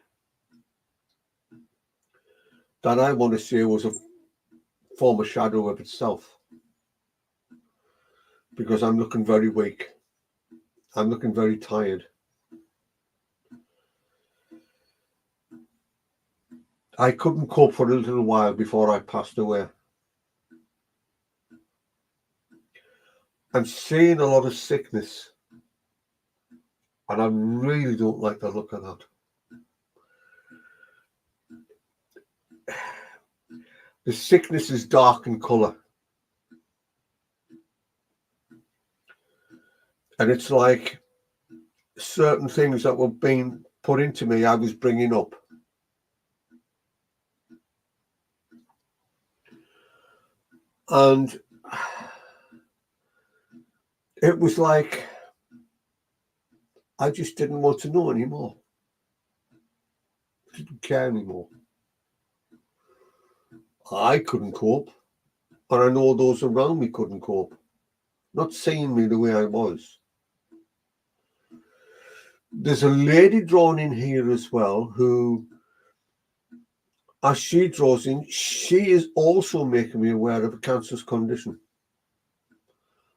that I want to say was a former shadow of itself. Because I'm looking very weak. I'm looking very tired. I couldn't cope for a little while before I passed away. I'm seeing a lot of sickness. And I really don't like the look of that. The sickness is dark in colour. And it's like certain things that were being put into me, I was bringing up. And it was like I just didn't want to know anymore. I didn't care anymore. I couldn't cope. And I know those around me couldn't cope. Not seeing me the way I was. There's a lady drawn in here as well who, as she draws in, she is also making me aware of a cancerous condition.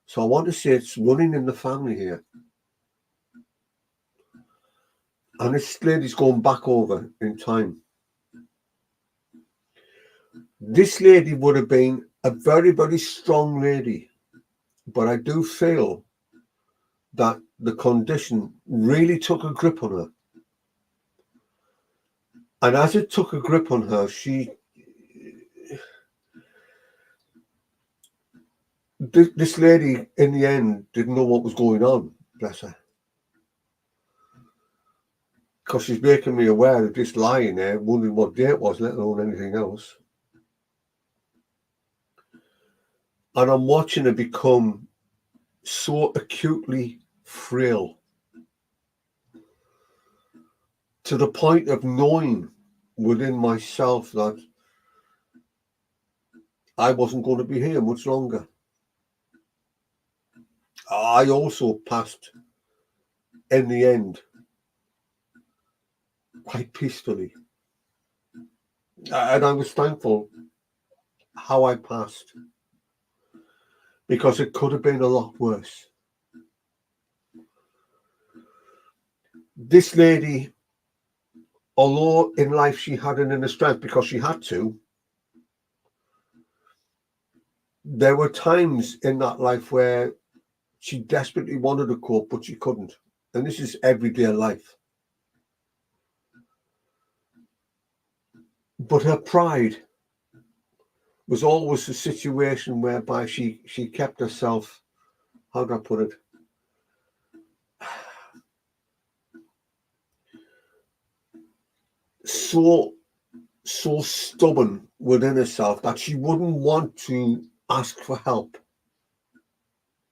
So I want to say it's running in the family here. And this lady's going back over in time. This lady would have been a very, very strong lady. But I do feel that the condition really took a grip on her. And as it took a grip on her, this lady, in the end, didn't know what was going on, bless her. Because she's making me aware of just lying there, wondering what day it was, let alone anything else. And I'm watching her become so acutely frail to the point of knowing within myself that I wasn't going to be here much longer. I also passed in the end quite peacefully. And I was thankful how I passed, because it could have been a lot worse. This lady, although in life she had an inner strength because she had to, there were times in that life where she desperately wanted to cope, but she couldn't. And this is everyday life. But her pride was always a situation whereby she kept herself, how do I put it? so stubborn within herself that she wouldn't want to ask for help,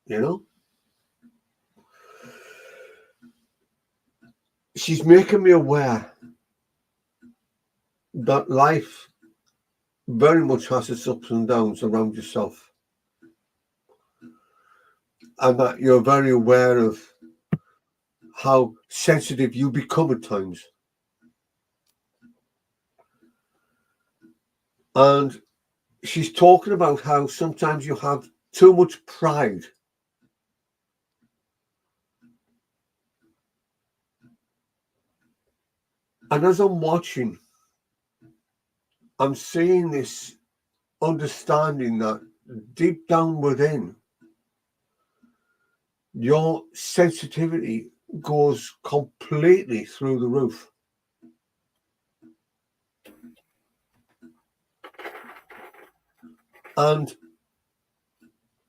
you know. She's making me aware that life very much has its ups and downs around yourself, and that you're very aware of how sensitive you become at times. And she's talking about how sometimes you have too much pride. And as I'm watching, I'm seeing this understanding that deep down within, your sensitivity goes completely through the roof. And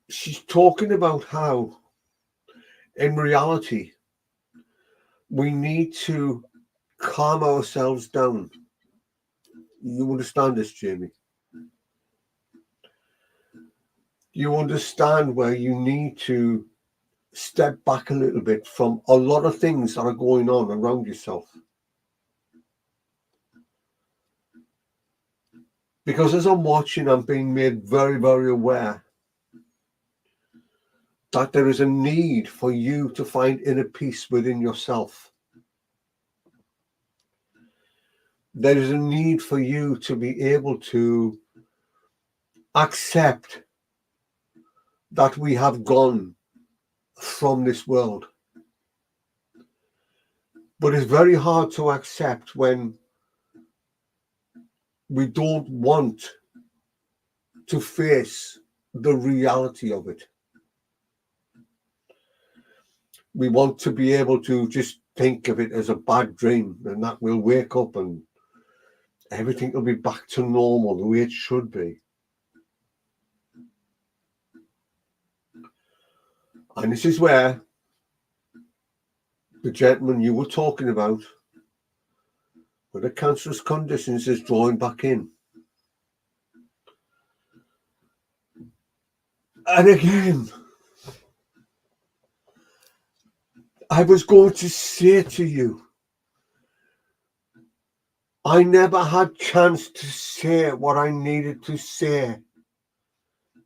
she's talking about how, in reality, we need to calm ourselves down. You understand this, Jamie? You understand where you need to step back a little bit from a lot of things that are going on around yourself. Because as I'm watching, I'm being made very, very aware that there is a need for you to find inner peace within yourself. There is a need for you to be able to accept that we have gone from this world. But it's very hard to accept when we don't want to face the reality of it. We want to be able to just think of it as a bad dream, and that we'll wake up and everything will be back to normal, the way it should be. And this is where the gentleman you were talking about with the cancerous conditions is drawing back in. And again, I was going to say to you, I never had chance to say what I needed to say,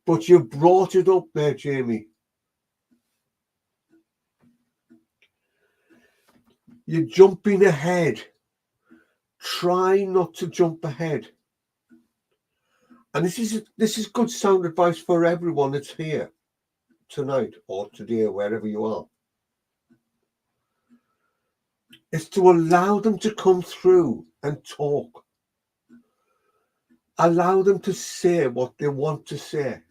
but you brought it up there, Jamie. You're jumping ahead. Try not to jump ahead. And this is good sound advice for everyone that's here tonight or today, wherever you are. It's to allow them to come through and talk. Allow them to say what they want to say.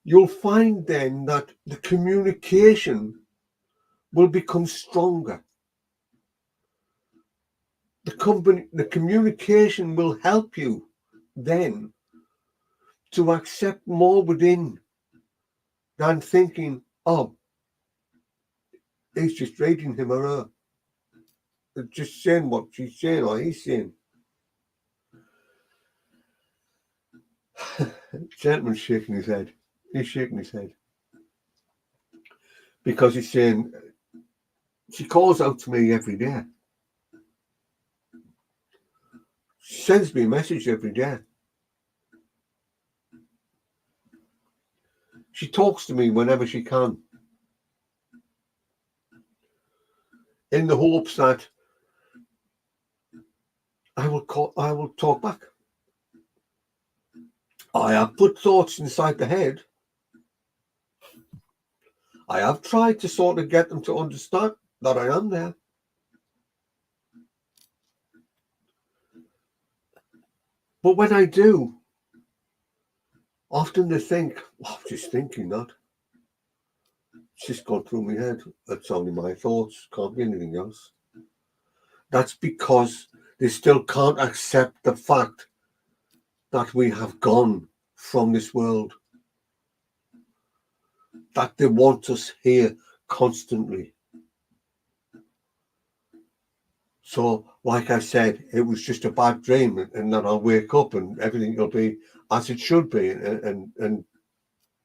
You'll find then that the communication will become stronger. The communication will help you then to accept more within than thinking, oh, he's just rating him or her. They're just saying what she's saying or he's saying. Gentleman's shaking his head. He's shaking his head. Because he's saying, she calls out to me every day. She sends me a message every day. She talks to me whenever she can. In the hopes that I will talk back. I have put thoughts inside the head. I have tried to sort of get them to understand that I am there. But when I do, often they think, oh, I'm just thinking that. It's just gone through my head. That's only my thoughts. Can't be anything else. That's because they still can't accept the fact that we have gone from this world. That they want us here constantly. So, like I said, it was just a bad dream, and then I'll wake up and everything will be as it should be, and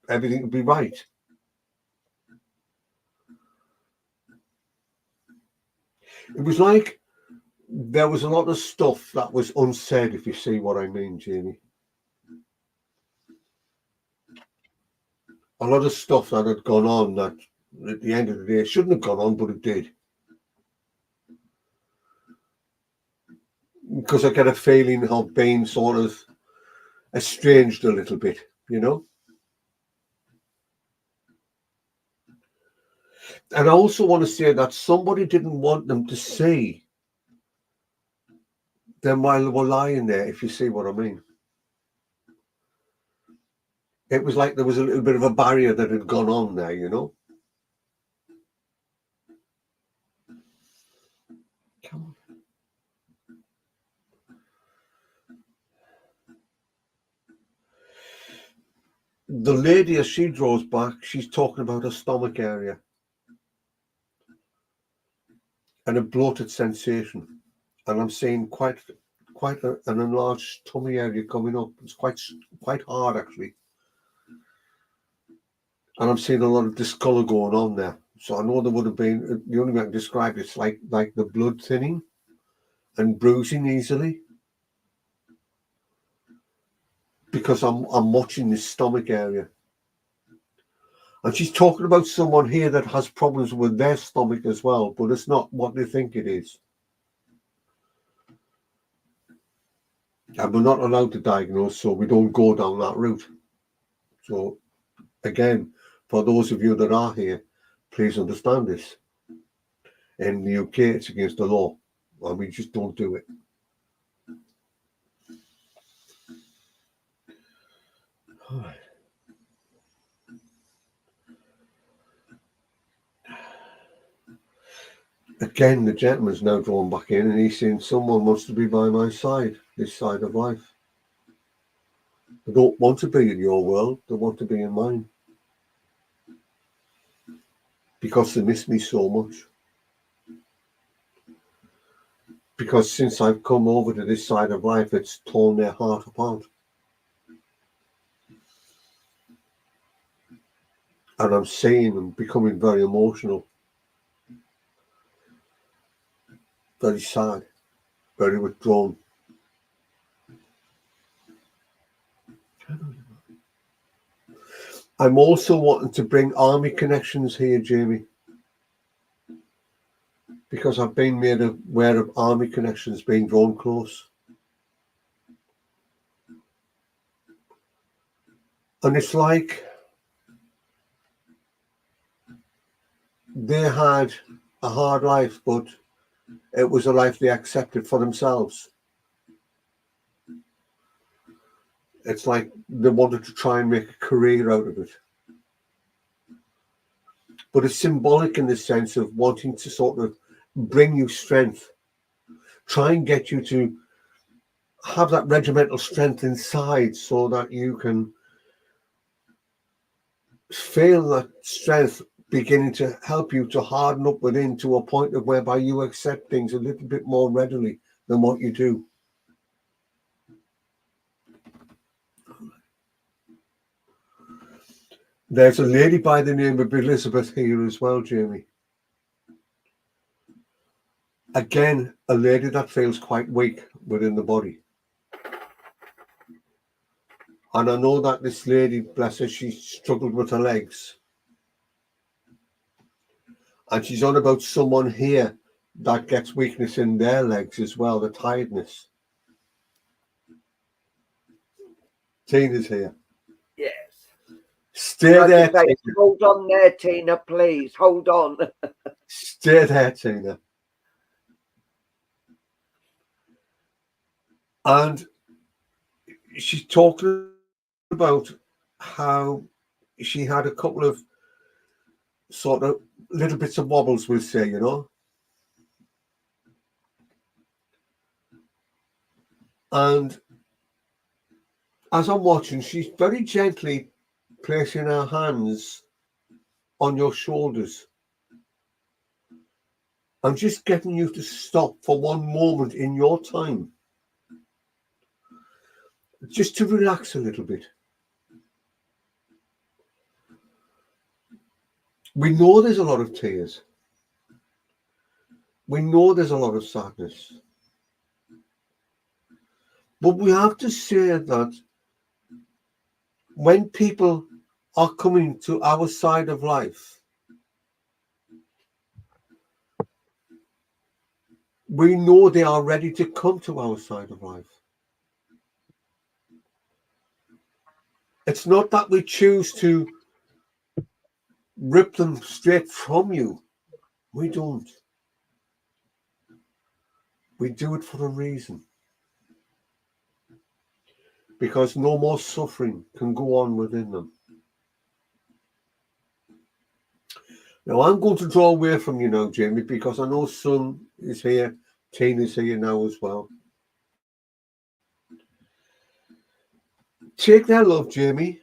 everything will be right. It was like there was a lot of stuff that was unsaid, if you see what I mean, Jamie. A lot of stuff that had gone on that at the end of the day shouldn't have gone on, but it did. Because I get a feeling of being sort of estranged a little bit, you know. And I also want to say that somebody didn't want them to see them while they were lying there, if you see what I mean. It was like there was a little bit of a barrier that had gone on there, you know. Come on. The lady, as she draws back, she's talking about her stomach area and a bloated sensation, and I'm seeing quite an enlarged tummy area coming up. It's quite hard actually, and I'm seeing a lot of discolor going on there. So I know there would have been, the only way I can describe it's like the blood thinning and bruising easily, because I'm watching this stomach area. And she's talking about someone here that has problems with their stomach as well, but it's not what they think it is. And we're not allowed to diagnose, so we don't go down that route. So, again, for those of you that are here, please understand this. In the UK, it's against the law, and we just don't do it. All right. Again, the gentleman's now drawn back in, and he's saying someone wants to be by my side, this side of life. They don't want to be in your world, they want to be in mine. Because they miss me so much. Because since I've come over to this side of life, it's torn their heart apart. And I'm seeing them becoming very emotional. Very sad, very withdrawn. I'm also wanting to bring army connections here, Jamie, because I've been made aware of army connections being drawn close. And it's like they had a hard life, but it was a life they accepted for themselves. It's like they wanted to try and make a career out of it. But it's symbolic in the sense of wanting to sort of bring you strength. Try and get you to have that regimental strength inside so that you can feel that strength beginning to help you to harden up within to a point of whereby you accept things a little bit more readily than what you do. There's a lady by the name of Elizabeth here as well, Jamie. Again, a lady that feels quite weak within the body. And I know that this lady, bless her, she struggled with her legs. And she's on about someone here that gets weakness in their legs as well, the tiredness. Tina's here. Yes. Stay there, Tina. Hold on there, Tina, please. Hold on. Stay there, Tina. And she's talking about how she had a couple of sort of little bits of wobbles, we'll say, you know. And as I'm watching, she's very gently placing her hands on your shoulders. I'm just getting you to stop for one moment in your time, just to relax a little bit. We know there's a lot of tears. We know there's a lot of sadness. But we have to say that when people are coming to our side of life, we know they are ready to come to our side of life. It's not that we choose to rip them straight from you. We don't. We do it for a reason. Because no more suffering can go on within them. Now, I'm going to draw away from you now, Jamie, because I know Son is here, Tina's here now as well. Take their love, Jamie.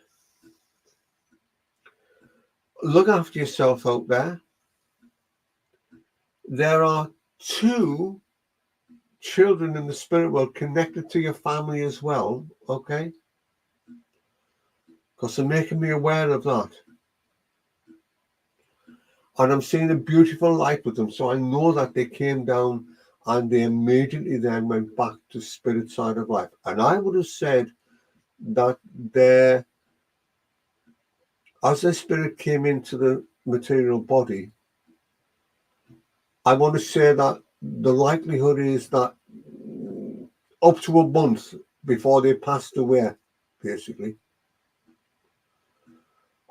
Look after yourself out there. There are 2 children in the spirit world connected to your family as well, okay? Because they're making me aware of that. And I'm seeing a beautiful light with them, so I know that they came down and they immediately then went back to spirit side of life. And I would have said that as their spirit came into the material body, I want to say that the likelihood is that up to a month before they passed away, basically,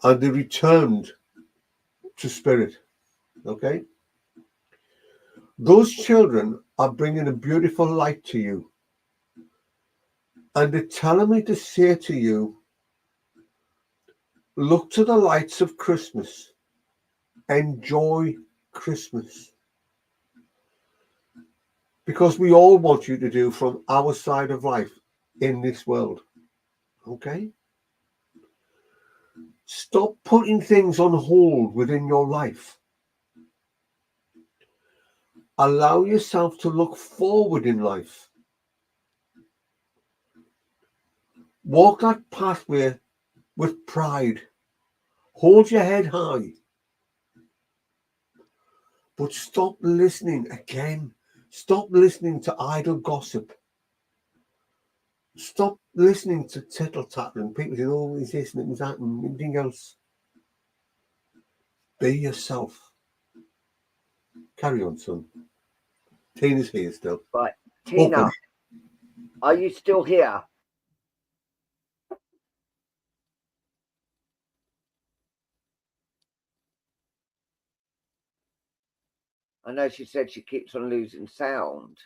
and they returned to spirit, okay? Those children are bringing a beautiful light to you, and they're telling me to say to you, look to the lights of Christmas, enjoy Christmas, because we all want you to do from our side of life in this world, okay? Stop putting things on hold within your life. Allow yourself to look forward in life. Walk that pathway with pride. Hold your head high. But stop listening again. Stop listening to idle gossip. Stop listening to tittle-tattle and people saying, oh, is this and that and anything else. Be yourself. Carry on, son. Tina's here still. Right. Tina, are you still here? I know she said she keeps on losing sound.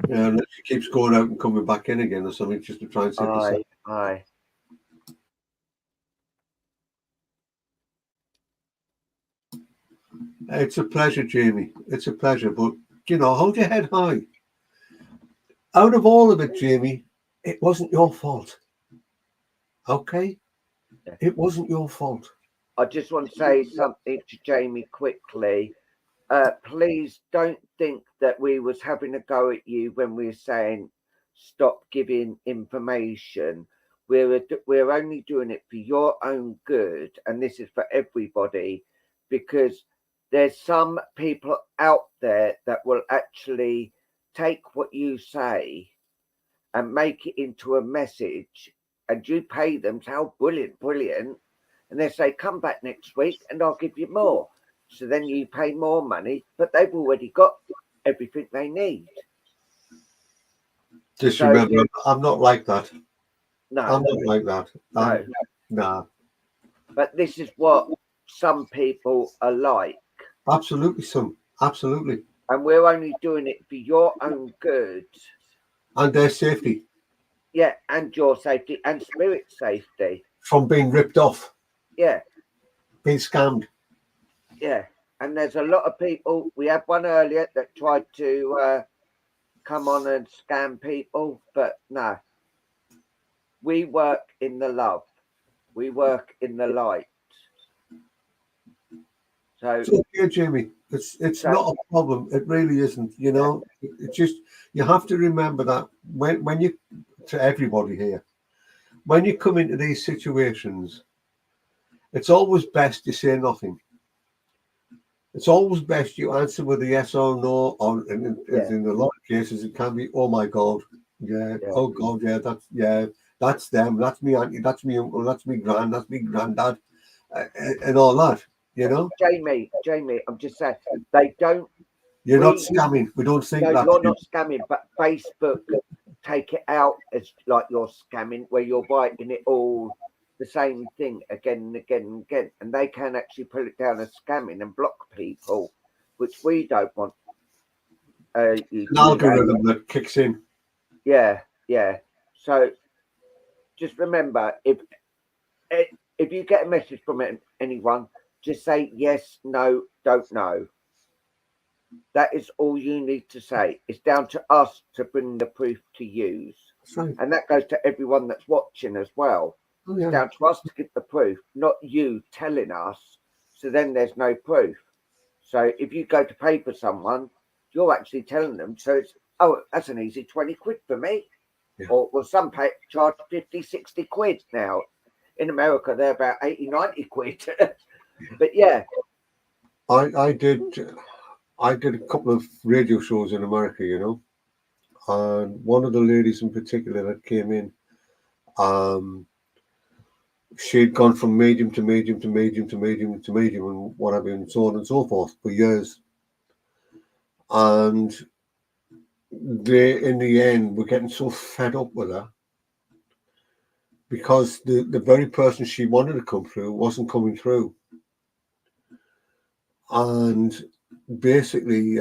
Yeah, and she keeps going out and coming back in again or something just to try and set this up. Aye. It's a pleasure, Jamie. It's a pleasure. But, you know, hold your head high. Out of all of it, Jamie, it wasn't your fault. Okay? Yeah. It wasn't your fault. I just want to say something to Jamie quickly. Please don't think that we was having a go at you when we were saying stop giving information. We're only doing it for your own good, and this is for everybody, because there's some people out there that will actually take what you say and make it into a message, and you pay them to how brilliant, and they say, come back next week and I'll give you more. So then you pay more money, but they've already got everything they need. Just remember, I'm not like that. No. I'm not like that. No. Nah. But this is what some people are like. Absolutely, son. Absolutely. And we're only doing it for your own good. And their safety. Yeah, and your safety and spirit safety. From being ripped off. Yeah. Being scammed. Yeah. And there's a lot of people. We had one earlier that tried to come on and scam people, but no. We work in the love. We work in the light. So it's okay, Jamie. It's not a problem. It really isn't. You know, it's just you have to remember that when you, to everybody here, when you come into these situations, it's always best to say nothing. It's always best you answer with a yes or no, or in a lot of cases it can be, oh my God, yeah. Oh God, that's them, that's me auntie, that's me uncle, that's me grand, that's me granddad, and all that, you know. Jamie, I'm just saying they don't. You're not scamming. We don't think no, that. you're not scamming, but Facebook take it out as like you're scamming, where you're writing it all the same thing again and again and again, and they can actually put it down as scamming and block people, which we don't want. An algorithm that kicks in. Yeah. So just remember, if you get a message from anyone, just say yes, no, don't know. That is all you need to say. It's down to us to bring the proof to use. Right. And that goes to everyone that's watching as well. Oh, yeah. It's down to us to give the proof, not you telling us. So then there's no proof. So if you go to pay for someone, you're actually telling them. So it's, oh, that's an easy 20 quid for me. Yeah. Or well, some charge 50, 60 quid now. In America, they're about 80, 90 quid. But yeah. I did a couple of radio shows in America, you know, and one of the ladies in particular that came in, she'd gone from medium to medium to medium to medium to medium and whatever, and so on and so forth for years. And they, in the end, were getting so fed up with her because the very person she wanted to come through wasn't coming through. And basically,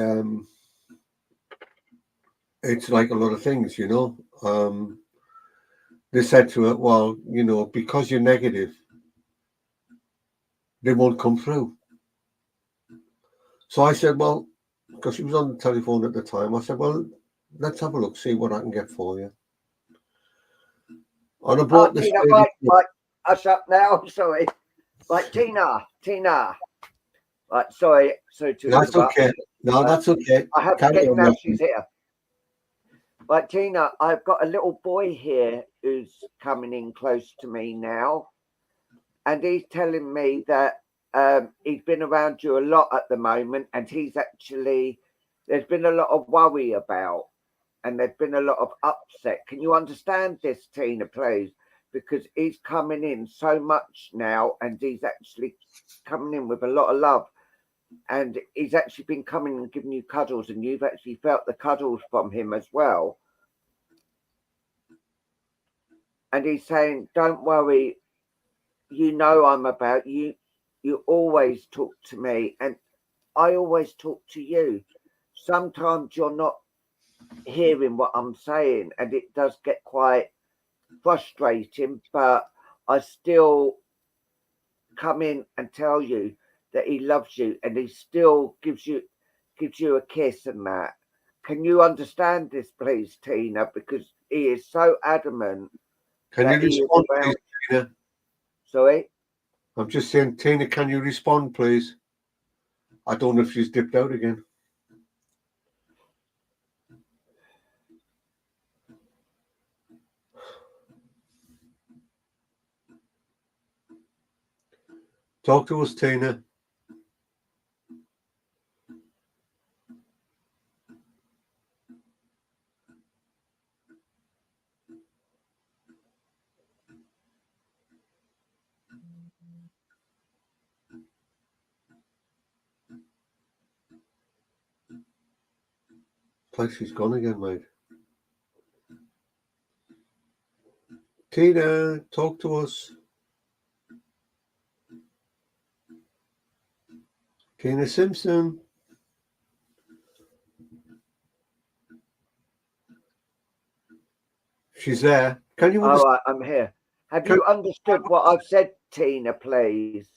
it's like a lot of things, you know. They said to her, well, you know, because you're negative, they won't come through. So I said, well, because she was on the telephone at the time, I said, well, let's have a look, see what I can get for you. And I brought this Tina, lady. right, hush up now. Sorry. Like Tina. Right, sorry to That's interrupt. okay. No, that's okay. I have to get now. She's here. Right, Tina, I've got a little boy here who's coming in close to me now, and he's telling me that he's been around you a lot at the moment, and there's been a lot of worry about, and there's been a lot of upset. Can you understand this, Tina, please? Because he's coming in so much now, and he's actually coming in with a lot of love. And he's actually been coming and giving you cuddles, and you've actually felt the cuddles from him as well. And he's saying, don't worry, you know I'm about you. You always talk to me, and I always talk to you. Sometimes you're not hearing what I'm saying, and it does get quite frustrating, but I still come in and tell you that he loves you, and he still gives you a kiss and that. Can you understand this, please, Tina? Because he is so adamant. Can you respond, please, Tina? Sorry? I'm just saying, Tina, can you respond, please? I don't know if she's dipped out again. Talk to us, Tina. Like she's gone again, mate. Tina, talk to us. Tina Simpson. She's there. Can you understand? All right, I'm here. Have you understood what I've said, Tina, please?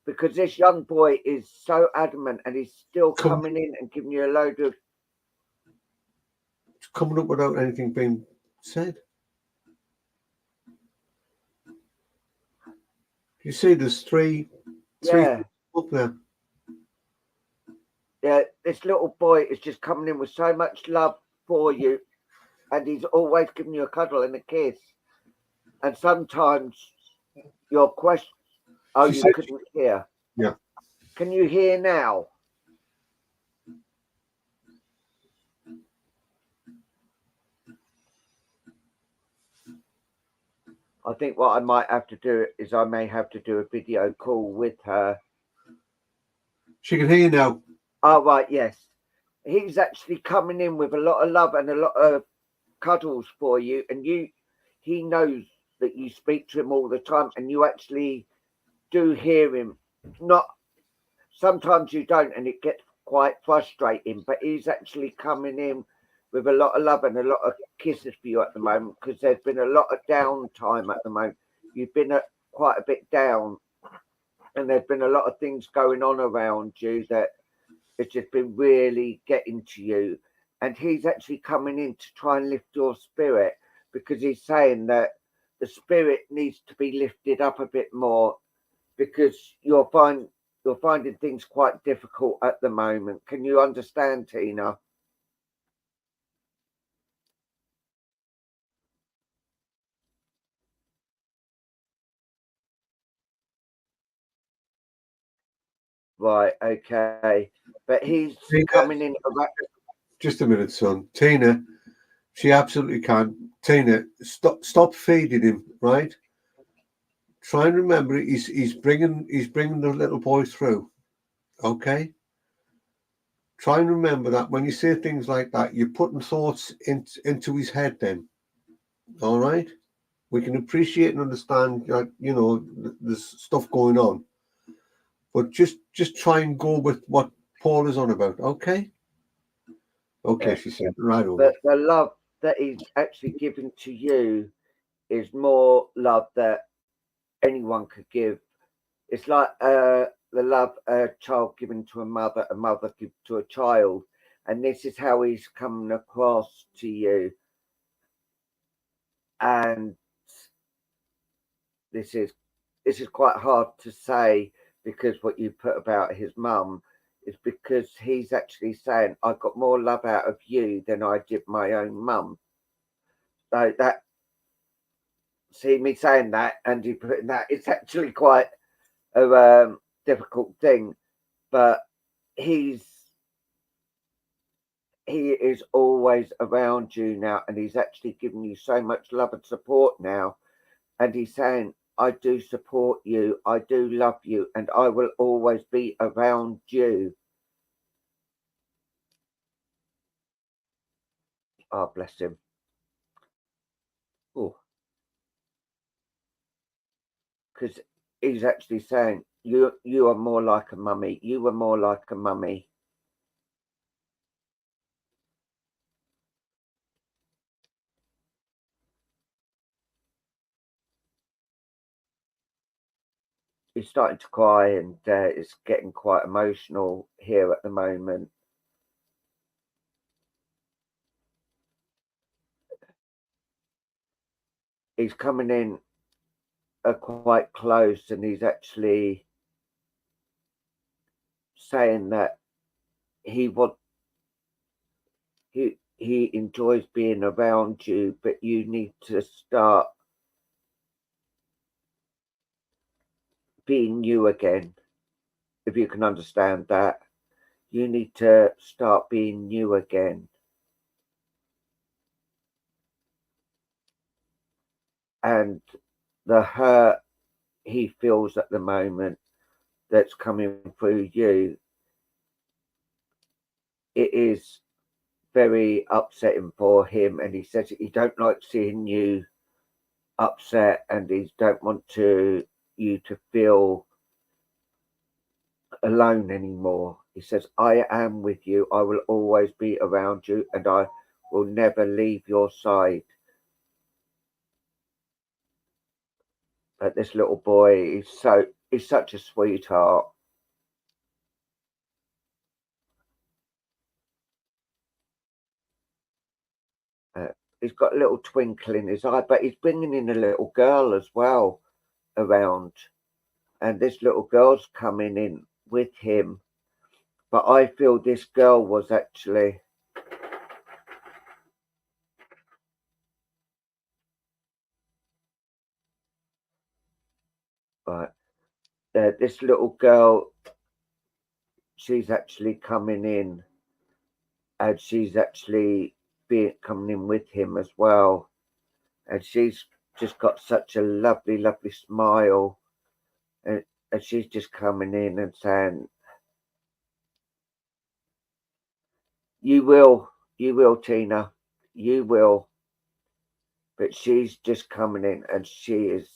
Because this young boy is so adamant, and he's still coming in and giving you a load of... It's coming up without anything being said. You see, there's three up there. Yeah, this little boy is just coming in with so much love for you, and he's always giving you a cuddle and a kiss. And sometimes your question, oh, She you said, couldn't hear. yeah. Can you hear now? I think what I might have to do is I may have to do a video call with her. She can hear you now. Oh, right, yes. He's actually coming in with a lot of love and a lot of cuddles for you, and he knows that you speak to him all the time, and you actually do hear him. Not sometimes you don't, and it gets quite frustrating, but he's actually coming in with a lot of love and a lot of kisses for you at the moment, because there's been a lot of downtime at the moment. You've been quite a bit down, and there's been a lot of things going on around you that it's just been really getting to you. And he's actually coming in to try and lift your spirit, because he's saying that the spirit needs to be lifted up a bit more, because you're finding things quite difficult at the moment. Can you understand, Tina? Right, okay. But he's coming in around. Just a minute, son. Tina, she absolutely can. Tina, stop feeding him, right? Try and remember he's bringing the little boy through. Okay? Try and remember that when you say things like that, you're putting thoughts into his head then. All right? We can appreciate and understand that, you know, there's stuff going on. But just try and go with what Paul is on about, okay? Okay, Yeah. she said, right over. But the love that he's actually giving to you is more love that anyone could give. It's like the love a child giving to a mother gives to a child. And this is how he's coming across to you. And this is quite hard to say, because what you put about his mum is because he's actually saying, I got more love out of you than I did my own mum. So that, see me saying that and you putting that, it's actually quite a difficult thing. But he is always around you now, and he's actually giving you so much love and support now. And he's saying, I do support you, I do love you, and I will always be around you. Oh, bless him. Oh, because he's actually saying, you are more like a mummy. You were more like a mummy. He's starting to cry, and it's getting quite emotional here at the moment. He's coming in quite close, and he's actually saying that he enjoys being around you, but you need to start being you again. If you can understand that, you need to start being you again. And the hurt he feels at the moment that's coming through you, it is very upsetting for him. And he says he don't like seeing you upset, and he don't want you to feel alone anymore. He says, I am with you. I will always be around you, and I will never leave your side. But this little boy is such a sweetheart. He's got a little twinkle in his eye, but he's bringing in a little girl as well around. And this little girl's coming in with him. but I feel this girl was actually right. This little girl, she's actually coming in, and she's actually coming in with him as well, and she's just got such a lovely, lovely smile, and she's just coming in and saying, you will, Tina, you will. But she's just coming in, and she is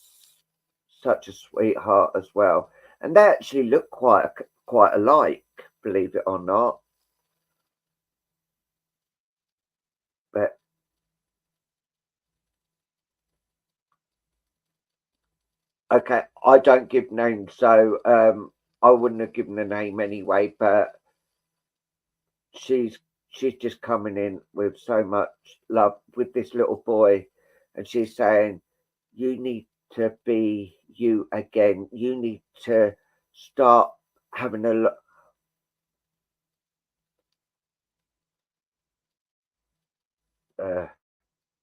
such a sweetheart as well. And they actually look quite alike, believe it or not. But okay, I don't give names, so I wouldn't have given a name anyway. But she's just coming in with so much love with this little boy, and she's saying, you need to be you again. You need to start having a look.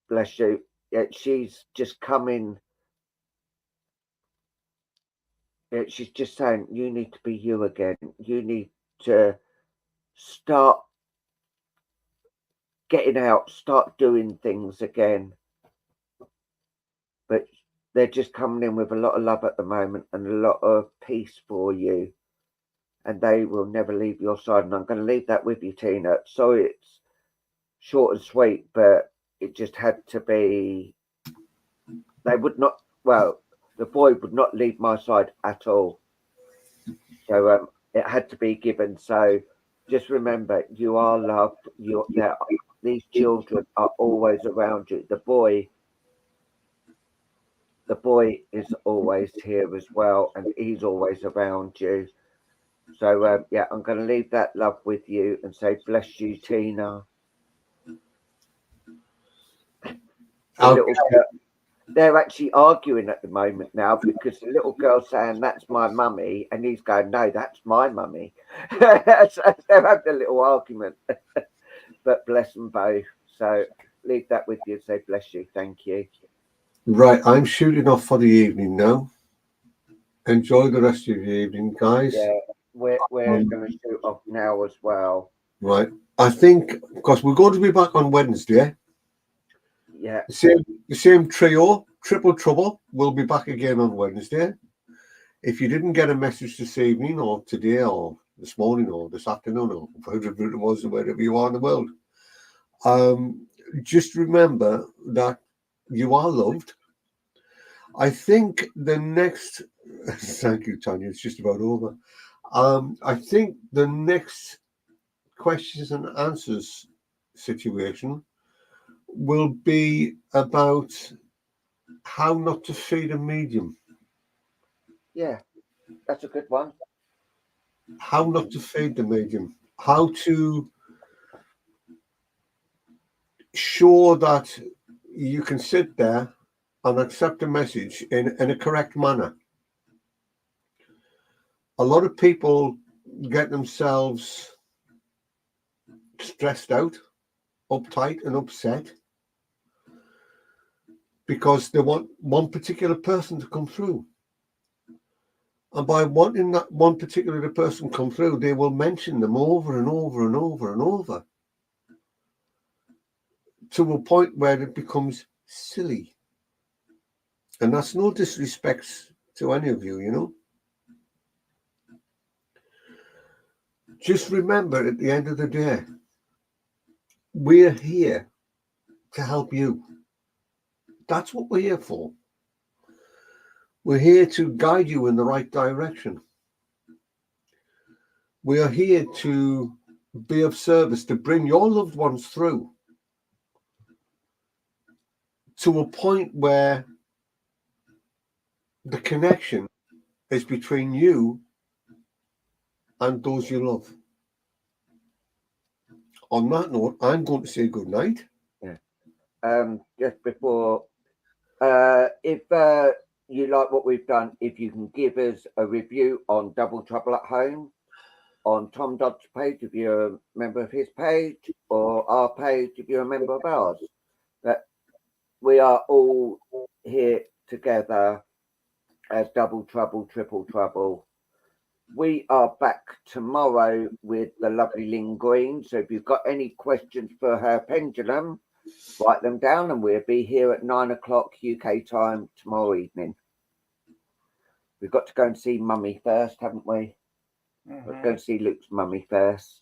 Bless you. Yeah, she's just coming. Yeah, she's just saying, you need to be you again. You need to start getting out, start doing things again. But they're just coming in with a lot of love at the moment and a lot of peace for you. And they will never leave your side. And I'm going to leave that with you, Tina. Sorry, it's short and sweet, but it just had to be. They would not, well, the boy would not leave my side at all. So it had to be given. So just remember, you are loved. These children are always around you. The boy is always here as well, and he's always around you. So yeah, I'm going to leave that love with you and say, bless you, Tina. They're actually arguing at the moment now because the little girl's saying, that's my mummy, and he's going, no, that's my mummy. So they're having a little argument. But bless them both. So leave that with you and say, bless you. Thank you. Right, I'm shooting off for the evening now. Enjoy the rest of your evening, guys. Yeah, we're going to shoot off now as well. Right. I think, because we're going to be back on Wednesday. Yeah. The same trio, Triple Trouble, will be back again on Wednesday. If you didn't get a message this evening or today or this morning or this afternoon or whatever it was, wherever you are in the world, just remember that you are loved. I think the next, thank you, Tanya, it's just about over. I think the next questions and answers situation will be about how not to feed a medium. Yeah, that's a good one. How not to feed the medium. How to show that you can sit there and accept a message in a correct manner. A lot of people get themselves stressed out, uptight and upset because they want one particular person to come through. And by wanting that one particular person come through, they will mention them over and over and over and over to a point where it becomes silly. And that's no disrespect to any of you, you know. Just remember, at the end of the day, we're here to help you. That's what we're here for. We're here to guide you in the right direction. We are here to be of service, to bring your loved ones through to a point where the connection is between you and those you love. On that note, I'm going to say good night. Yeah. Just before, if you like what we've done, if you can give us a review on Double Trouble at Home, on Tom Dodd's page if you're a member of his page, or our page if you're a member of ours. That we are all here together as Double Trouble, Triple Trouble. We are back tomorrow with the lovely Lynn Green. So if you've got any questions for her pendulum, write them down, and we'll be here at 9 o'clock UK time tomorrow evening. We've got to go and see Mummy first, haven't we? Let's go and see Luke's mummy first.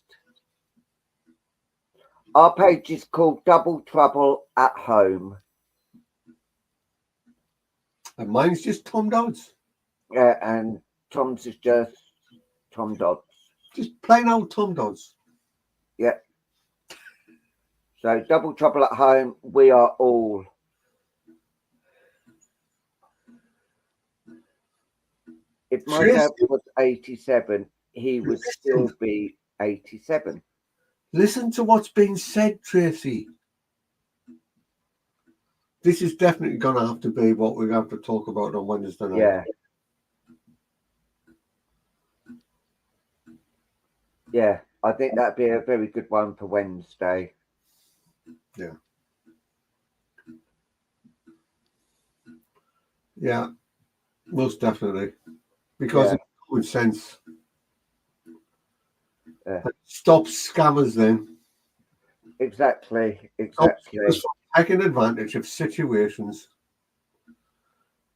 Our page is called Double Trouble at Home. And mine's just Tom Dodds. Yeah, and Tom's is just Tom Dodds. Just plain old Tom Dodds. Yeah. So Double Trouble at Home, we are all. If my dad was 87, he would still be 87. Listen to what's been said, Tracy. This is definitely going to have to be what we have to talk about on Wednesday night. Yeah. Yeah, I think that'd be a very good one for Wednesday. Yeah. Yeah, most definitely. Because it's common sense. Stop scammers then. Exactly. Stop taking advantage of situations.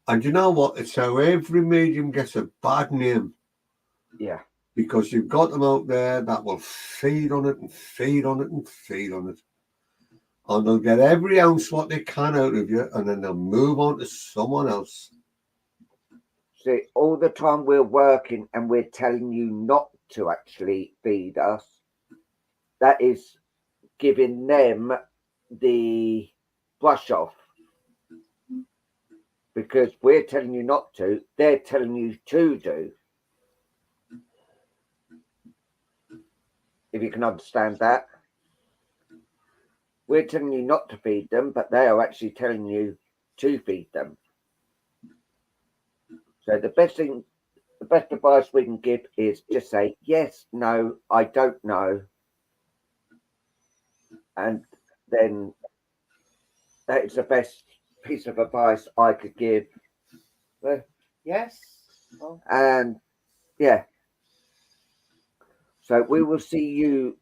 And you know what? It's how every medium gets a bad name. Yeah. Because you've got them out there that will feed on it and feed on it and feed on it. And they'll get every ounce what they can out of you, and then they'll move on to someone else. See, all the time we're working and we're telling you not to actually feed us, that is giving them the brush off. Because we're telling you not to, they're telling you to do. If you can understand that. We're telling you not to feed them, but they are actually telling you to feed them. So the best advice we can give is just say, yes, no, I don't know. And then that is the best piece of advice I could give. Yes. And yeah. So we will see you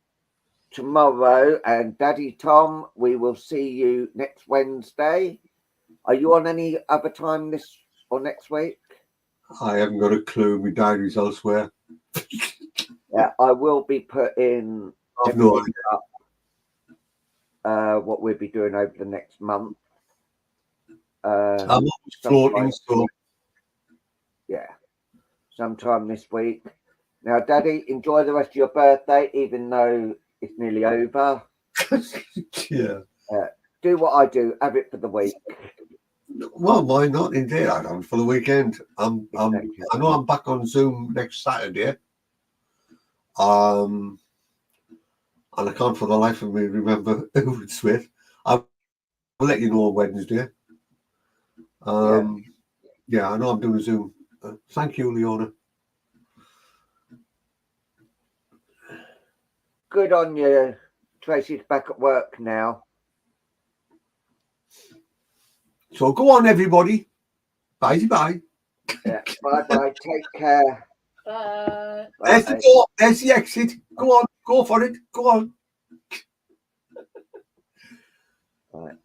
tomorrow, and Daddy Tom, we will see you next Wednesday. Are you on any other time this or next week? I haven't got a clue. My diary's elsewhere. Yeah, I will be putting no idea. Up, what we'll be doing over the next month. I'm always floating, so yeah, sometime this week. Now, Daddy, enjoy the rest of your birthday, even though it's nearly over. Yeah. Do what I do. Have it for the week. Well, why not? Indeed, I don't for the weekend. I know I'm back on Zoom next Saturday. And I can't for the life of me remember who it's with. I'll let you know on Wednesday. Yeah, I know I'm doing a Zoom. Thank you, Leona. Good on you. Tracy's back at work now. So go on, everybody. Bye-bye. Yeah, bye-bye. Take care. Bye. There's the door. There's the exit. Go on. Go for it. Go on. Right.